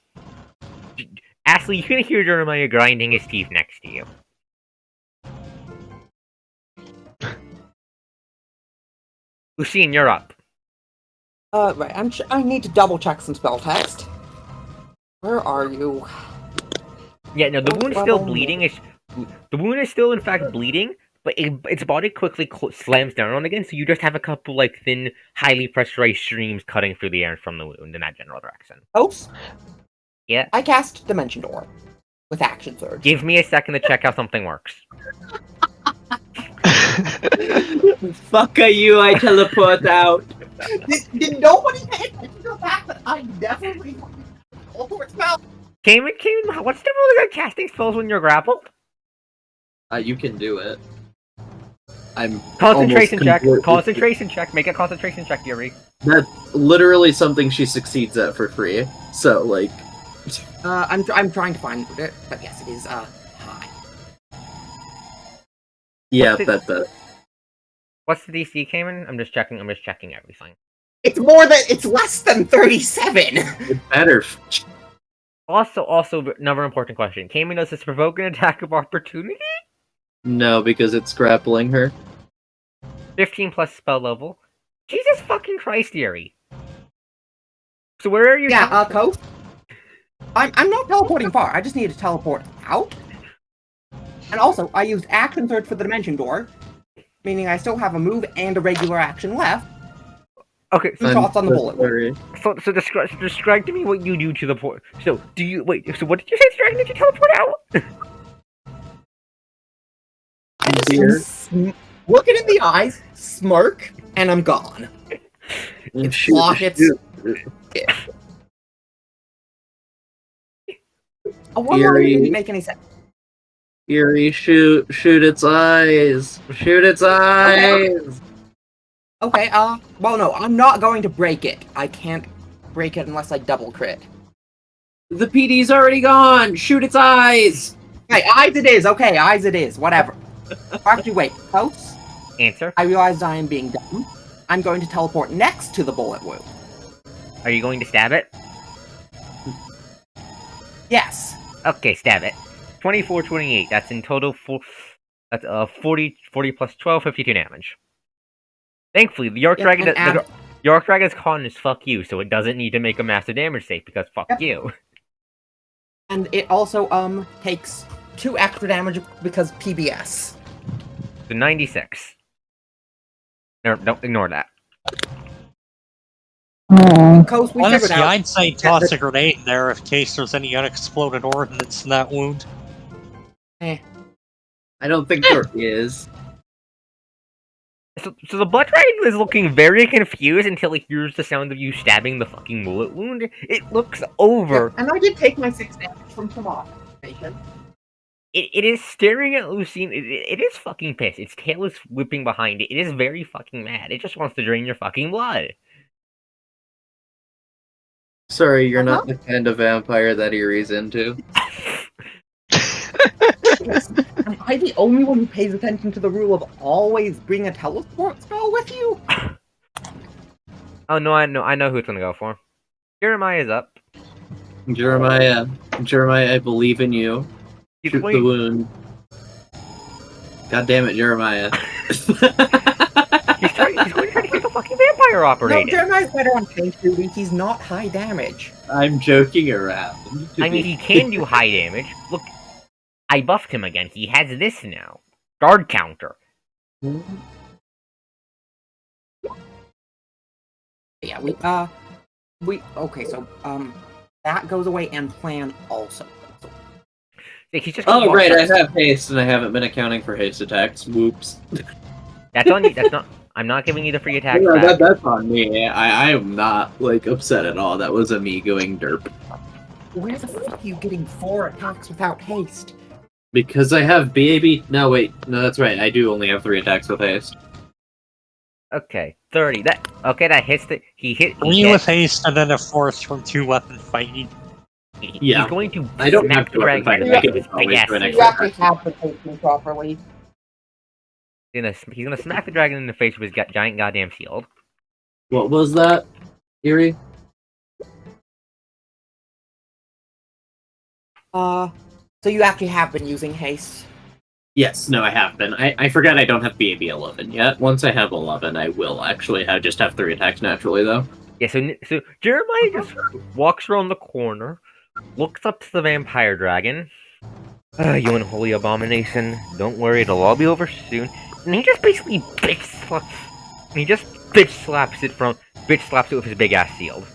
B: Ashley, you can hear Jeremiah grinding his teeth next to you. Lucine, you're up.
A: Right. I need to double check some spell text. Where are you?
B: Yeah, no, the
A: What
B: wound is still
A: level?
B: bleeding. The wound is still, in fact, bleeding, but its body quickly slams down on again, so you just have a couple, like, thin, highly pressurized streams cutting through the air from the wound in that general direction.
A: Oops.
B: Yeah?
A: I cast Dimension Door with Action Surge.
B: Give me a second to check how something works.
C: Fuck you, I teleport out.
A: Did nobody pay attention to the fact that I definitely teleport spell?
B: Cayman, what's the rule about casting spells when you're grappled?
C: You can do it. I'm
B: Concentration
C: almost
B: check.
C: completely-
B: Concentration check. Make a concentration check, Yuri.
C: That's literally something she succeeds at for free. So, like...
A: I'm trying to find it, but yes, it is high.
C: Yeah,
B: What's
C: that.
B: What's the DC, Cayman? I'm just checking everything.
A: It's less than 37.
C: It's better.
B: Also, another important question. Cayman, does this provoke an attack of opportunity?
C: No, because it's grappling her.
B: 15 plus spell level. Jesus fucking Christ, Yuri. So where are you?
A: Yeah, Coast. I'm not teleporting far. I just need to teleport out. And also, I used Action Surge for the Dimension Door, meaning I still have a move and a regular action left.
B: Okay,
A: Two shots on the bullet.
C: Sorry.
B: so describe to me what you do to the port. So, so what did you say, Dragon? Did you teleport out?
A: I just
C: Dear.
A: look it in the eyes, smirk, and I'm gone. It's rockets. A one-liner didn't make any sense.
C: Eerie, shoot its eyes! Shoot its eyes!
A: Okay, well no, I'm not going to break it. I can't break it unless I double crit.
C: The PD's already gone! Shoot its eyes!
A: Hey, eyes it is, okay, eyes it is, whatever. Actually, wait, House,
B: Answer.
A: I realized I am being dumb. I'm going to teleport next to the bullet wound.
B: Are you going to stab it?
A: Yes.
B: Okay, stab it. 24, 28. That's in total that's 40 plus 12, 52 damage. Thankfully, the Archdragon the Archdragon's con is fuck you, so it doesn't need to make a massive damage save because fuck you.
A: And it also, takes 2 extra damage because PBS.
B: So 96. No, don't ignore that.
A: Coast, we
E: Honestly,
A: figured out.
E: I'd say toss a grenade in there in case there's any unexploded ordnance in that wound.
C: I don't think there is.
B: So the Blood Dragon is looking very confused until he hears the sound of you stabbing the fucking bullet wound. It looks over.
A: And I did take my 6 damage from Tomato.
B: It is staring at Lucine. It is fucking pissed. Its tail is whipping behind it. It is very fucking mad. It just wants to drain your fucking blood.
C: Sorry, you're not the kind of vampire that Erie's into.
A: Am I the only one who pays attention to the rule of always bring a teleport spell with you?
B: Oh no, I know who it's gonna go for. Jeremiah's up.
C: Jeremiah, I believe in you.
B: He's
C: Shoot
B: going,
C: the wound. God damn it, Jeremiah.
B: he's going to try to get the fucking vampire
A: No,
B: operated.
A: Jeremiah's better on tank duty. He's not high damage.
C: I'm joking around.
B: I mean, he can do high damage. Look, I buffed him again. He has this now. Guard counter.
A: Yeah, okay, so, that goes away and plan also. So,
B: Like, he's just
C: Oh, right, I have haste and I haven't been accounting for haste attacks. Whoops.
B: That's on you. That's not. I'm not giving you the free attack.
C: Yeah, that's on me. I am not, like, upset at all. That was a me going derp.
A: where the fuck are you getting 4 attacks without haste?
C: Because I have BAB. No, wait. No, that's right. I do only have 3 attacks with haste.
B: Okay, 30. That hits the. He hit.
E: Three with haste and then a fourth from 2-weapon fighting.
C: Yeah.
B: He's going to
C: I don't
B: smack
C: have
B: the
C: to
B: dragon
C: fight
B: in
C: it.
B: the
C: I
B: face
C: can
B: with his
C: always
B: big ass
C: do an
B: shield.
A: You actually have to take me properly.
B: He's gonna smack the dragon in the face with his giant goddamn shield.
C: What was that, Erie?
A: So you actually have been using haste?
C: Yes, no, I have been. I forgot I don't have BAB 11 yet. Once I have 11, I will actually just have 3 attacks naturally, though.
B: Yeah, so Jeremiah just walks around the corner, looks up to the vampire dragon. You unholy abomination. Don't worry, it'll all be over soon. And he just basically bitch slaps it with his big ass shield.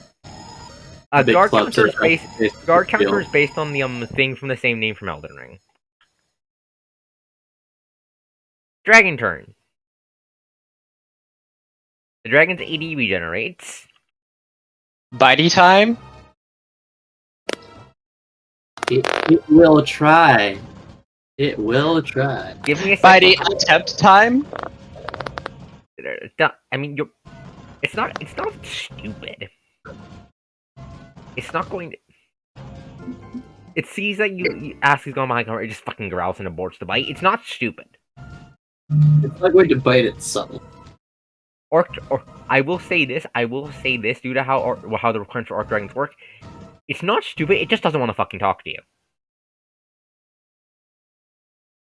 C: Big
B: Guard
C: slaps
B: counter
C: it
B: is based.
C: across
B: Guard
C: the
B: counter
C: field.
B: is based on the thing from the same name from Elden Ring. Dragon turn. The dragon's AD regenerates.
D: Bitey time.
C: It will try. It will try.
B: Give me a
D: Bitey
B: second.
D: attempt time.
B: I mean, it's not stupid. It's not going to. It sees that you ask he's going behind cover, it just fucking growls and aborts the bite. It's not stupid.
C: It's not going to bite it subtle.
B: Or I will say this due to how the requirements for Archdragons work. It's not stupid. It just doesn't want to fucking talk to you.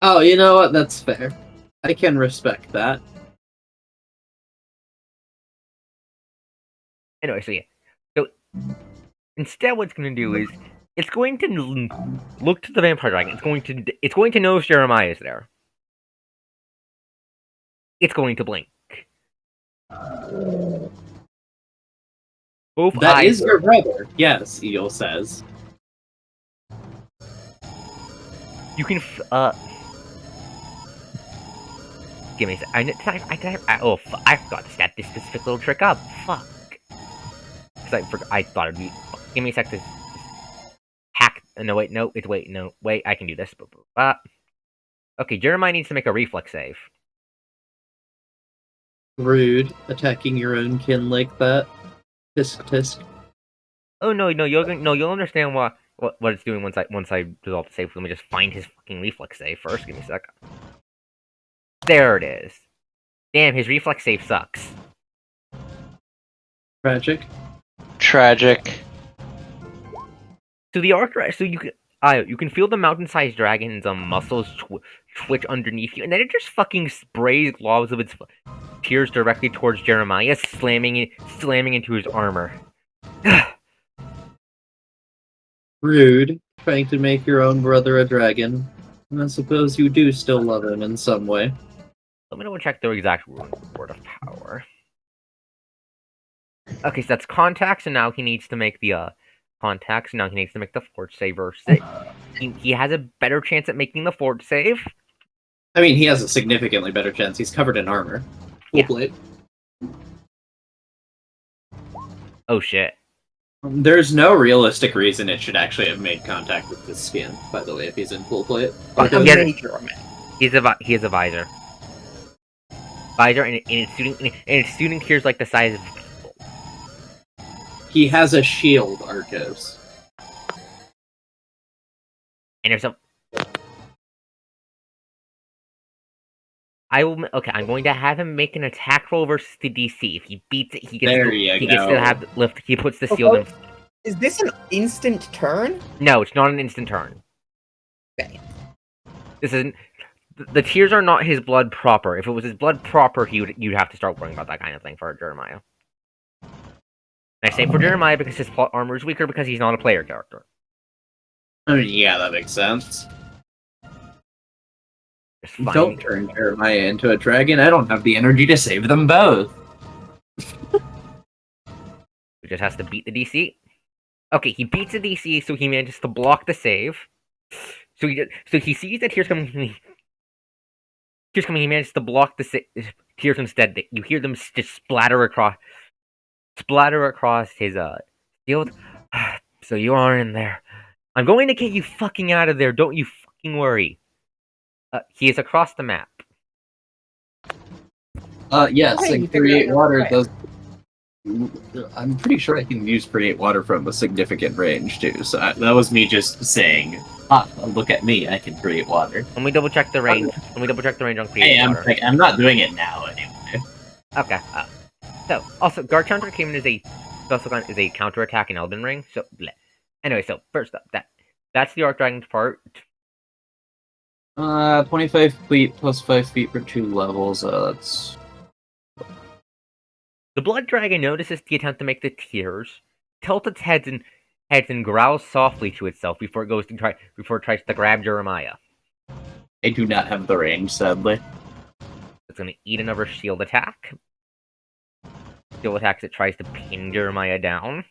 C: Oh, you know what? That's fair. I can respect that.
B: Anyway, so yeah. So instead, what it's going to do is it's going to look to the vampire dragon. It's going to notice Jeremiah is there. It's going to blink. Both
C: That
B: eyes.
C: is your brother. Yes, Eel says.
B: You can. Give me a sec. I forgot to set this specific little trick up. Fuck. Because I thought it'd be. Give me a sec to hack. No, wait, no. Wait, I can do this. Okay, Jeremiah needs to make a reflex save.
C: Rude. Attacking your own kin like that. Tisk tisk.
B: Oh no, you'll understand what it's doing once I resolve the save. Let me just find his fucking reflex save first. Give me a sec. There it is. Damn, his reflex save sucks.
C: Tragic.
B: So you can feel the mountain-sized dragon's muscles twitch underneath you, and then it just fucking sprays globs of its tears directly towards Jeremiah, slamming into his armor.
C: Rude. Trying to make your own brother a dragon. I suppose you do still love him in some way.
B: Let me double check the exact word of power. Okay, so that's contacts, and now he needs to make the fort save versus it. He has a better chance at making the fort save.
C: I mean, he has a significantly better chance. He's covered in armor. Full
B: Yeah.
C: blade.
B: Oh shit.
C: There's no realistic reason it should actually have made contact with his skin, by the way, if he's in full plate.
A: A
B: He has-
A: major amount.
B: He has a visor. Visor, and its shooting clears like the size of people.
C: He has a shield, Arcos.
B: And there's a... I'm going to have him make an attack roll versus the DC. If he beats it, he gets
C: There
B: to,
C: you
B: he gets to
C: go.
B: have lift. He puts the shield in.
A: Is this an instant turn?
B: No, it's not an instant turn.
A: Okay.
B: This isn't. The tears are not his blood proper. If it was his blood proper, you'd have to start worrying about that kind of thing for Jeremiah. And I say for Jeremiah because his plot armor is weaker because he's not a player character.
C: I mean, yeah, that makes sense.
B: Just fine.
C: Don't turn Jeremiah into a dragon. I don't have the energy to save them both.
B: He just has to beat the DC. Okay, he beats the DC, so he manages to block the save. So he sees that Tears coming. Tears coming. He manages to block the Tears instead. You hear them just splatter across his shield. So you are in there. I'm going to get you fucking out of there. Don't you fucking worry. He is across the map.
C: Yes,
A: Okay,
C: and
A: you figured
C: create
A: out
C: water
A: right.
C: does. I'm pretty sure I can use create water from a significant range too. So that was me just saying, look at me, I can create water.
B: Let me double check the range. Let me double check the range on create
C: Hey,
B: water.
C: I'm not doing it now anyway.
B: Okay. So also guard counter came in as a counter attack in Elden Ring. So bleh. Anyway, so first up, that's the Archdragon's part.
C: 25 feet plus 5 feet for 2 levels. That's
B: The Blood Dragon notices the attempt to make the tears, tilts its head and growls softly to itself before it tries to grab Jeremiah.
C: I do not have the range, sadly.
B: It's gonna eat another shield attack. Shield attacks it tries to pin Jeremiah down.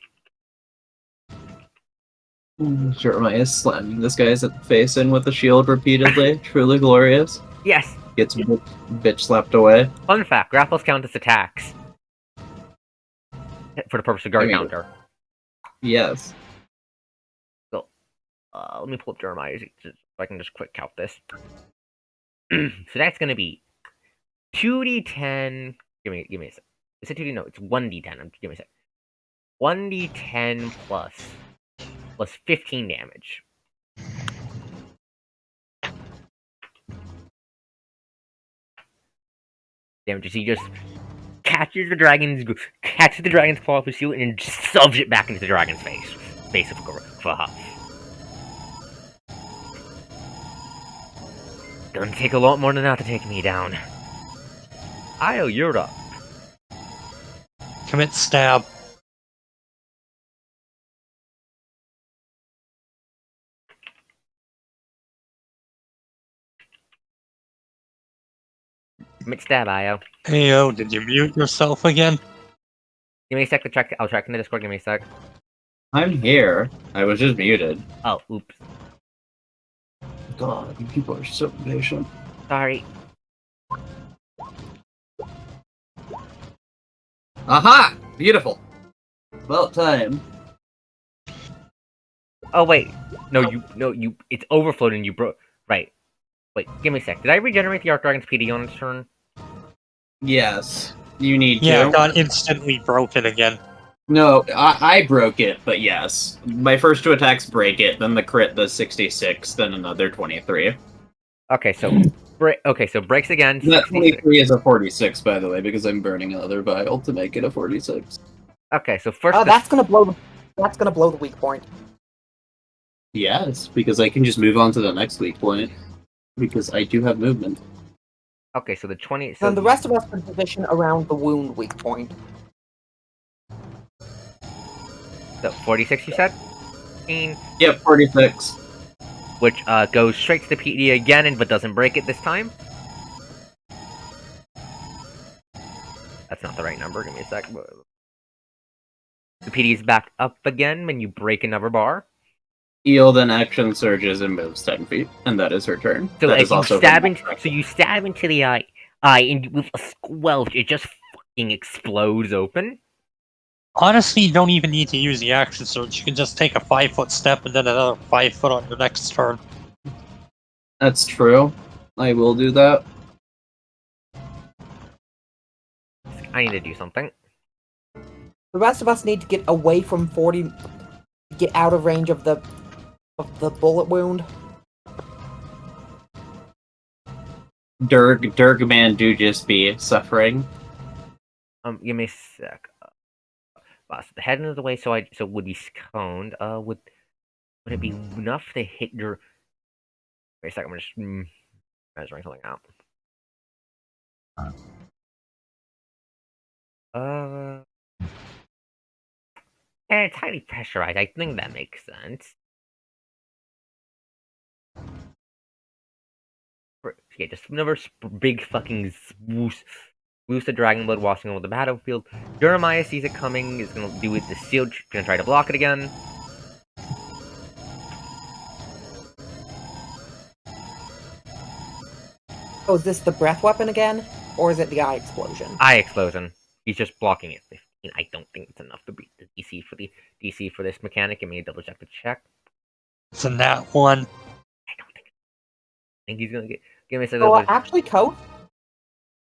C: Jeremiah is slamming this guy's face in with the shield repeatedly. Truly glorious.
B: Yes!
C: Gets bitch slapped away.
B: Fun fact, grapples count as attacks. For the purpose of guard
C: I mean-
B: counter.
C: Yes.
B: Let me pull up Jeremiah so I can just quick count this. So that's gonna be 2d10. Give me a sec. Is it 2d? No, it's 1d10. Give me a sec. 1d10 plus 15 damage. Damage. So he just catches the dragon's claw with his shield and just shoves it back into the dragon's face. Basically, for a huff. Gonna take a lot more than that to take me down. Io, you're up.
E: Commit stab.
B: Commit stab, Io.
E: Heyo, did you mute yourself again?
B: Give me a sec to check. I'll check in the Discord. Give me a sec.
C: I'm here. I was just muted.
B: Oh, oops.
C: God, you people are so patient.
B: Sorry.
C: Aha! Beautiful. About time.
B: Oh wait. No, you. It's overflowed and you broke. Right. Wait. Give me a sec. Did I regenerate the Archdragon's PD on its turn?
C: Yes. You need
E: Yeah,
C: to.
E: it got instantly broken again.
C: No, I broke it, but yes. My first 2 attacks break it, then the crit does 66, then another 23.
B: Okay, so breaks again.
C: That
B: 66.
C: 23 is a 46, by the way, because I'm burning another vial to make it a 46.
B: Okay, so first.
A: Oh, that's gonna blow the weak point.
C: Yes, because I can just move on to the next weak point. Because I do have movement.
B: Okay, so the 20.
A: So then the rest of us can position around the wound weak point.
B: So 46, you said? 15,
C: Yep, 46.
B: which goes straight to the PD again, but doesn't break it this time. That's not the right number. Give me a sec. The PD is back up again when you break another bar.
C: Eel then action surges and moves 10 feet, and that is her turn.
B: So
C: that
B: as
C: is
B: you
C: also
B: stab
C: her-
B: into, so you stab into the eye, and with a squelch, it just fucking explodes open.
E: Honestly, you don't even need to use the action surge. You can just take a 5-foot step and then another 5 foot on your next turn.
C: That's true. I will do that.
B: I need to do something.
A: The rest of us need to get away from 40, get out of range of the bullet wound.
C: Durgman do just be suffering.
B: Give me a sec. So the head of the way, so it would be sconed. Would it be enough to hit your? Wait a second. I'm just measuring something out. And it's highly pressurized. I think that makes sense. Yeah, just another big fucking swoosh the dragon blood washing over the battlefield. Jeremiah sees it coming, is gonna do it. The shield gonna try to block it again.
A: Oh, is this the breath weapon again? Or is it the eye explosion?
B: Eye explosion. He's just blocking it. 15. I don't think it's enough to beat the DC for this mechanic. Give me a double check to check.
E: It's a nat 1.
B: I don't think. I think he's gonna give me a second.
A: So actually, Coach,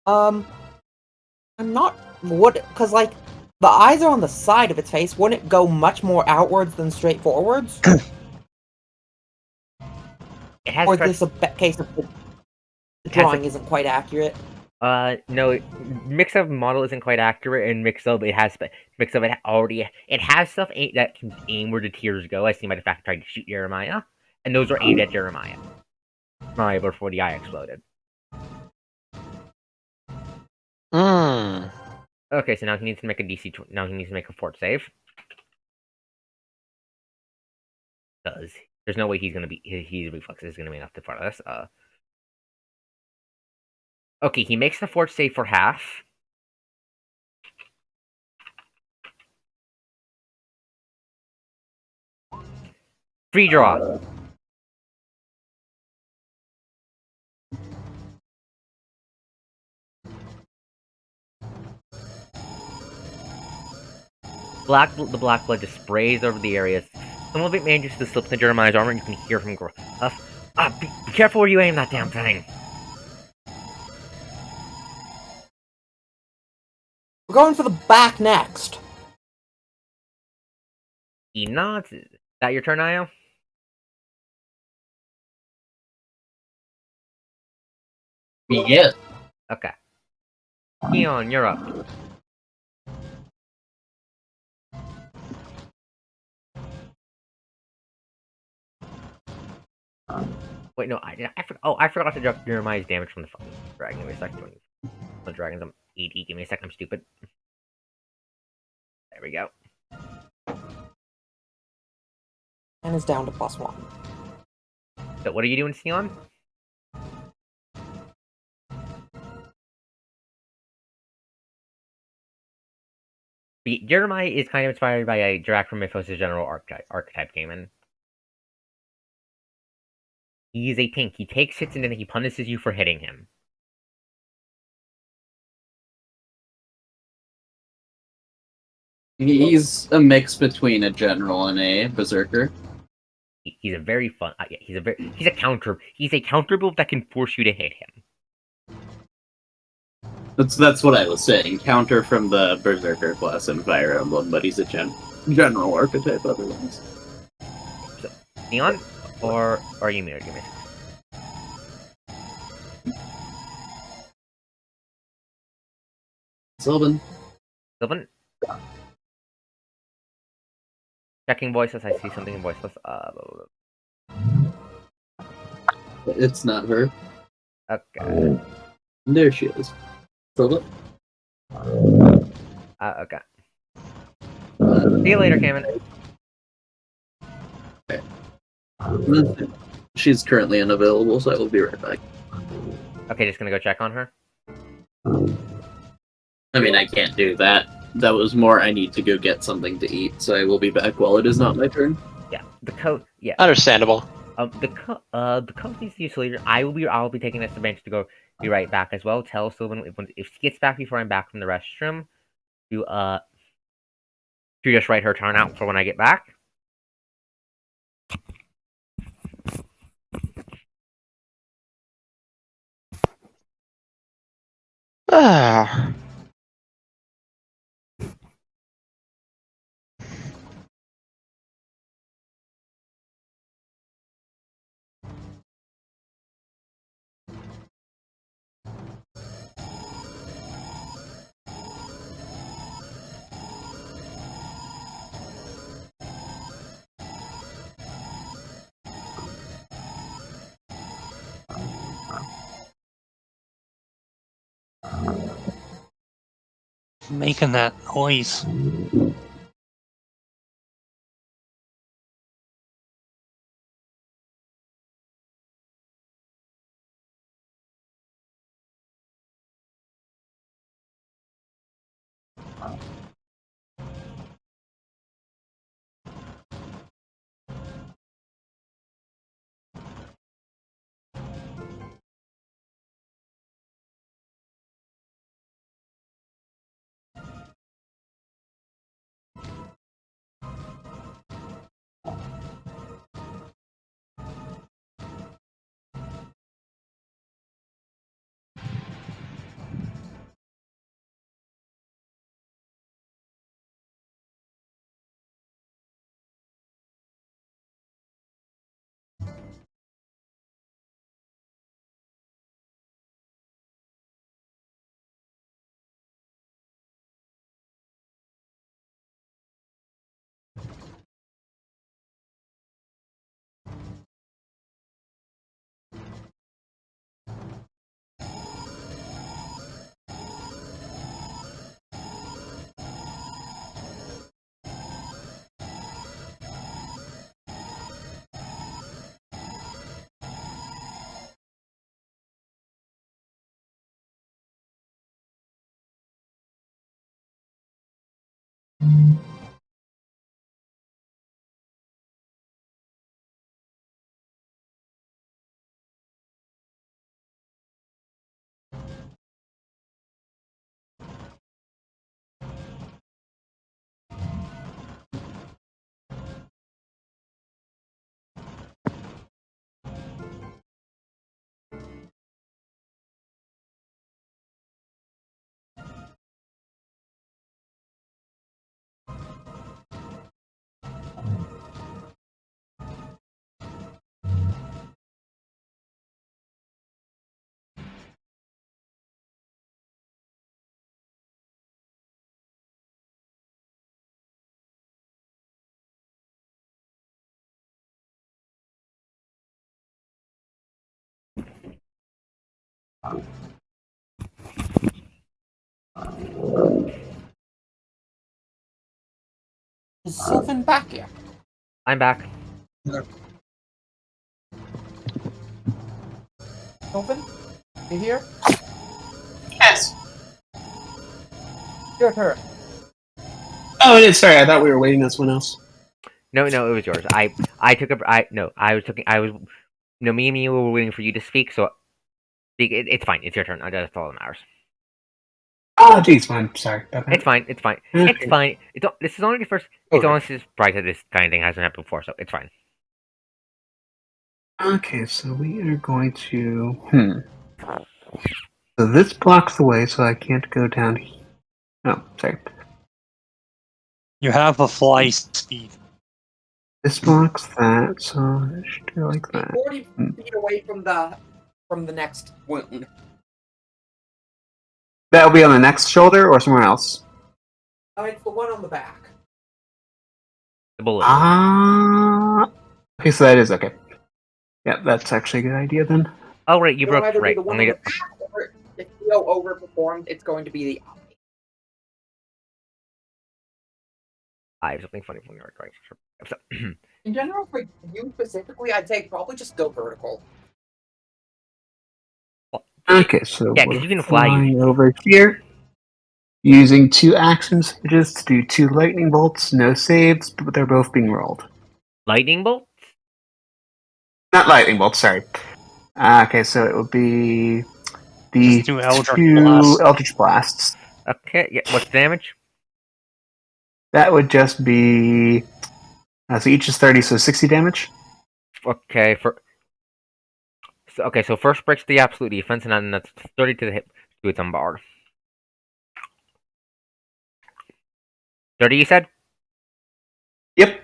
A: I'm not because like the eyes are on the side of its face. Wouldn't it go much more outwards than straight forwards?
B: It has
A: or is this a case of the drawing isn't quite accurate?
B: No, Mix-Up model isn't quite accurate, and Mix-Up it has stuff that can aim where the tears go. I see by the fact I tried to shoot Jeremiah, and those were aimed at Jeremiah. Before the eye exploded. Okay, so now he needs to make a DC. Now he needs to make a fort save. Because there's no way he's gonna be. His reflexes is gonna be enough to fight us. Okay, he makes the fort save for half. Free draw. The black blood just sprays over the areas. Some of it manages to slip into Jeremiah's armor, and you can hear him go, be careful where you aim that damn thing.
A: We're going for the back next.
B: He nods. Is that your turn, Io?
C: Yeah.
B: Okay. Keon, you're up. Wait, no, I forgot to drop Jeremiah's damage from the fucking dragon. Give me a second. The dragons, I'm 80. Give me a second, I'm stupid. There we go.
A: And is down to +1.
B: So what are you doing, Sion? Jeremiah is kind of inspired by a Drac from Mythos' general archetype game, and he is a tank. He takes hits and then he punishes you for hitting him.
C: He's a mix between a general and a berserker.
B: He's a very fun. He's a counter. He's a counter build that can force you to hit him.
C: That's what I was saying. Counter from the berserker class in Fire Emblem, but he's a general archetype otherwise.
B: So, Neon, or are you muted? Give me
C: Sylvan.
B: Sylvan. Checking voiceless. I see something in voiceless.
C: It's not her.
B: Okay.
C: There she is. Sylvan.
B: Okay. See you later, Cameron.
C: Okay. She's currently unavailable, so I will be right back.
B: Okay, just gonna go check on her.
C: I mean, I can't do that. That was more I need to go get something to eat, so I will be back while it is not my turn.
B: Yeah, the code. Yeah.
D: Understandable.
B: The code needs to use later. I'll be taking this advantage to go be right back as well. Tell Sylvan if he gets back before I'm back from the restroom to To just write her turn out for when I get back.
D: Ah.
E: Making that noise.
A: Is Sylvan back yet?
B: I'm back.
A: Sylvan? You here?
F: Yes.
A: Your turn.
F: Oh, it is. Sorry, I thought we were waiting on someone else.
B: No, it was yours. I took a. I was taking. I was. No, me and you were waiting for you to speak. So it's fine. It's your turn. That's all that matters.
F: Oh, geez, fine. Sorry about that.
B: It's fine. It's fine.
F: Okay.
B: It's fine. This is only the first. It's only surprised that this kind of thing hasn't happened before, so it's fine.
F: Okay, so we are going to. So this blocks the way, so I can't go down here. Oh, sorry.
E: You have a fly speed.
F: This blocks that, so I should go like
A: Be
F: that.
A: 40 feet away from the next wound.
F: That'll be on the next shoulder or somewhere else.
A: It's the one on the back.
B: The bullet.
F: Okay, so that is okay. Yeah, that's actually a good idea then.
B: Oh right, you
A: It'll
B: broke
A: either be
B: right.
A: the one
B: Only
A: on the back, or if Theo overperformed, it's going to be the eye.
B: I have something funny from the right. So,
A: In general, for you specifically, I'd say probably just go vertical.
F: Okay, so
B: yeah,
F: we're
B: because you can fly.
F: flying over here. Using 2 action surges to do 2 lightning bolts, no saves, but they're both being rolled.
B: Lightning bolt.
F: Not lightning bolts, sorry. Okay, so it would be the
E: Just do Eldritch
F: 2
E: Blast.
F: Eldritch Blasts.
B: Okay. Yeah. What's the damage?
F: That would just be. So each is 30, so 60 damage.
B: Okay, so first breaks the absolute defense, and then that's 30 to the hit to its unbar. 30, you said?
F: Yep.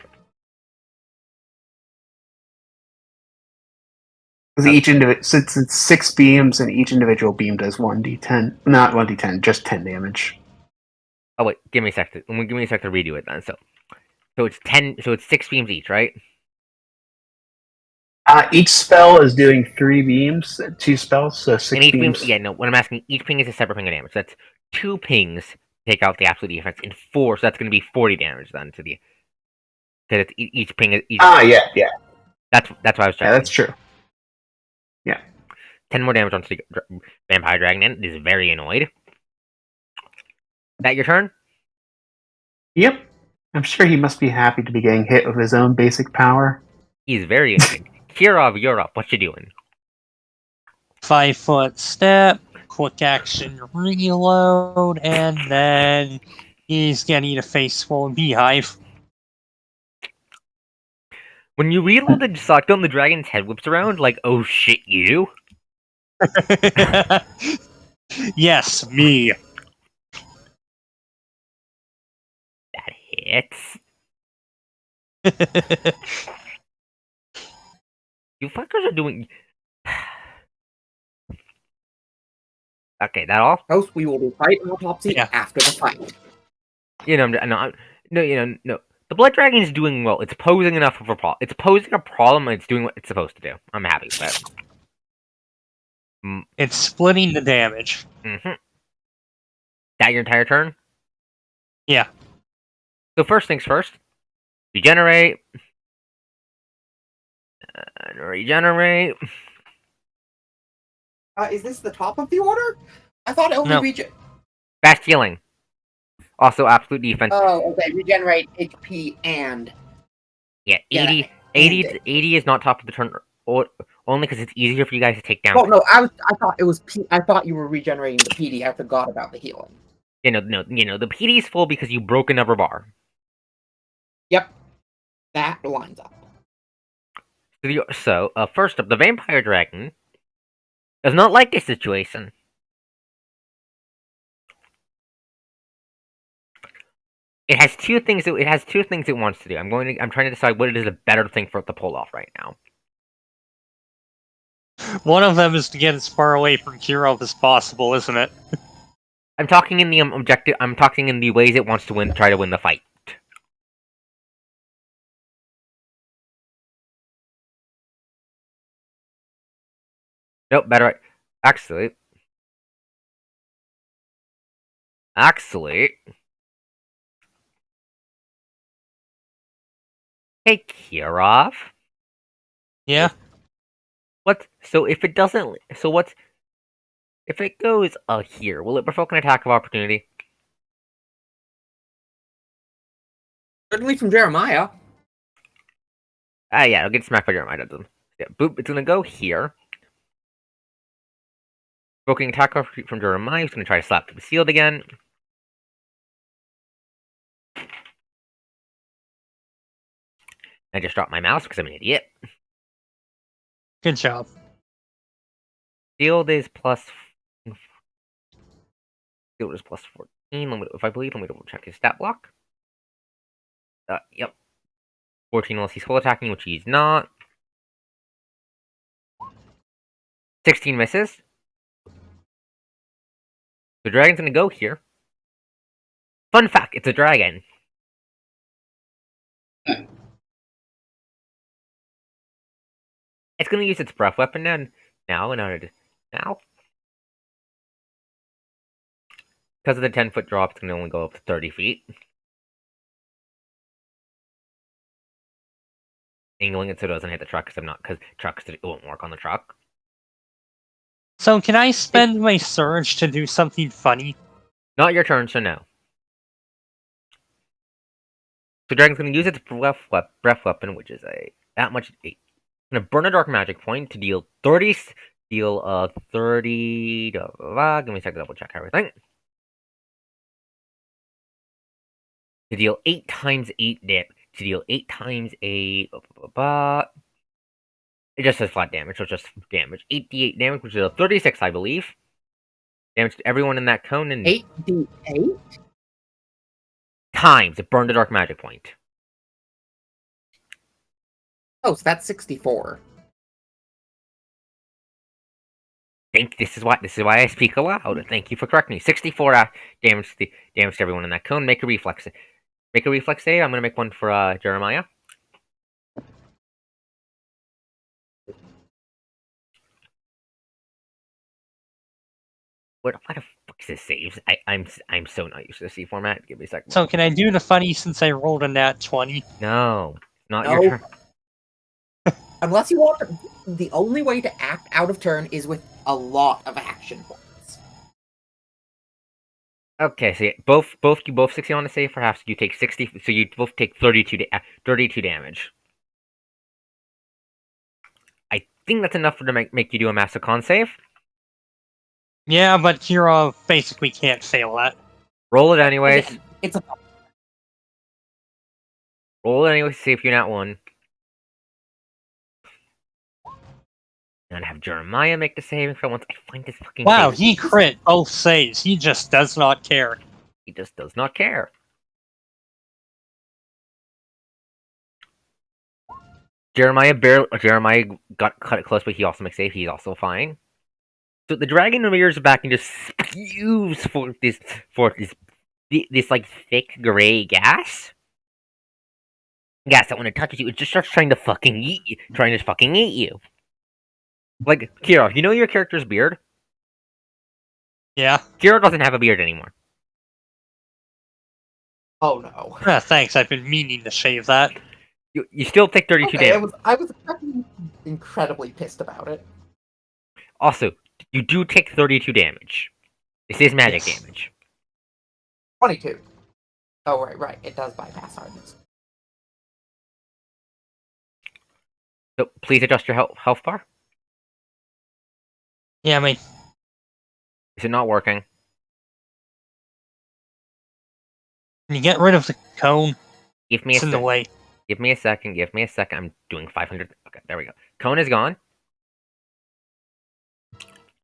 F: Because each individual, since it's 6 beams, and each individual beam does 1d10. Not 1d10, just 10 damage.
B: Oh wait, give me a sec. Give me a sec to redo it then. So it's 10. So it's 6 beams each, right?
F: Each spell is doing 3 beams, 2 spells, so 6
B: And each
F: beams.
B: beam, yeah, no. What I'm asking, each ping is a separate ping of damage. That's 2 pings to take out the absolute defense, and 4. So that's going to be 40 damage then to the. Because it's each ping is.
F: Yeah.
B: That's what I was checking.
F: Yeah, that's true.
B: 10 more damage onto the vampire dragon. And it is very annoyed. That your turn?
F: Yep. I'm sure he must be happy to be getting hit with his own basic power.
B: He's very annoyed. Kirov, you're up. What you doing?
E: 5-foot step, quick action reload, and then he's getting a face full of beehive.
B: When you reload the shotgun, the dragon's head whips around like, oh shit, you?
E: Yes, me.
B: That hits. You fuckers are doing. Okay, that all?
A: Host, we will do fight and autopsy
E: Yeah.
A: after the fight.
B: No. The blood dragon is doing well. It's posing enough of a problem. It's posing a problem, and it's doing what it's supposed to do. I'm happy with that.
E: It's splitting the damage.
B: Mm-hmm. That your entire turn?
E: Yeah.
B: So first things first. Regenerate. Regenerate.
A: Is this the top of the order? I thought it only
E: No.
B: Fast healing. Also absolute defense.
A: Oh, okay. Regenerate HP and
B: Yeah,
A: Yeah,
B: 80 is not top of the turn, only because it's easier for you guys to take down.
A: Oh no, I thought it was I thought you were regenerating the PD. I forgot about the healing.
B: The PD is full because you broke another bar.
A: Yep, that lines up.
B: So, first up, the vampire dragon does not like this situation. It has two things. It has two things it wants to do. I'm trying to decide what it is a better thing for it to pull off right now.
E: One of them is to get as far away from Kirov as possible, isn't it?
B: I'm talking in the objective. I'm talking in the ways it wants to win. Try to win the fight. Nope. Better. Actually. Hey, Kirov.
E: Yeah.
B: What? So if it doesn't, so what's if it goes here? Will it provoke an attack of opportunity?
A: Certainly from Jeremiah.
B: Yeah, it'll get smacked by Jeremiah. Yeah, boop. It's gonna go here. Provoking attack from Jeremiah. He's gonna try to slap the shield again. I just dropped my mouse because I'm an idiot.
E: Good job.
B: Shield is plus. Shield is plus 14. If I believe, let me double check his stat block. Yep. 14 unless he's full attacking, which he's not. 16 misses. The dragon's gonna go here. Fun fact: it's a dragon. It's gonna use its breath weapon now. Because of the 10-foot drop, it's gonna only go up to 30 feet. Angling it so it doesn't hit the truck because it won't work on the truck.
E: So can I spend my surge to do something funny?
B: Not your turn, so no. So Dragon's gonna use its breath weapon, which is that much. It's gonna burn a dark magic point to deal 30. Deal 30. Give me a second to double check everything. to deal 8 times 8 damage. To deal 8 times 8. It just says flat damage, so it's just damage. 8d8 damage, which is a 36, I believe. Damage to everyone in that cone, and
A: 8d8?
B: times. It burned a dark magic point.
A: Oh, so that's 64.
B: This is why I speak aloud. Thank you for correcting me. 64 damage to everyone in that cone. Make a reflex. Make a reflex save. I'm gonna make one for Jeremiah. What the fuck is this saves? I'm so not used to the C format. Give me a second.
E: So can I do the funny since I rolled a nat 20?
B: No, not
A: No.
B: your turn.
A: Unless you want to, the only way to act out of turn is with a lot of action points.
B: Okay, so you both succeed on the save for half. So you take 60. So you both take 32 damage. I think that's enough to make you do a massive con save.
E: Yeah, but Kira basically can't fail that.
B: Roll it anyways.
A: Again, it's a
B: Roll it anyways. See if you're not one. And have Jeremiah make the saving throw once I find this fucking.
E: Wow,
B: save.
E: he crit both saves. He just does not care.
B: He just does not care. Jeremiah got cut it close, but he also makes save. He's also fine. So the dragon rears back and just spews forth this like thick gray gas. Gas that when it touches you, it just starts trying to fucking eat you. Like Kira, you know your character's beard?
E: Yeah.
B: Kira doesn't have a beard anymore.
A: Oh no.
E: Ah, thanks, I've been meaning to shave that.
B: You still take 32
A: Okay,
B: damage.
A: I was incredibly pissed about it.
B: Also, you do take 32 damage. This is magic
E: Yes.
B: damage.
A: 22. Oh, right. It does bypass hardness.
B: So please adjust your health bar.
E: Yeah, I mean,
B: Is it not working?
E: can you get rid of the cone?
B: Give me a
E: It's in the
B: sec.
E: way.
B: Give me a second. I'm doing 500. Okay, there we go. Cone is gone.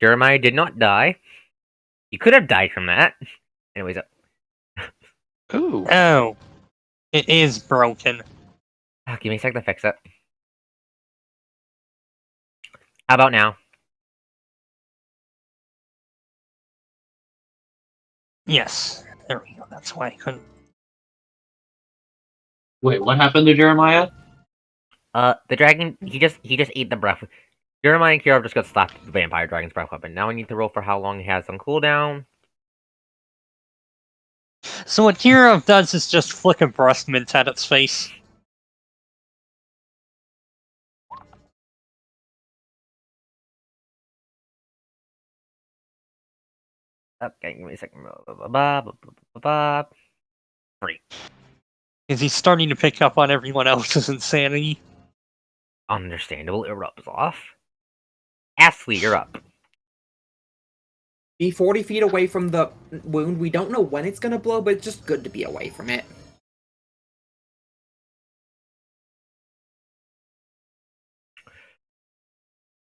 B: Jeremiah did not die. He could have died from that. Anyways,
D: Ooh.
E: Oh. It is broken.
B: give me a second to fix it. How about now?
E: Yes. There we go. That's why I couldn't.
C: Wait, what happened to Jeremiah?
B: The dragon, he just ate the breath. Jeremiah and Kira just got slapped with the vampire dragon's breath weapon. Now I need to roll for how long he has on cooldown.
E: So what Kira does is just flick a breast mint at its face.
B: Okay, give me a second.
E: Is he starting to pick up on everyone else's insanity?
B: Understandable. Erupt is off. Ashley, you're up.
A: Be 40 feet away from the wound. We don't know when it's gonna blow, but it's just good to be away from it.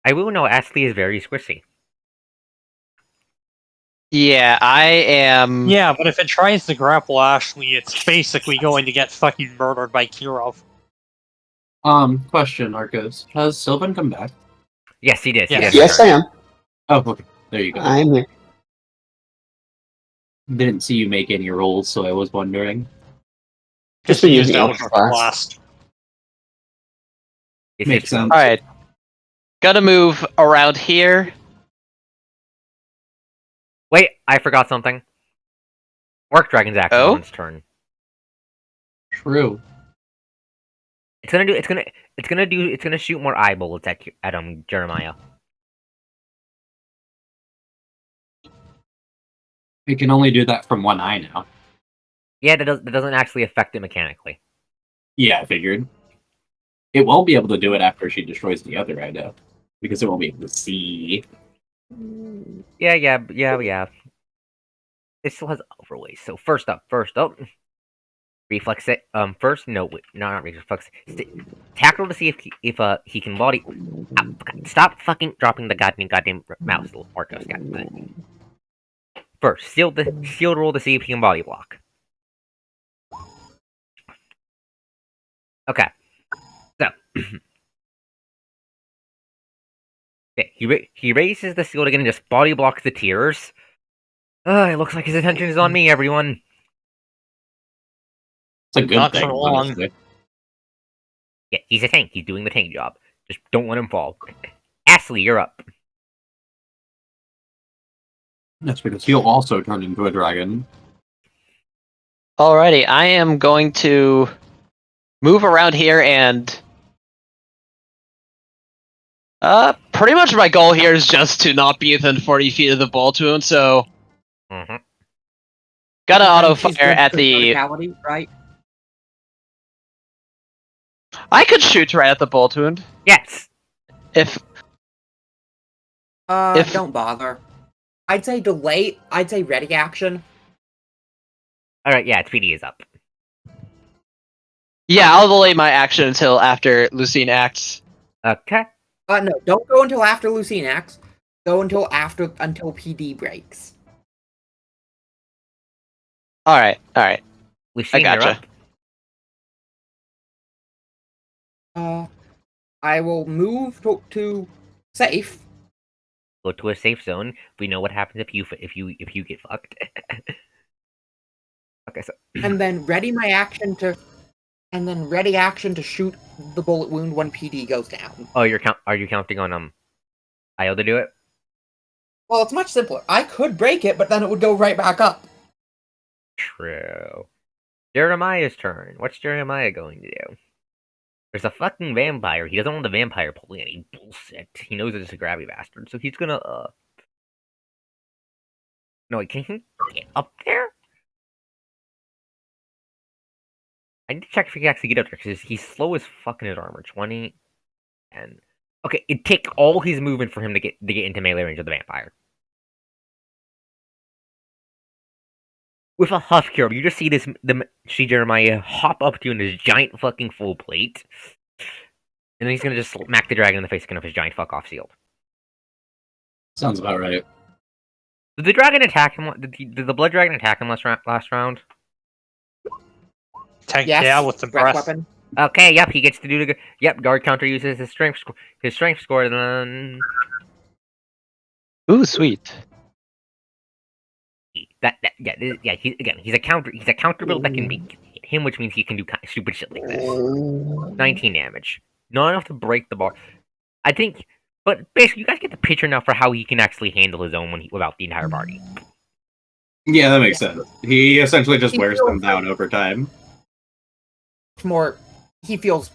B: I will know Ashley is very squishy.
D: Yeah, I am.
E: Yeah, but if it tries to grapple Ashley, it's basically going to get fucking murdered by Kirov.
C: Question, Arcos. Has Sylvan come back?
B: Yes, he did. He
E: Yes.
B: did
F: Yes, I
B: return.
F: am.
C: Oh, okay. There you go.
F: I'm here.
C: Didn't see you make any rolls, so I was wondering.
F: Just been using
E: Eldritch
F: Eldritch Blast.
E: Blast.
B: It's
C: Makes
B: his
C: sense.
B: turn.
D: Alright. Gotta move around here.
B: Wait, I forgot something. Archdragon's action
D: Oh?
B: on its turn.
C: True.
B: It's gonna shoot more eye bullets at Jeremiah.
C: It can only do that from one eye now.
B: Yeah, that doesn't actually affect it mechanically.
C: Yeah, I figured. It won't be able to do it after she destroys the other eye, though. Because it won't be able to see.
B: Yeah. It still has overlays. So first up. Reflex it. First, no, wait, no, not reflex. Tackle to see if he can body. Stop fucking dropping the goddamn mouse, little Arcos guy. First, shield roll to see if he can body block. Okay. So. Okay, he raises the shield again and just body blocks the tears. It looks like his attention is on me, everyone.
C: It's a good
E: Not
C: thing,
E: for long.
C: honestly.
B: Yeah, he's a tank. He's doing the tank job. Just don't let him fall. Ashley, you're up.
C: That's because he'll also turn into a dragon.
D: Alrighty, I am going to move around here and pretty much my goal here is just to not be within 40 feet of the ball to him, so
B: Mm-hmm.
D: gotta auto
A: She's
D: fire
A: good
D: at
A: for
D: the.
A: verticality, right?
D: I could shoot right at the bolt wound
B: Yes.
D: if
A: Don't bother. I'd say delay. I'd say ready action.
B: All right. Yeah, PD is up.
D: yeah, I'll delay my action until after Lucine acts.
B: Okay.
A: No, don't go until after Lucine acts. Go until PD breaks.
D: All right.
B: Lucine,
D: I
B: you're
D: gotcha.
B: up.
A: I will move to safe.
B: Go to a safe zone. We know what happens if you get fucked. Okay, so
A: And then ready action to shoot the bullet wound when PD goes down.
B: are you counting on Io to do it?
A: Well, it's much simpler. I could break it, but then it would go right back up.
B: True. Jeremiah's turn. What's Jeremiah going to do? There's a fucking vampire. He doesn't want the vampire pulling any bullshit. He knows it's a grabby bastard, so he's gonna No, wait, can he get up there? I need to check if he can actually get up there, because he's slow as fucking his armor. 20 and okay, it'd take all his movement for him to get into melee range of the vampire. With a huff cure, you just see Jeremiah hop up to you in his giant fucking full plate, and then he's gonna just smack the dragon in the face again with his giant fuck off shield.
C: Sounds about right.
B: Did the dragon attack him? Did the blood dragon attack him last round?
E: Tank,
A: Yes,
E: yeah, with the
A: breath
E: breath.
A: weapon.
B: Okay, yep, he gets to do the. Yep, guard counter uses his strength score, and then
D: Ooh, sweet.
B: he's a counter build that can hit him, which means he can do stupid shit like this. 19 damage, not enough to break the bar. I think, but basically, you guys get the picture now for how he can actually handle his own without the entire party.
C: Yeah, that makes sense. He essentially just
A: He
C: wears
A: feels-
C: them down over time.
A: He feels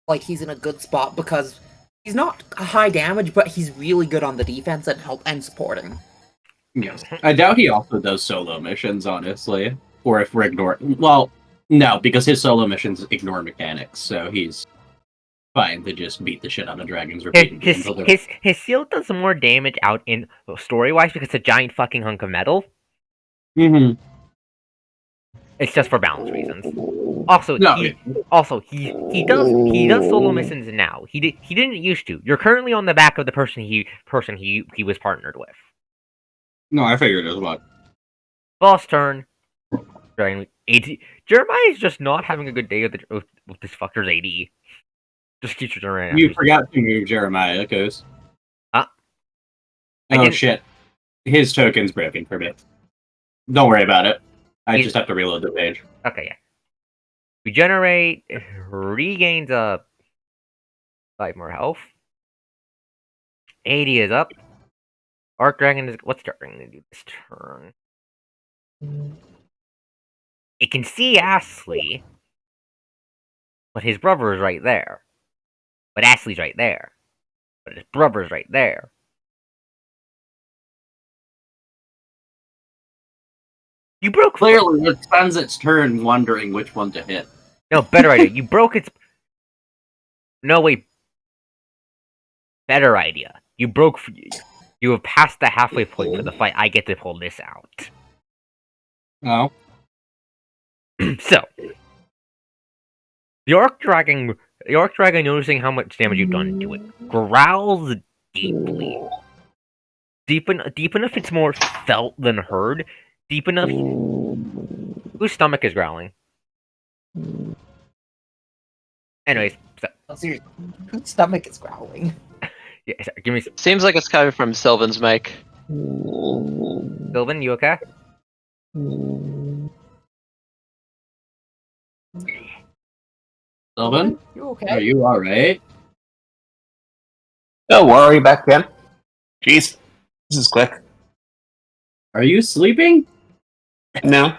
A: like he's in a good spot because he's not high damage, but he's really good on the defense and supporting.
C: Yes. I doubt he also does solo missions, honestly. Or if we're ignoring... Well, no, because his solo missions ignore mechanics, so he's fine to just beat the shit out of dragons repeatedly.
B: His shield does more damage out in story-wise because it's a giant fucking hunk of metal.
C: Mm-hmm.
B: It's just for balance reasons. Also,
C: No,
B: he does solo missions now. He didn't used to. You're currently on the back of the person he was partnered with.
C: No, I figured as much.
B: Boss turn. Jeremiah is just not having a good day with this fucker's AD. Just keeps turning.
C: You forgot to move Jeremiah, Cause...
B: Huh?
C: Oh, shit. His token's broken for me. Don't worry about it. I just have to reload the page.
B: Okay, yeah. Regenerate, regains 5 more health. 80 is up. Archdragon is... What's Archdragon gonna do this turn? It can see Ashley, but his brother is right there. But Ashley's right there. But his brother's right there. You broke...
C: Clearly, it spends its turn wondering which one to hit.
B: No, better idea. You broke its... No, wait. Better idea. You broke... You have passed the halfway point for the fight. I get to pull this out.
C: Oh.
B: So, the Archdragon, noticing how much damage you've done to it, growls deeply. Deep enough it's more felt than heard. Deep enough whose stomach is growling. Anyways, so,
A: Seriously, whose stomach is growling?
B: yeah, sorry, give me
D: Seems like it's coming from Sylvan's mic.
B: Sylvan, you okay?
C: Sylvan,
A: You okay?
C: are you alright?
F: Don't worry, back then. Jeez, this is quick.
C: Are you sleeping?
F: No.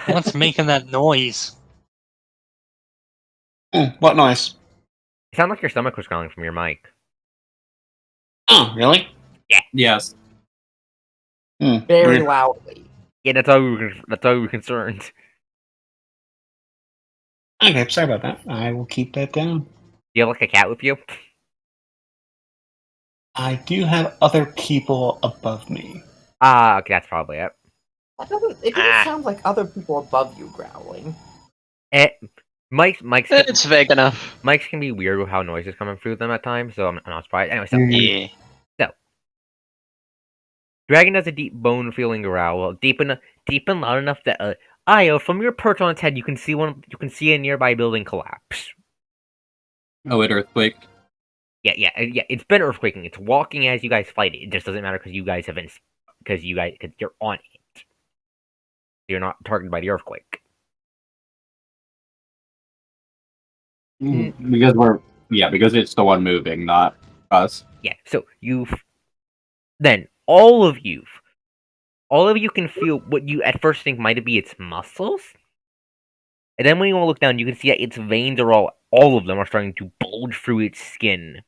E: What's making that noise?
F: What noise?
B: It sounded like your stomach was growling from your mic.
F: Oh, really?
C: Yes.
A: Very
F: Weird.
A: loudly.
B: Yeah, that's all we were concerned.
F: Okay, sorry about that. I will keep that down.
B: You have like a cat with you?
F: I do have other people above me.
B: Ah, okay, that's probably it.
A: It doesn't sound like other people above you growling.
B: Mics
D: It's vague enough.
B: mics can be weird with how noise is coming through them at times, so I'm not surprised. Anyway, so
D: Yeah.
B: Dragon does a deep bone-feeling growl, deep and loud enough that Io, from your perch on its head, you can see a nearby building collapse.
C: Oh, it earthquake.
B: Yeah, it's been earthquaking. It's walking as you guys fight it. It just doesn't matter because you guys haven't, because you're on it. You're not targeted by the earthquake.
C: Because it's the one moving, not us.
B: Yeah, so then all of you can feel what you at first think might be its muscles, and then when you all look down, you can see that its veins are all of them are starting to bulge through its skin.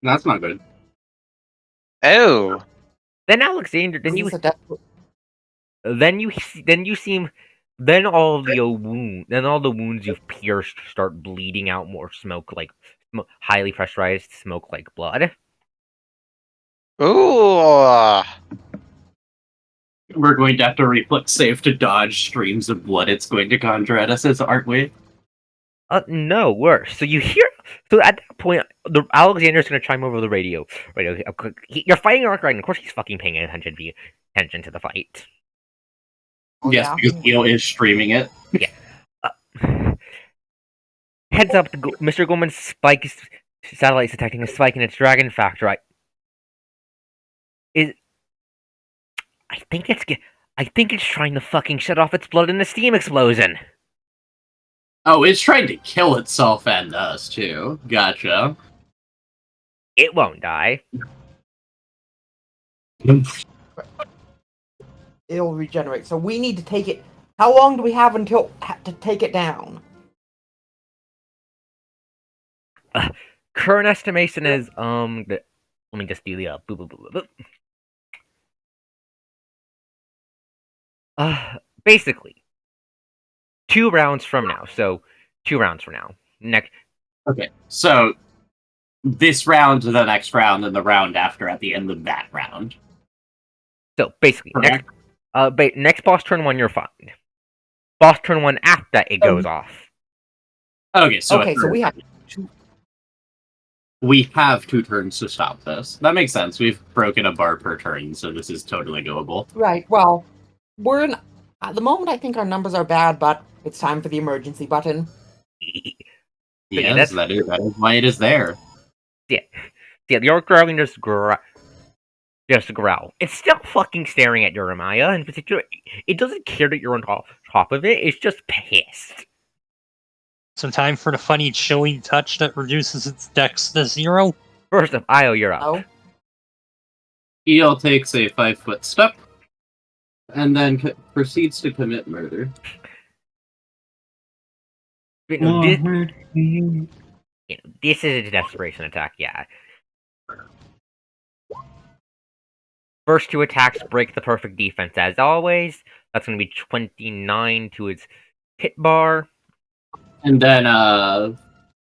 C: That's not good.
D: Oh.
B: Then Alexander,
A: This is a desperate-
B: then all the wounds you've pierced start bleeding out more smoke, like highly pressurized smoke, like blood.
D: Ooh.
C: We're going to have to reflex save to dodge streams of blood it's going to conjure at us, aren't we?
B: No, worse. So at that point, Alexander's going to chime over the radio. You're fighting Archdragon. Of course, he's fucking paying attention to the fight.
A: Oh,
C: Yes,
A: yeah?
C: because Eel is streaming it.
B: Heads up, Mr. Goldman's satellite is detecting a spike in its dragon factor. I think it's trying to fucking shut off its blood in the steam explosion.
C: Oh, it's trying to kill itself and us, too. Gotcha.
B: It won't die.
A: It'll regenerate. So we need to take it. How long do we have to take it down?
B: Current estimation is let me just do the boop, boop, boop, boop. Basically 2 rounds from now. So 2 rounds from now. Next.
C: Okay, so this round, the next round, and the round after at the end of that round.
B: So basically
C: Correct.
B: next boss turn 1 you're fine. Boss turn 1 after that it goes off.
C: Okay, so
A: we have
C: 2 turns to stop this. That makes sense. We've broken a bar per turn, so this is totally doable.
A: right. Well, we're in. At the moment, I think our numbers are bad, but it's time for the emergency button.
B: Yeah,
C: Yes, that is why it is there.
B: Yeah, the Archdragon just growl. It's still fucking staring at Jeremiah. In particular, it doesn't care that you're on top of it. It's just pissed.
E: So time for the funny chilling touch that reduces its dex to 0.
B: First up, Io, you're up.
A: Oh,
C: Eel takes a 5-foot step, and then proceeds to commit murder.
B: This is a desperation attack, yeah. First 2 attacks break the perfect defense as always. That's going to be 29 to its hit bar.
C: And then,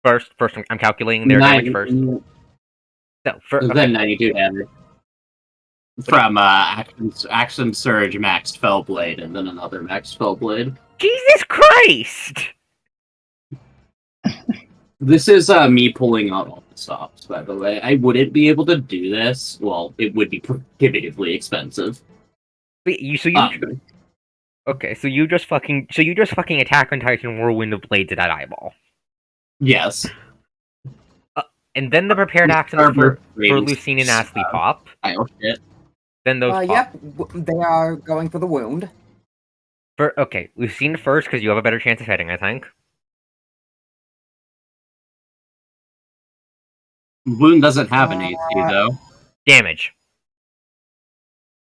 B: First, I'm calculating their damage first. So,
C: then 92 damage. from Action Surge Maxed Fellblade, and then another Maxed Fellblade.
B: Jesus Christ!
C: This is me pulling out all the stops, by the way. I wouldn't be able to do this. Well, it would be prohibitively expensive.
B: Wait,
C: Um,
B: okay, so you just fucking Attack on Titan Whirlwind of Blades at that eyeball.
C: yes.
B: And then the prepared actions for Lucine and Astley pop.
C: Oh shit.
B: Then those pop.
A: Yep, they are going for the wound.
B: Okay, Lucine first, because you have a better chance of hitting, I think.
C: Wound doesn't have an AC, though.
B: Damage.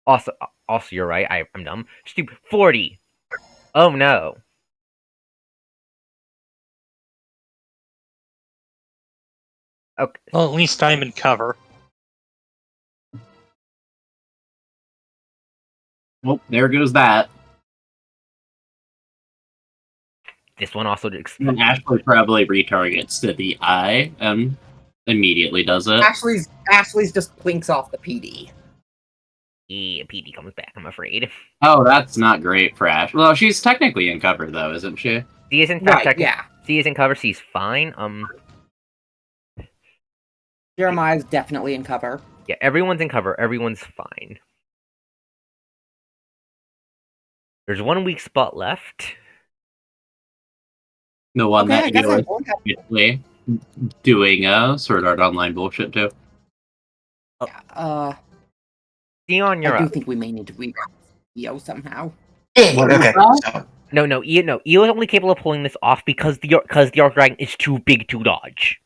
B: Also, you're right, I'm dumb. Stupid. 40! Oh no. Okay.
E: Well, at least I'm in cover.
C: Well, there goes that.
B: This one also just...
C: And Ashley probably retargets to the eye and immediately does it.
A: Ashley's just blinks off the PD.
B: Yeah, PD comes back, I'm afraid.
C: Oh, that's not great for Ash. Well, she's technically in cover, though, isn't she?
B: C is in fact
A: Right, yeah.
B: C is in cover, C's fine.
A: Jeremiah's definitely in cover.
B: Yeah, everyone's in cover, everyone's fine. There's one weak spot left.
C: The one
A: Okay, I
C: that
A: guess
C: you
A: I
C: were
A: won't have
C: immediately doing Sword Art Online bullshit, too.
B: Theon, you're
A: I do
B: up.
A: think we may need to reroute EO somehow.
F: Okay. So,
B: No, Eo is only capable of pulling this off because the Archdragon is too big to dodge.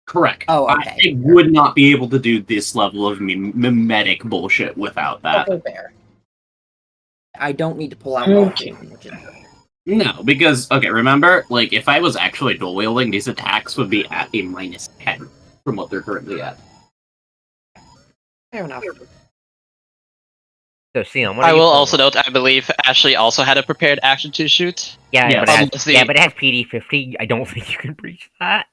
C: Correct.
A: Oh, okay.
C: I would not be able to do this level of mimetic bullshit without that.
A: Okay, fair. I don't need to pull out
F: Okay.
A: which is
C: No, because, okay, remember, like, if I was actually dual wielding, these attacks would be at a minus 10 from what they're currently at.
A: fair enough.
B: So, Theon, what
D: I
B: are you
D: will
B: pulling?
D: also note, I believe Ashley also had a prepared action to shoot.
B: Yeah,
C: Yeah,
B: but it has,
D: unless the-
B: yeah, but it has PD 50. I don't think you can breach that.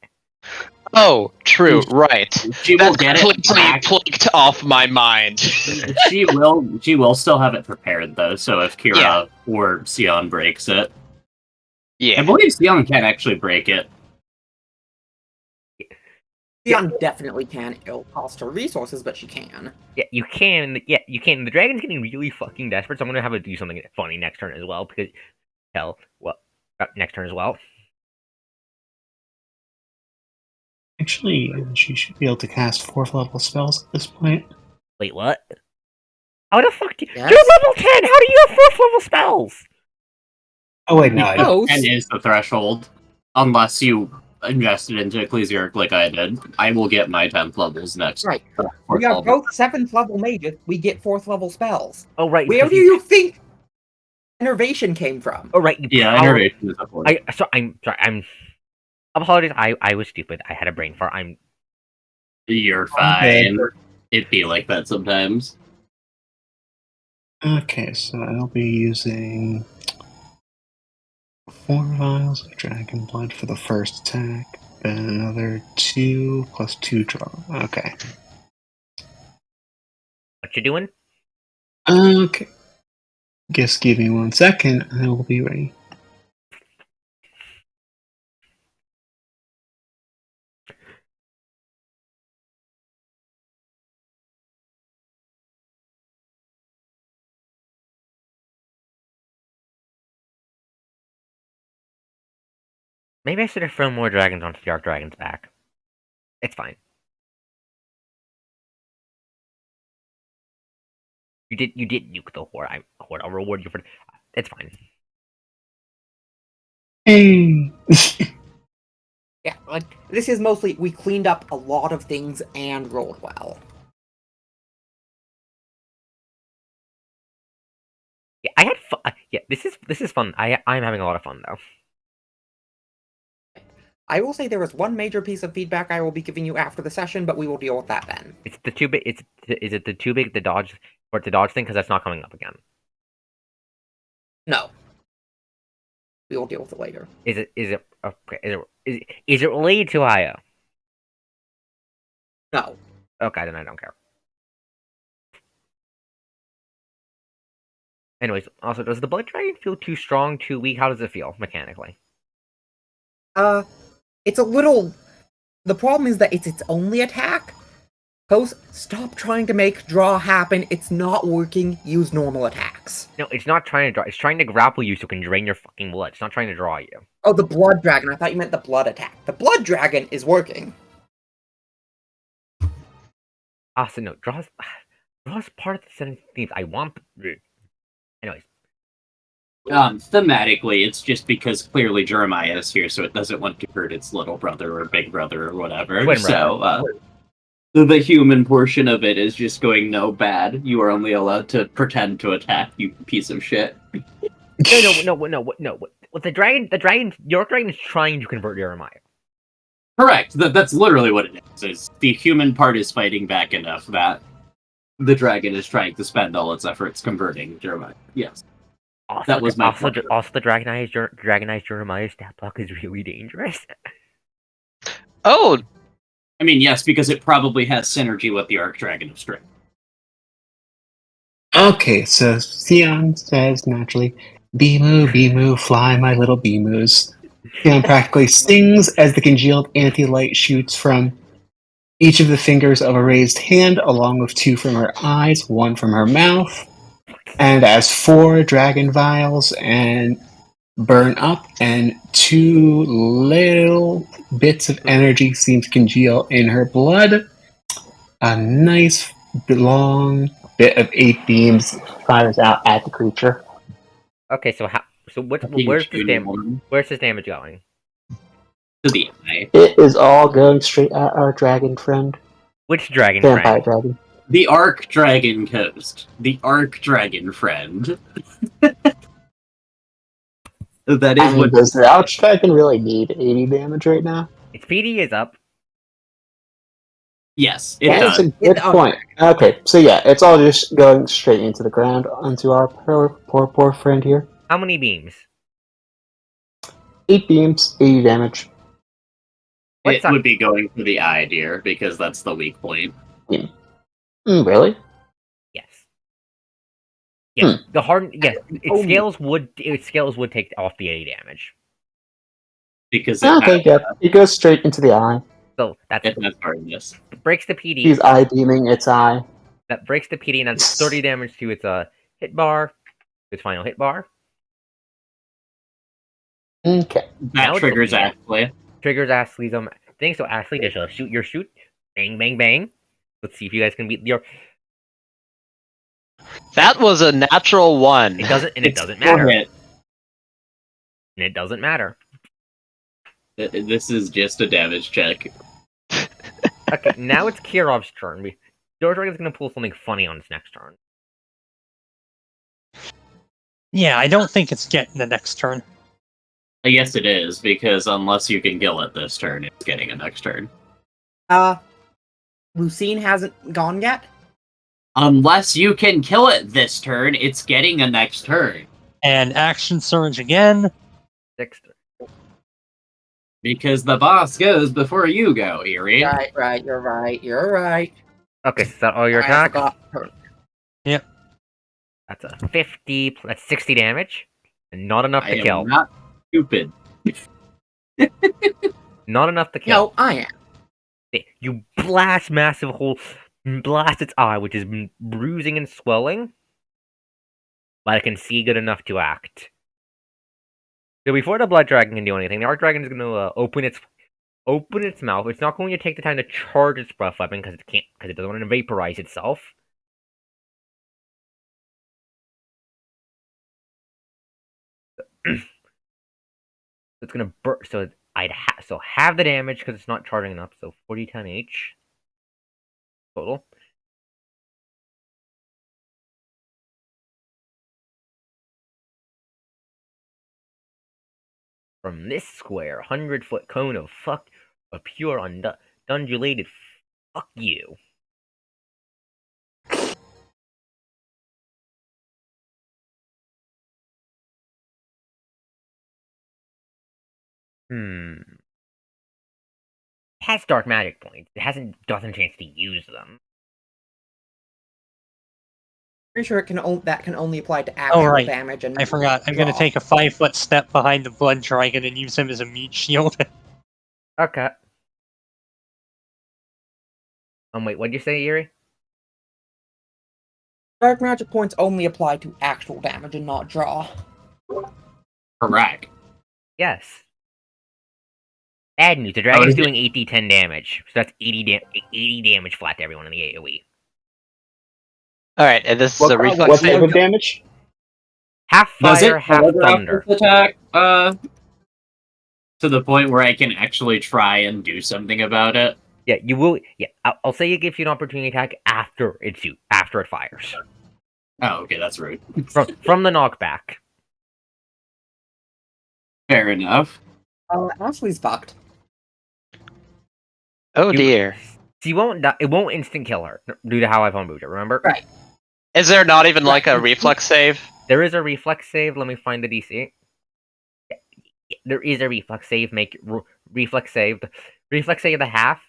D: Oh, true, right.
C: She will
D: That's
C: get it
D: completely
C: back.
D: plucked off my mind.
C: She will still have it prepared, though, so if Kira
D: Yeah.
C: or Sion breaks it. I
D: Yeah.
C: believe Sion can actually break it.
A: Theon definitely can. It'll cost her resources, but she can.
B: Yeah, you can. Yeah, you can. The dragon's getting really fucking desperate, so I'm gonna have it do something funny next turn as well. Because, hell, well, next turn as well.
F: actually, she should be able to cast 4th level spells at this point.
B: Wait, what? How the fuck do you?
A: Yes.
B: You're level 10. How do you have 4th level spells?
F: Oh wait, no, I don't.
A: Close.
C: 10 is the threshold. Unless you invested into Ecclesiarch like I did. I will get my 10th levels next.
A: Right.
C: Fourth
A: We are
C: level.
A: both 7th level mages. We get 4th level spells.
B: Oh right.
A: Where
B: because
A: do you think innervation came from?
B: Oh right. You
C: Yeah,
B: power-
C: innervation is a 4.
B: I'm sorry. I'm. Apologies. I was stupid. I had a brain fart. I'm.
C: You're fine. It'd be like that sometimes.
F: Okay, so I'll be using 4 vials of dragon blood for the first attack, then another 2 plus 2 draw. Okay.
B: What you doing?
F: Okay. Just give me 1 second, and I will be ready.
B: Maybe I should have thrown more dragons onto the Archdragon's back. It's fine. You did nuke the horde. I'll reward you for. It's fine.
F: Hey!
A: Yeah, like this is mostly we cleaned up a lot of things and rolled well.
B: Yeah, I had fun. Yeah, this is fun. I'm having a lot of fun though.
A: I will say there is one major piece of feedback I will be giving you after the session, but we will deal with that then.
B: It's the too big. Is it the too big the dodge or the dodge thing? Because that's not coming up again.
A: No. We will deal with it later.
B: Is it okay? Is it related to Heya?
A: No.
B: Okay, then I don't care. Anyways, also, does the blood dragon feel too strong, too weak? How does it feel mechanically?
A: It's a little. The problem is that it's its only attack. Post, stop trying to make draw happen. It's not working. Use normal attacks.
B: No, it's not trying to draw. It's trying to grapple you so it can drain your fucking blood. It's not trying to draw you.
A: Oh, the blood dragon. I thought you meant the blood attack. The blood dragon is working.
B: So no, draws part of the setting themes. I want. Anyways,
C: Thematically, it's just because clearly Jeremiah is here, so it doesn't want to hurt its little brother or big brother or whatever.
B: Twin
C: So, the human portion of it is just going, no, bad. You are only allowed to pretend to attack, you piece of shit.
B: no. What the dragon, your dragon is trying to convert Jeremiah.
C: Correct. That's literally what it is. The human part is fighting back enough that the dragon is trying to spend all its efforts converting Jeremiah. Yes.
B: Also,
C: That was my point.
B: also the dragonized Jeremiah stat block is really dangerous.
D: Oh,
C: I mean, yes, because it probably has synergy with the Archdragon of Strength.
F: Okay, so Theon says naturally, Beemu, Beemu, fly my little Beemoos. Theon practically sings as the congealed anti-light shoots from each of the fingers of a raised hand, along with 2 from her eyes, 1 from her mouth. And as 4 dragon vials and burn up, and 2 little bits of energy seem to congeal in her blood, a nice long bit of 8 beams fires out at the creature.
B: Okay, so where's this damage going?
C: To the eye.
F: It is all going straight at our dragon friend.
B: Which dragon
F: Vampire
B: friend?
F: dragon.
C: The Archdragon Coast. The Archdragon friend. That is what.
F: Does the Archdragon really need 80 damage right now?
B: Its PD is up.
C: Yes, it
F: That is
C: does.
F: a good point. Okay, so yeah, it's all just going straight into the ground onto our poor friend here.
B: How many beams?
F: 8 beams, 80 damage.
C: It would be going for the eye, dear, because that's the weak point.
F: Really?
B: Yes. Yes. The hard. Yes. Its scales would take off the 80 damage.
C: Because
F: it goes straight into the eye.
B: So that's
C: hardness.
B: Breaks the PD.
F: He's eye beaming its eye.
B: That breaks the PD and that's 30 damage to its hit bar, its final hit bar.
F: Okay.
C: That triggers Ashley.
B: Triggers Ashley's thing. So Ashley, just shoot your shoot. Bang, bang, bang. Let's see if you guys can beat your.
D: that was a natural 1.
B: It doesn't matter. And it doesn't matter.
C: This is just a damage check.
B: Okay, now it's Kirov's turn. Your dragon's gonna pull something funny on its next turn.
E: Yeah, I don't think it's getting the next turn.
C: Yes, it is, because unless you can kill it this turn, it's getting a next turn.
A: Lucine hasn't gone yet?
C: Unless you can kill it this turn, it's getting a next turn.
E: And action surge again.
B: 6.
C: Because the boss goes before you go, Eerie.
A: Right, you're right.
B: Okay, so is that all your
A: I
B: attacks?
A: forgot her.
E: Yep.
B: That's a 50. That's 60 damage. And not enough
C: I
B: to
C: am
B: kill.
C: not stupid.
B: Not enough to kill.
A: No, I am.
B: You blast massive hole, blast its eye, which is bruising and swelling, but it can see good enough to act. So before the blood dragon can do anything, the Archdragon is going to open its mouth. It's not going to take the time to charge its breath weapon because it doesn't want to vaporize itself. It's going to burst. So half the damage because it's not charging enough. So 40-10 each total. From this square, 100-foot cone of pure undulated fuck you. It has dark magic points. It doesn't chance to use them.
A: Pretty sure that can only apply to actual
E: right.
A: damage. And
E: I forgot. I'm gonna
A: draw.
E: take a 5-foot step behind the blood dragon and use him as a meat shield.
B: Okay. Wait, what'd you say, Yuri?
A: Dark magic points only apply to actual damage and not draw.
C: Correct.
B: Yes. Bad news, the dragon's doing 8d10 damage, so that's 80 damage flat to everyone in the AoE.
D: Alright, and this is a reflex
F: What type
D: save.
F: of damage?
B: Half
C: Does
B: fire,
C: it
B: half
C: telegraph
B: thunder.
C: this attack? To the point where I can actually try and do something about it.
B: Yeah, you will. Yeah, I'll say it gives you an opportunity attack after it fires.
C: Oh, okay, that's rude.
B: From the knockback.
C: Fair enough.
A: Ashley's fucked.
D: Oh
B: You-
D: dear.
B: She won't die. It won't instant kill her due to how I've unmoved it. Remember?
A: Right.
D: Is there not even like a reflex save?
B: There is a reflex save. Let me find the DC. Yeah, there is a reflex save. Reflex save. Reflex save the half.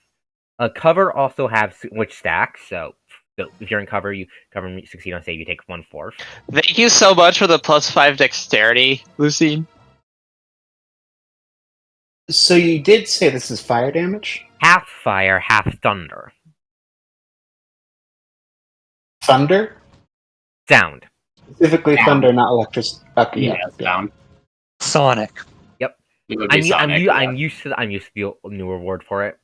B: Cover also has which stacks. So if you're in cover, you succeed on save. You take 1/4.
D: Thank you so much for the +5 dexterity, Lucine.
F: So you did say this is fire damage?
B: Half fire, half thunder.
F: Thunder?
B: Sound.
F: Specifically
C: Sound.
F: thunder, not electricity. Okay,
C: Yeah,
F: yeah.
C: down.
E: Sonic.
C: It would be Sonic,
B: I'm used to the newer word for it.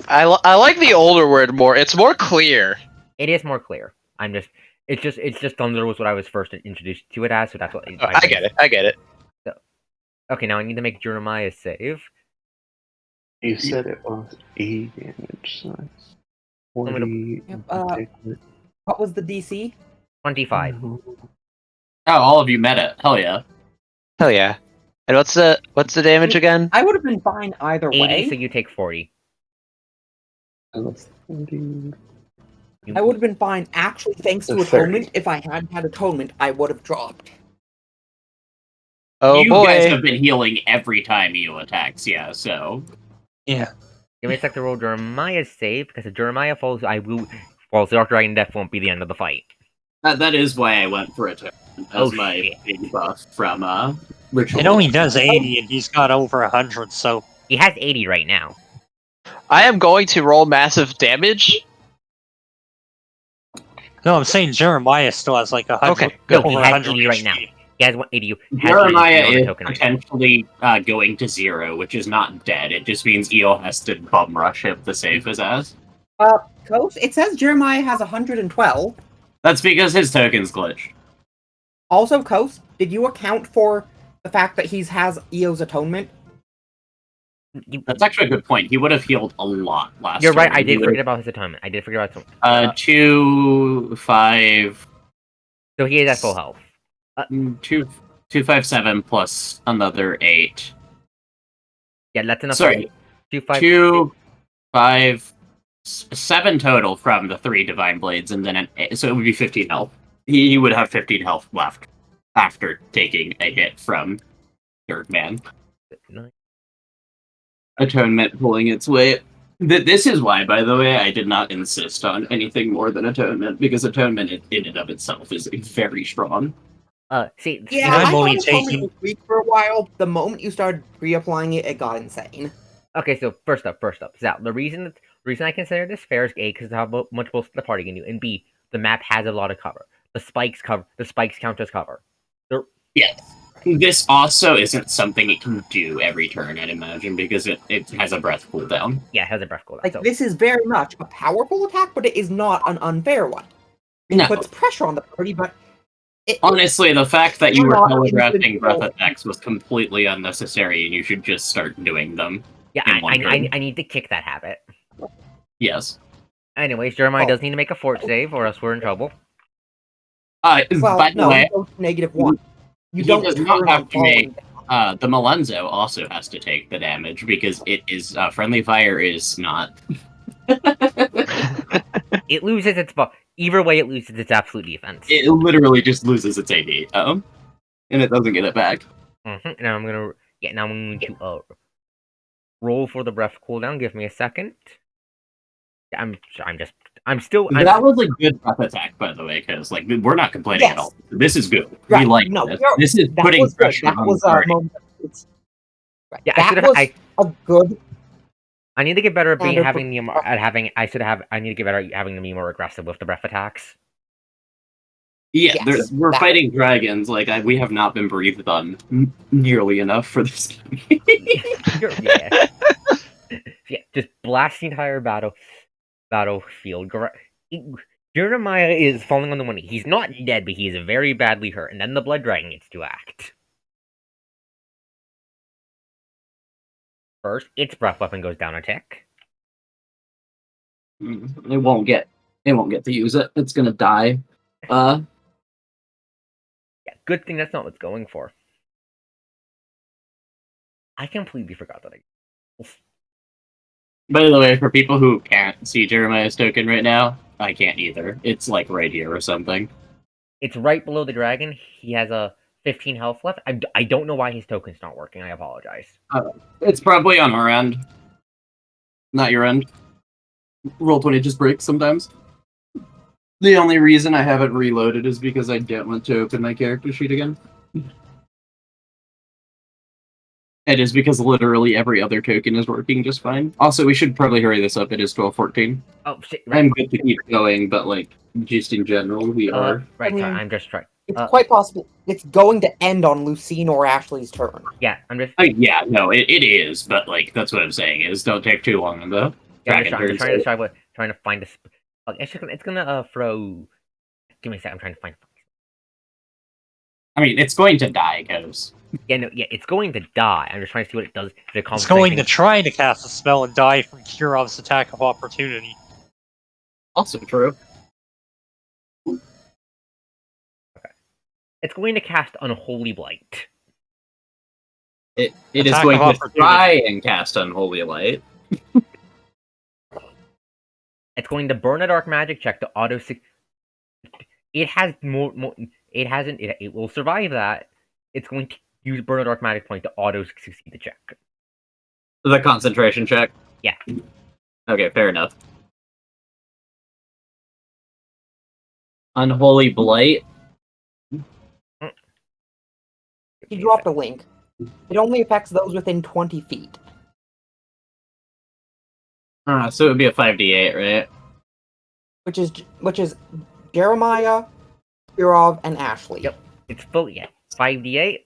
D: I like the older word more. It's more clear.
B: It is more clear. It's just thunder was what I was first introduced to it as, so that's what
D: I get it. I get it.
B: Okay, now I need to make Jeremiah save.
F: You said it was 80 damage, so it's 40.
A: Yep, what was the DC?
B: 25.
C: Oh, all of you met it. Hell yeah.
D: Hell yeah. And what's the damage again?
A: I would have been fine either
B: 80,
A: way.
B: so you take 40.
F: That's 40.
A: I would have been fine actually thanks to
F: So 30.
A: atonement. If I hadn't had atonement, I would have dropped.
D: Oh
C: You
D: boy.
C: guys have been healing every time you attacks, yeah, so.
E: Yeah.
B: Give me a sec to roll Jeremiah's save, because if Jeremiah falls, the Archdragon death won't be the end of the fight.
C: That is why I went for atonement as
B: Oh,
C: my
B: shit.
C: big buff from Ritual.
E: It only does 80, and he's got over 100, so...
B: He has 80 right now.
D: I am going to roll massive damage.
E: No, I'm saying Jeremiah still has like 100.
D: Okay,
B: No,
D: good.
B: he
E: over
B: has
E: 100
B: 80 right now.
E: HP.
B: He has 80.
C: Jeremiah
B: on the
C: is
B: token right now.
C: potentially going to 0, which is not dead. It just means Eel has to bum rush him to save his ass.
A: Coach, it says Jeremiah has 112.
C: That's because his token's glitched.
A: Also, Coast, did you account for the fact that he has Eo's atonement?
C: That's actually a good point. He would have healed a lot last
B: You're right,
C: turn.
B: I
C: He
B: did
C: would
B: forget about his atonement. I did forget about something.
C: have, 2, 5,
B: So he is at full health.
C: 2, 5, 7 plus another 8.
B: Yeah, that's enough.
C: Sorry,
B: 2, 5,
C: 2, 5, 7 total from the 3 Divine Blades, and then so it would be 15 health. He would have 15 health left after taking a hit from Third Man.
B: 9.
C: Atonement pulling its weight. This is why, by the way, I did not insist on anything more than Atonement, because Atonement in and of itself is very strong.
B: See,
A: Yeah,
E: I'm
A: I
E: only
A: thought atonement
E: taking-
A: was weak for a while. The moment you started reapplying it, it got insane.
B: Okay, so first up, Zal, the reason I consider this fair is A, because how much most of the party can do, and B, the map has a lot of cover. The spikes count as cover.
C: Yes. This also isn't something it can do every turn, I'd imagine, because it has a breath cooldown.
B: Yeah, it has a breath cooldown.
A: Like,
B: So
A: this is very much a powerful attack, but it is not an unfair one. It
C: No.
A: puts pressure on the party, but it,
C: Honestly, the fact that you
A: We're
C: were
A: not
C: telegraphing
A: individual.
C: breath attacks was completely unnecessary, and you should just start doing them.
B: yeah,
C: in one turn.
B: I need to kick that habit.
C: Yes.
B: Anyways, Jeremiah
A: Oh.
B: does need to make a fort save, or else we're in trouble.
A: well,
C: By the
A: no,
C: way,
A: you go to -1. You
C: he
A: don't
C: does
A: turn
C: not
A: on
C: have to
A: falling.
C: the Malenzo also has to take the damage, because it is friendly fire is not.
B: It loses its either way. It loses its absolute defense.
C: It literally just loses its AD, and it doesn't get it back.
B: Now I'm going to roll for the breath cooldown. Give me a second. I'm
C: That was a good breath attack, by the way, because like we're not complaining at all. This is good.
A: Right,
C: We like
A: no,
C: this.
A: you're-
C: This is
A: that
C: putting
A: was good.
C: pressure
A: That
C: on
A: was
C: the party.
A: right.
B: Yeah, I
A: that
B: should
A: was
B: have.
A: a good.
B: I need to get better at being
A: Standard
B: having the at having. I need to get better at having to be more aggressive with the breath attacks.
C: Yeah,
A: Yes,
C: we're
A: that-
C: fighting dragons. Like we have not been breathed on nearly enough for this.
B: Yeah. Yeah, just blast the entire battlefield. Jeremiah is falling on the money. He's not dead, but he is very badly hurt. And then the blood dragon gets to act. First, its breath weapon goes down a tick.
C: It won't get to use it. It's gonna die.
B: Yeah, good thing that's not what it's going for. I completely forgot that.
C: By the way, for people who can't see Jeremiah's token right now, I can't either. It's like right here or something.
B: It's right below the dragon. He has a 15 health left. I don't know why his token's not working. I apologize.
C: It's probably on our end, not your end. Roll20 just breaks sometimes. The only reason I haven't reloaded is because I don't want to open my character sheet again. It is because literally every other token is working just fine. Also, we should probably hurry this up. It is 12:14.
B: Oh shit! Right.
C: I'm good to keep going, but like just in general, we are.
B: Right.
A: I mean,
B: Sorry, I'm just trying.
A: It's quite possible it's going to end on Lucine or Ashley's turn.
B: Yeah, I'm just.
C: Yeah, no, it is, but like that's what I'm saying is don't take too long on the
B: Yeah, I'm
C: dragon
B: just
C: turns.
B: trying to find a. It's gonna throw. Give me a sec. I'm trying to find.
C: I mean, it's going to die, because
B: Yeah, no, yeah, it's going to die. I'm just trying to see what it does. If it
E: It's going to try to cast a spell and die from Kirov's attack of opportunity.
C: also true.
B: It's going to cast Unholy Blight.
C: It is
E: Attack
C: going
E: of
C: to
E: opportunity.
C: try and cast Unholy Light.
B: It's going to burn a dark magic check to auto. It has more. It hasn't. It will survive that. It's going to use burn a dark magic point to auto succeed the check.
C: The concentration check?
B: Yeah.
C: Okay, fair enough. Unholy Blight?
A: He dropped a link. It only affects those within 20 feet.
C: So it would be a 5d8, right?
A: Which is Jeremiah, Kirov, and Ashley.
B: Yep. It's full. Yeah. 5d8.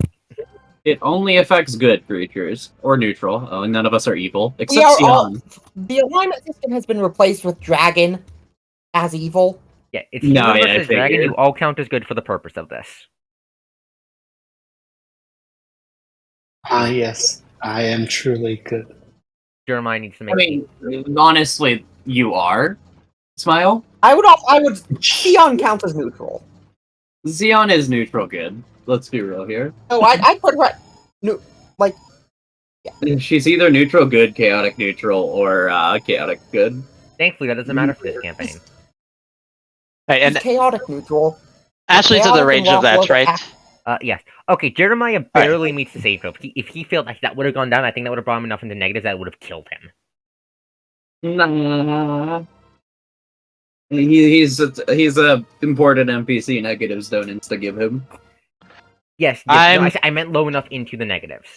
C: It only affects good creatures, or neutral. Oh, and none of us are evil,
A: We
C: except
A: are all,
C: Sion.
A: the alignment system has been replaced with Dragon as evil.
B: Yeah. It's
C: No,
B: human
C: yeah, I
B: versus dragon.
C: figured.
B: You all count as good for the purpose of this.
F: Ah, yes. I am truly good.
B: Jeremiah needs to
C: I
B: make.
C: mean, honestly, you are. Smile?
A: I would Sion counts as neutral.
C: Sion is neutral good. Let's be real here.
A: No, I put her at
C: She's either neutral good, chaotic neutral, or chaotic good.
B: Thankfully, that doesn't matter for this campaign.
D: Hey, and
A: chaotic neutral.
D: Ashley's in the
A: Chaotic
D: range
A: and
D: of that,
A: lawful
D: right?
B: Yes. Okay, Jeremiah barely meets the save throw. If he failed, like, that would have gone down. I think that would have brought him enough into negatives that would have killed him.
C: Nah. He's a important NPC. Negatives don't insta give him.
B: Yes, no, I meant low enough into the negatives.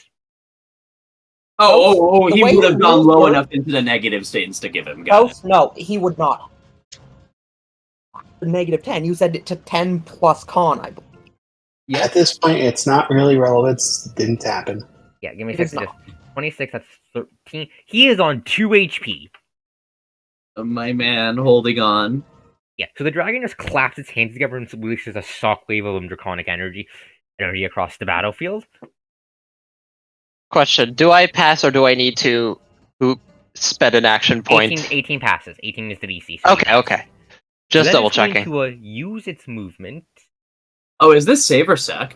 C: Oh!
A: The
C: He
A: way
C: would have
A: the
C: gone
A: rules
C: low
A: work-
C: enough into the negatives to insta give him. Got it.
A: No, he would not. -10. You said it to 10 plus con, I believe.
F: At this point, it's not really relevant. It didn't happen.
B: Yeah, give me a
A: It is
B: second.
A: not.
B: Just 26. That's 13. He is on 2 HP.
C: My man, holding on.
B: Yeah. So the dragon just claps its hands together and releases a shockwave of draconic energy across the battlefield.
D: Question: do I pass or do I need to spend an action point?
B: 18 passes. 18 is the DC. So
D: Okay. Just
B: then
D: double
B: it's going
D: checking.
B: To use its movement.
C: Oh, is this save or sec?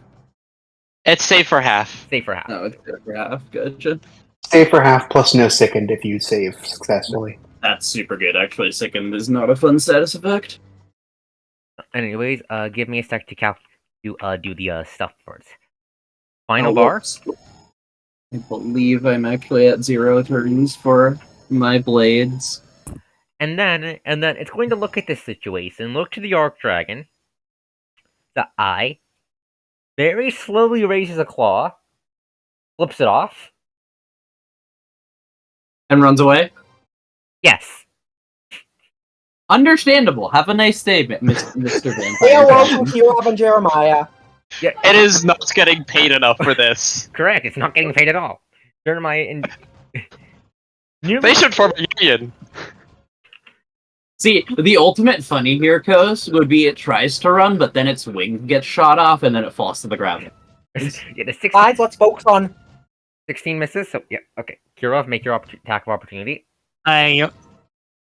D: It's safe for half.
B: Save for half.
C: No, it's good for half. Gotcha.
F: Save for half plus no sickened if you save successfully.
C: That's super good, actually. Sickened is not a fun status effect.
B: Anyways, give me a sec to do the stuff first. Final bar.
C: Whoops. I believe I'm actually at 0 turns for my blades.
B: And then it's going to look at this situation, look to the Archdragon. The eye very slowly raises a claw, flips it off.
C: And runs away.
B: Yes.
C: Understandable. Have a nice day, Mr.
A: Hey,
C: Vampire.
A: welcome to Rob and Jeremiah.
B: Yeah,
D: It is not getting paid enough for this.
B: correct. It's not getting paid at all. Jeremiah and
D: They should form a union.
C: See, the ultimate funny here, Kos, would be it tries to run, but then its wing gets shot off, and then it falls to the ground.
B: Yeah, the 16,
A: Guys, let's focus on.
B: 16 misses. So yeah, okay. Kirov, make your attack of opportunity.
E: I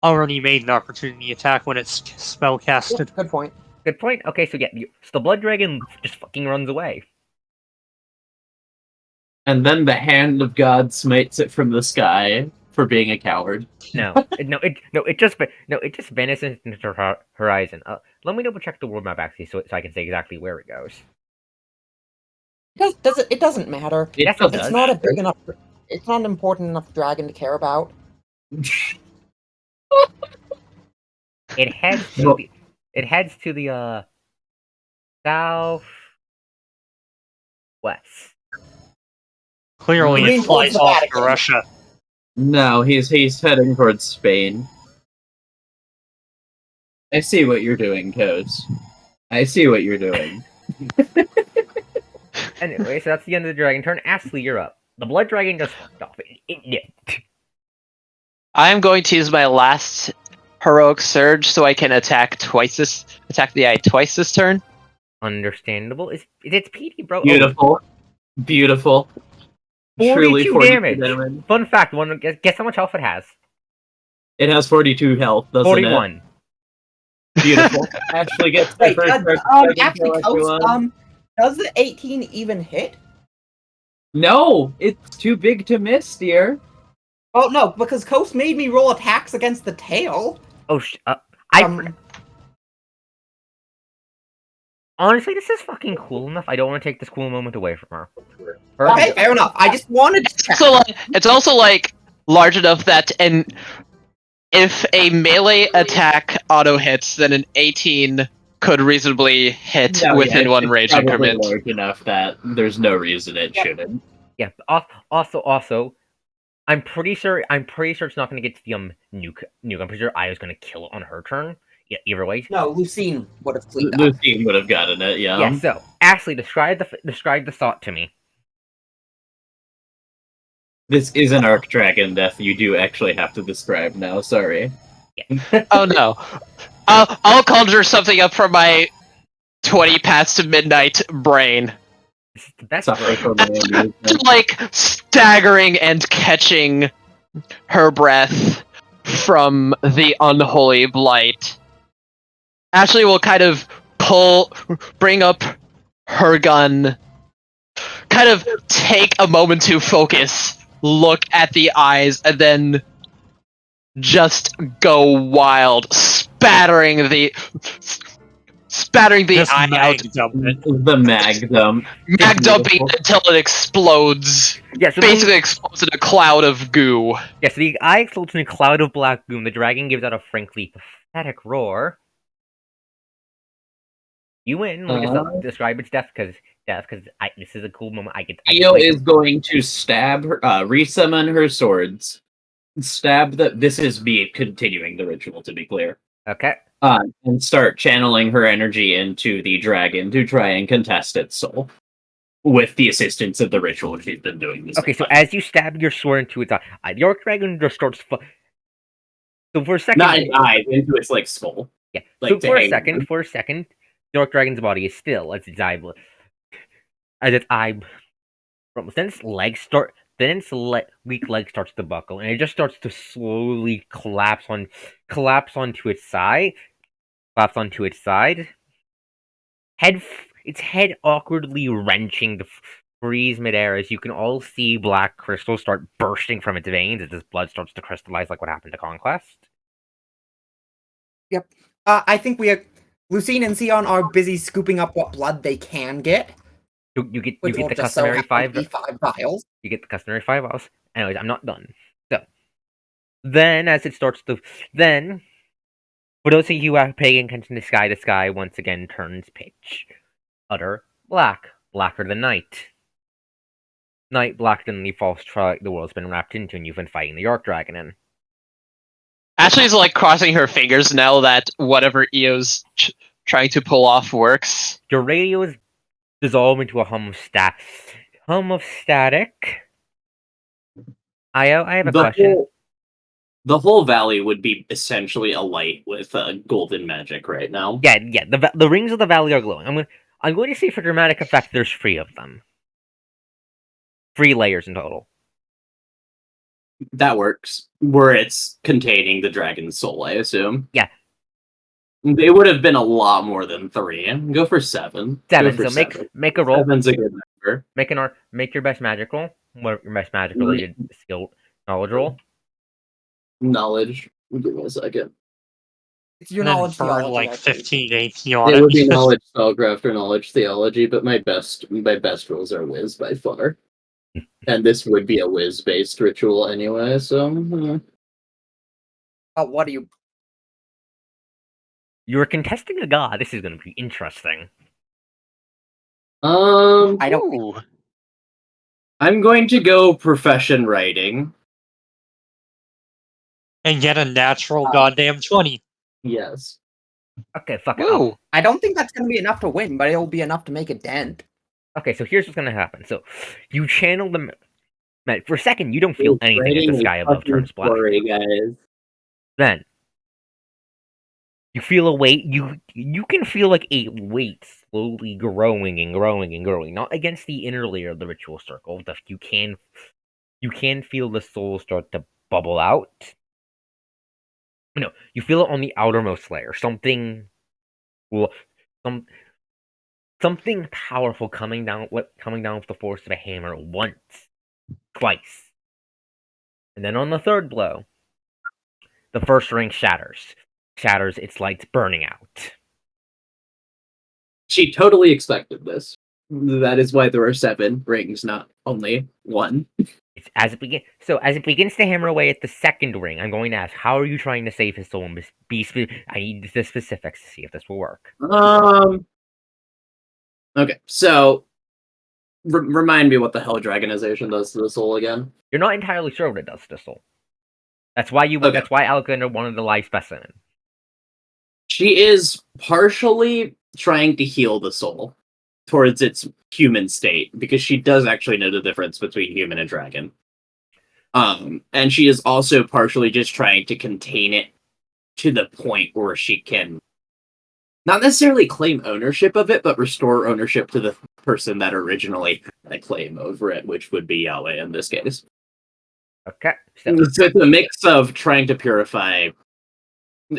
E: already made an opportunity attack when it's spell casted.
A: Good point.
B: Good point. Okay, so yeah, so the blood dragon just fucking runs away.
C: And then the hand of God smites it from the sky for being a coward.
B: It just vanishes into the horizon. Let me double check the world map actually, so I can say exactly where it goes.
A: It doesn't matter.
B: Yes, it
A: It's
B: does.
A: not a big enough. It's not an important enough dragon to care about.
B: It heads to the south west.
E: Clearly,
A: You mean
E: it flies
A: towards the
E: off to
A: Vatican?
E: Russia.
C: No, he's heading towards Spain. I see what you're doing, Kos. I see what you're doing.
B: Anyway, so that's the end of the dragon turn. Ashley, you're up. The blood dragon just fucked off. It
D: I'm going to use my last heroic surge so I can attack the eye twice this turn.
B: Understandable. It's PD, bro.
C: Beautiful. Beautiful.
B: 42
C: 42
B: damage. Fun fact, guess how much health it has?
C: It has 42 health, doesn't
B: 41.
C: it? Beautiful. Ashley gets the
A: Wait,
C: first person
A: actually,
C: kill everyone.
A: does the 18 even hit?
C: No, it's too big to miss, dear.
A: Oh no, because Coast made me roll attacks against the tail.
B: Oh, honestly, this is fucking cool enough. I don't want to take this cool moment away from her.
A: Okay, fair enough. I just wanted to check.
D: It's also like large enough that if a melee attack auto hits, then an 18 could reasonably hit within one rage
C: probably
D: increment.
C: large enough that there's no reason it shouldn't.
B: Yeah. Also, I'm pretty sure it's not going to get to the nuke. I'm pretty sure I was going to kill it on her turn. Yeah. Either way.
A: No, Lucine would have cleaned up.
C: Lucine would have gotten it, yeah.
B: Yeah. So, Ashley, describe the thought to me.
C: This is an Archdragon death you do actually have to describe now, sorry.
D: Oh no. I'll conjure something up from my 20 past midnight brain.
B: This is the best.
C: Sorry for my amusement.
D: Like staggering and catching her breath from the unholy blight. Ashley will kind of bring up her gun, kind of take a moment to focus, look at the eyes, and then just go wild, spattering the
E: Just
D: eye
E: mag
D: out,
E: dump it.
C: The mag dump.
D: mag dumping until it explodes.
B: Yeah. So
D: Basically explodes in a cloud of goo.
B: Yeah. So the eye explodes in a cloud of black goom. The dragon gives out a frankly pathetic roar. You win. Let me just describe its death because this is a cool moment.
C: Io is going to stab her, resummon her swords. This is me continuing the ritual, to be clear.
B: Okay.
C: And start channeling her energy into the dragon to try and contest its soul. With the assistance of the ritual she's been doing this.
B: Okay, so as you stab your sword into its eye, the Archdragon just starts. So for a second,
C: Not its eye, into its like skull.
B: Yeah.
C: Like,
B: So
C: to
B: for a
C: hang
B: second, the Archdragon's body is still as its eye. Then its weak leg starts to buckle, and it just starts to slowly collapse onto its side. Its head awkwardly wrenching the freeze midair as you can all see black crystals start bursting from its veins as its blood starts to crystallize like what happened to Conquest.
A: I think Lucine and Sion are busy scooping up what blood they can get.
B: You get
A: Which will
B: the
A: just so
B: customary
A: happen to be 5 vials.
B: You get the customary 5 vials. Anyways, I'm not done. So Then, as it starts to, then, for those of you who are paying attention to the sky once again turns pitch, utter black, blacker than night. Night blacker than the false twilight the world's been wrapped into, and you've been fighting the Archdragon in.
D: Ashley's like crossing her fingers now that whatever Eo's trying to pull off works.
B: Your radio is dissolved into a hum of static. I have a question.
C: The whole valley would be essentially alight with golden magic right now.
B: Yeah. The rings of the valley are glowing. I'm going to say for dramatic effect, there's 3 of them. 3 layers in total.
C: That works. Where it's containing the dragon's soul, I assume.
B: Yeah.
C: They would have been a lot more than 3. Go for 7.
B: 7.
C: Go for
B: So
C: 7.
B: make a roll.
C: 7's a good number.
B: Make your best magic roll. What your best magic related skill knowledge roll.
C: Knowledge. Give me a second.
A: It's your
E: And then
A: knowledge
E: burn
A: theology,
E: like
A: I think.
E: 15 AP on
C: It
E: it.
C: would be knowledge spellcraft or knowledge theology, but my best rolls are whiz by far. And this would be a whiz based ritual anyway, so
A: What do you?
B: You're contesting a god. This is going to be interesting.
A: I don't.
D: Ooh.
C: I'm going to go profession writing.
E: And get a natural goddamn 20.
C: Yes.
B: Okay, fuck it.
D: Woo.
A: I don't think that's going to be enough to win, but it'll be enough to make a dent.
B: Okay, so here's what's going to happen. So, you channel the... For a second, you don't feel anything as the sky above turns black.
C: Sorry, guys.
B: Then, you feel a weight. You can feel like a weight slowly growing and growing and growing. Not against the inner layer of the ritual circle. You can feel the soul start to bubble out. No, you feel it on the outermost layer. Something powerful coming down with the force of a hammer once, twice, and then on the third blow, the first ring shatters, its lights burning out.
C: She totally expected this. That is why there are 7 rings, not only 1.
B: As it begins to hammer away at the second ring, I'm going to ask, how are you trying to save his soul? And I need the specifics to see if this will work.
C: Okay, so remind me what the hell dragonization does to the soul again.
B: You're not entirely sure what it does to the soul. That's why
C: Okay.
B: That's why Alexander wanted the live specimen.
C: She is partially trying to heal the soul towards its human state, because she does actually know the difference between human and dragon. And she is also partially just trying to contain it to the point where she can not necessarily claim ownership of it, but restore ownership to the person that originally had a claim over it, which would be Yahweh in this case.
B: Okay, so
C: It's a mix of trying to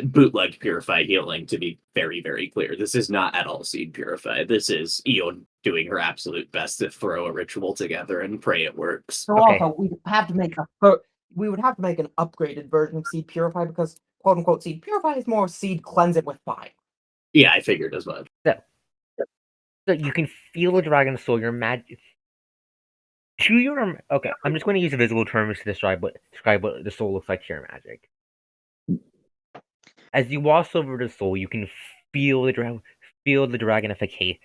C: bootleg purify healing, to be very, very clear. This is not at all seed purify. This is Io doing her absolute best to throw a ritual together and pray it works.
A: So
B: Okay.
A: also, we would have to make an upgraded version of seed purify, because quote unquote seed purify is more seed cleanse it with fire.
C: Yeah, I figured as much.
B: So you can feel the dragon's soul. Your magic. Okay, I'm just going to use visual terms to describe what the soul looks like to your magic. As you wash over the soul, you can feel the dragonification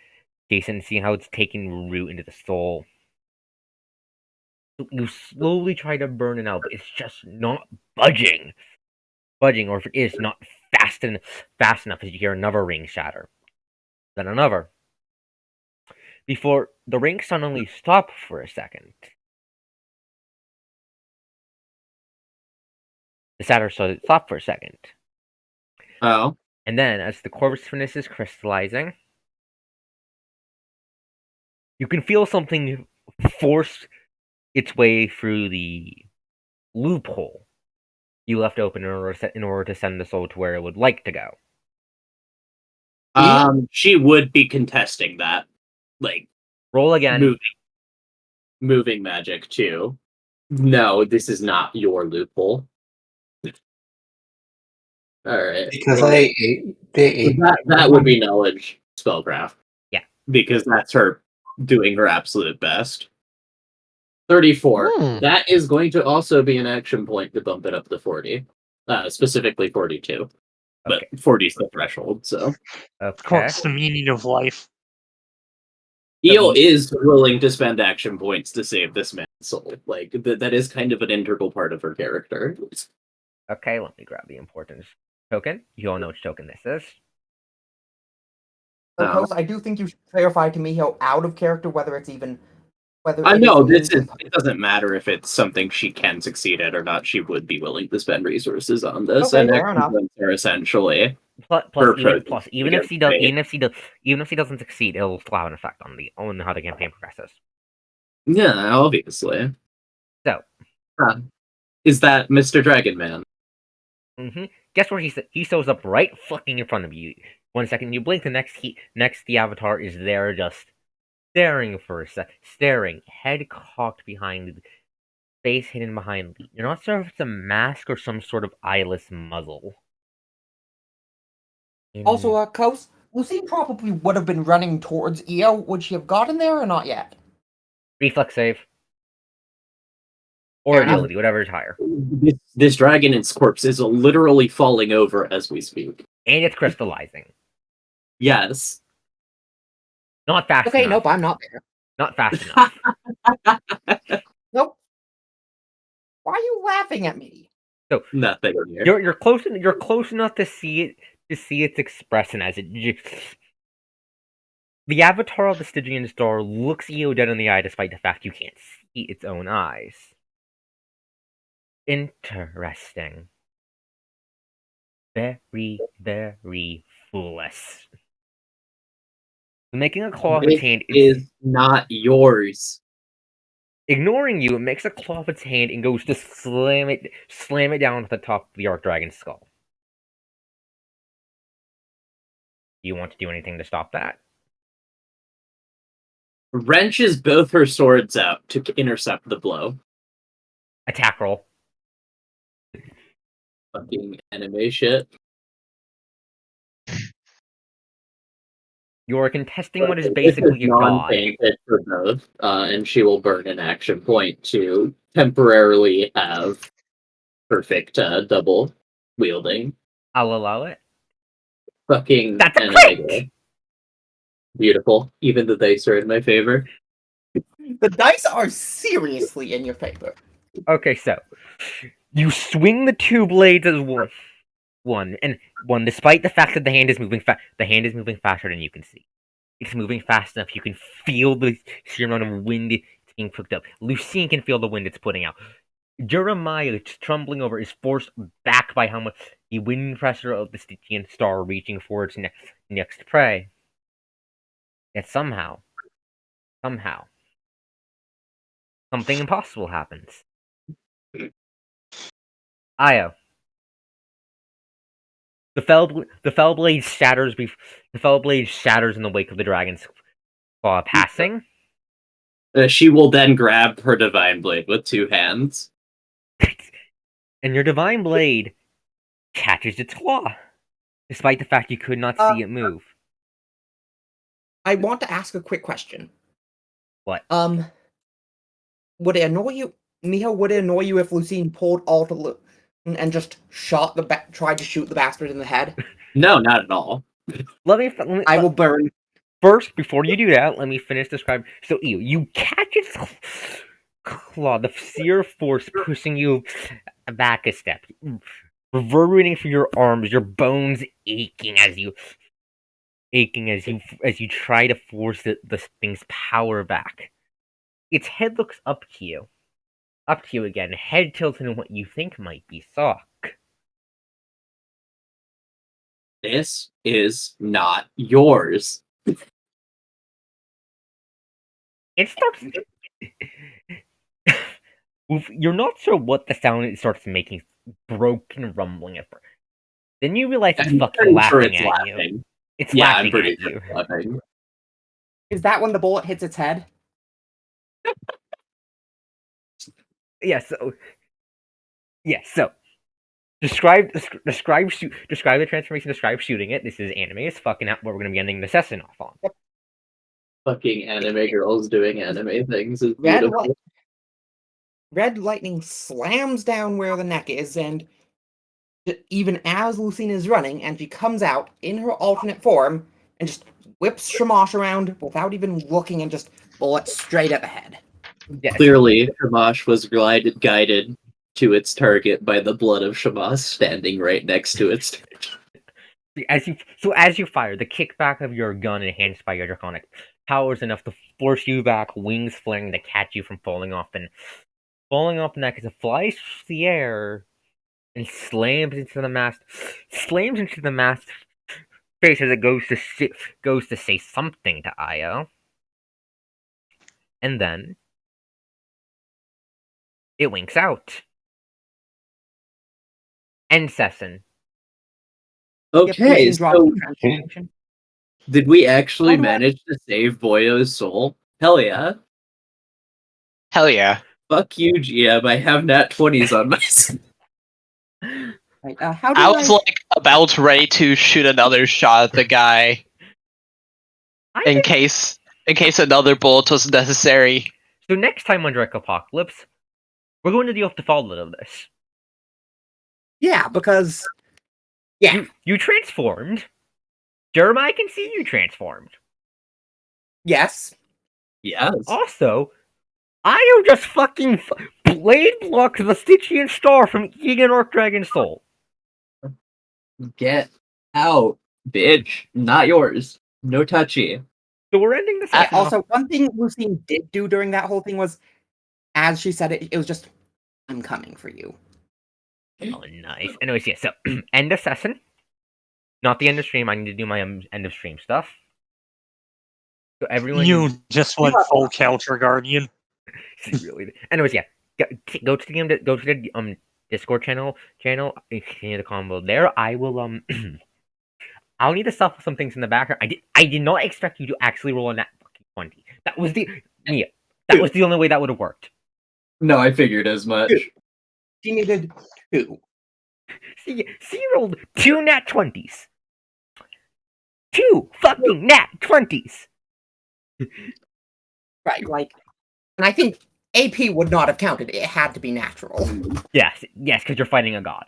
B: and see how it's taking root into the soul. You slowly try to burn it out, but it's just not budging. Or if it is not fast enough, as you hear another ring shatter. Then another. Before the ring suddenly stops for a second. The shatter stopped for a second.
C: Oh.
B: And then, as the corpse finishes crystallizing, you can feel something force its way through the loophole you left open in order to send the soul to where it would like to go.
C: She would be contesting that. Like,
B: Roll again.
C: moving magic too. No, this is not your loophole. Alright.
F: Because they ate.
C: That would be knowledge spellcraft.
B: Yeah.
C: Because that's her doing her absolute best. 34.
D: Hmm.
C: That is going to also be an action point to bump it up to 40. Specifically 42. But
B: Okay.
C: 40 is the threshold, so.
E: Of
B: Okay.
E: course, the meaning of life.
C: Eel is willing to spend action points to save this man's soul. Like, that is kind of an integral part of her character.
B: Okay, let me grab the importance token. You all know which token this is.
A: Because I do think you should clarify to me how out of character whether it's even whether
C: I
A: it
C: know,
A: is
C: it doesn't matter if it's something she can succeed at or not. She would be willing to spend resources on this.
A: Okay,
C: And
A: fair
C: action
A: enough.
C: points are essentially
B: Plus,
C: her
B: even
C: approach
B: even if
C: against
B: she does,
C: fate.
B: even if she doesn't succeed, it'll still have an effect on how the campaign progresses.
C: Yeah, obviously.
B: So,
C: Is that Mr. Dragon Man?
B: guess where he shows up right fucking in front of you. 1 second, you blink. The next the avatar is there, just staring for a sec, staring, head cocked behind, face hidden behind. You're not sure if it's a mask or some sort of eyeless muzzle.
A: Also, Coast, Lucine probably would have been running towards EO. Would she have gotten there or not yet?
B: Reflex save. Or
A: Fair enough.
B: agility, whatever is higher.
C: This dragon in its corpse is literally falling over as we speak.
B: And it's crystallizing.
C: Yes.
B: Not fast
A: Okay,
B: enough.
A: nope, I'm not there.
B: Not fast enough.
A: Nope. Why are you laughing at me?
B: So
C: Nothing here.
B: you're close enough to see its expression as it. The avatar of the Stygian star looks you dead in the eye, despite the fact you can't see its own eyes. Interesting. Very, very foolish. Making a claw of its hand
C: is not yours.
B: Ignoring you, it makes a claw of its hand and goes to slam it down at the top of the Archdragon's skull. Do you want to do anything to stop that?
C: Wrenches both her swords out to intercept the blow.
B: Attack roll.
C: Fucking anime shit.
B: You are contesting what is
C: This
B: basically a god.
C: non-tainted for both, and she will burn an action point to temporarily have perfect double wielding.
B: I'll allow it.
C: Fucking
B: That's a
C: anime
B: crit!
C: girl. Beautiful. Even the dice are in my favor.
A: The dice are seriously in your favor.
B: Okay, so you swing the two blades as one, despite the fact that the hand is moving faster than you can see. It's moving fast enough you can feel the sheer amount of wind it's being picked up. Lucine can feel the wind it's putting out. Jeremiah, trembling over, is forced back by how much the wind pressure of the Stygian star reaching for its next prey. Yet somehow, something impossible happens. Io. The fell blade shatters in the wake of the dragon's claw passing.
C: She will then grab her divine blade with two hands.
B: And your divine blade catches its claw, despite the fact you could not see it move.
A: I want to ask a quick question.
B: What?
A: Would it annoy you, Miho? Would it annoy you if Lucine pulled Alta and just tried to shoot the bastard in the head?
C: No, not at all.
B: Let me
A: I will burn.
B: First, before you do that, let me finish describing. So, you catch its claw, the sheer force pushing you back a step, reverberating through your arms, your bones aching as you try to force the thing's power back. Its head looks up to you again, head tilted in what you think might be shock.
C: This is not yours.
B: It starts. You're not sure what the sound it starts making. Broken rumbling at first. Then you realize it's fucking laughing at you. It's laughing
C: I'm pretty
B: at you.
C: sure it's laughing.
A: Is that when the bullet hits its head?
B: So describe the transformation. Describe shooting it. This is anime. It's fucking out what we're gonna be ending the session off on.
C: Fucking anime girls doing anime things is
A: Yeah,
C: beautiful.
A: red lightning slams down where the neck is, and even as Lucina is running, and she comes out in her alternate form and just whips Shamash around without even looking and just bullet straight at the head.
B: Yes.
C: Clearly, Shamash was guided to its target by the blood of Shamash standing right next to its target.
B: As you fire, the kickback of your gun enhanced by your draconic power is enough to force you back, wings flaring to catch you from falling off the neck as it flies through the air and slams into the mast face as it goes to say something to Io. And then it winks out. And Sesson.
C: Okay,
A: Lucina drops
C: so
A: the transformation.
C: did we actually
A: How do I-
C: manage to save Boyo's soul? Hell yeah.
D: Hell yeah.
C: Fuck you, GM. I have nat 20s on my side.
A: Right, how do
D: I was like about ready to shoot another shot at the guy in case another bullet was necessary.
B: So next time on Drakopocalypse, we're going to deal with the fallout of this.
A: Yeah, because
B: You transformed. Jeremiah can see you transformed.
A: yes,
C: Yes.
B: Also, Io just fucking blade blocked the Stygian star from eating an Archdragon soul.
C: Get out, bitch. Not yours. No touchy.
B: So we're ending this.
A: yeah, also one thing Lucine did do during that whole thing was, as she said it, it was just, "I'm coming for you."
B: Oh, nice. Anyways, yeah. So end of session. Not the end of stream. I need to do my end of stream stuff. So everyone,
E: You just went full counter guardian.
B: really. Anyways, yeah. Go to the Discord channel. Continue the combo there. I will I'll need to shuffle some things in the background. I did not expect you to actually roll on that fucking 20. That was the only way that would have worked.
C: No, I figured as much.
A: She needed 2.
B: See, you rolled 2 nat 20s. 2 fucking nat 20s.
A: Right, like, and I think AP would not have counted. It had to be natural.
B: Yes, because you're fighting a god.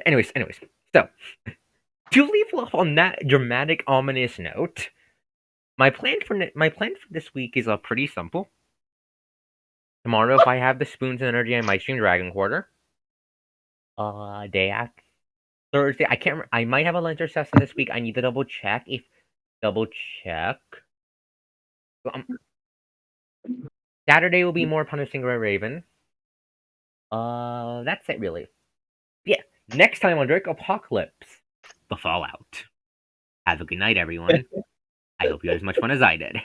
B: Anyways, so to leave off on that dramatic, ominous note, my plan for this week is pretty simple. Tomorrow, if I have the spoons and energy, I might stream Dragon Quarter. Day after Thursday, I can't. I might have a Lantern session this week. I need to double check. Saturday will be more Punishing Red Raven. That's it really. Yeah. Next time on Drakopocalypse, the Fallout. Have a good night, everyone. I hope you had as much fun as I did.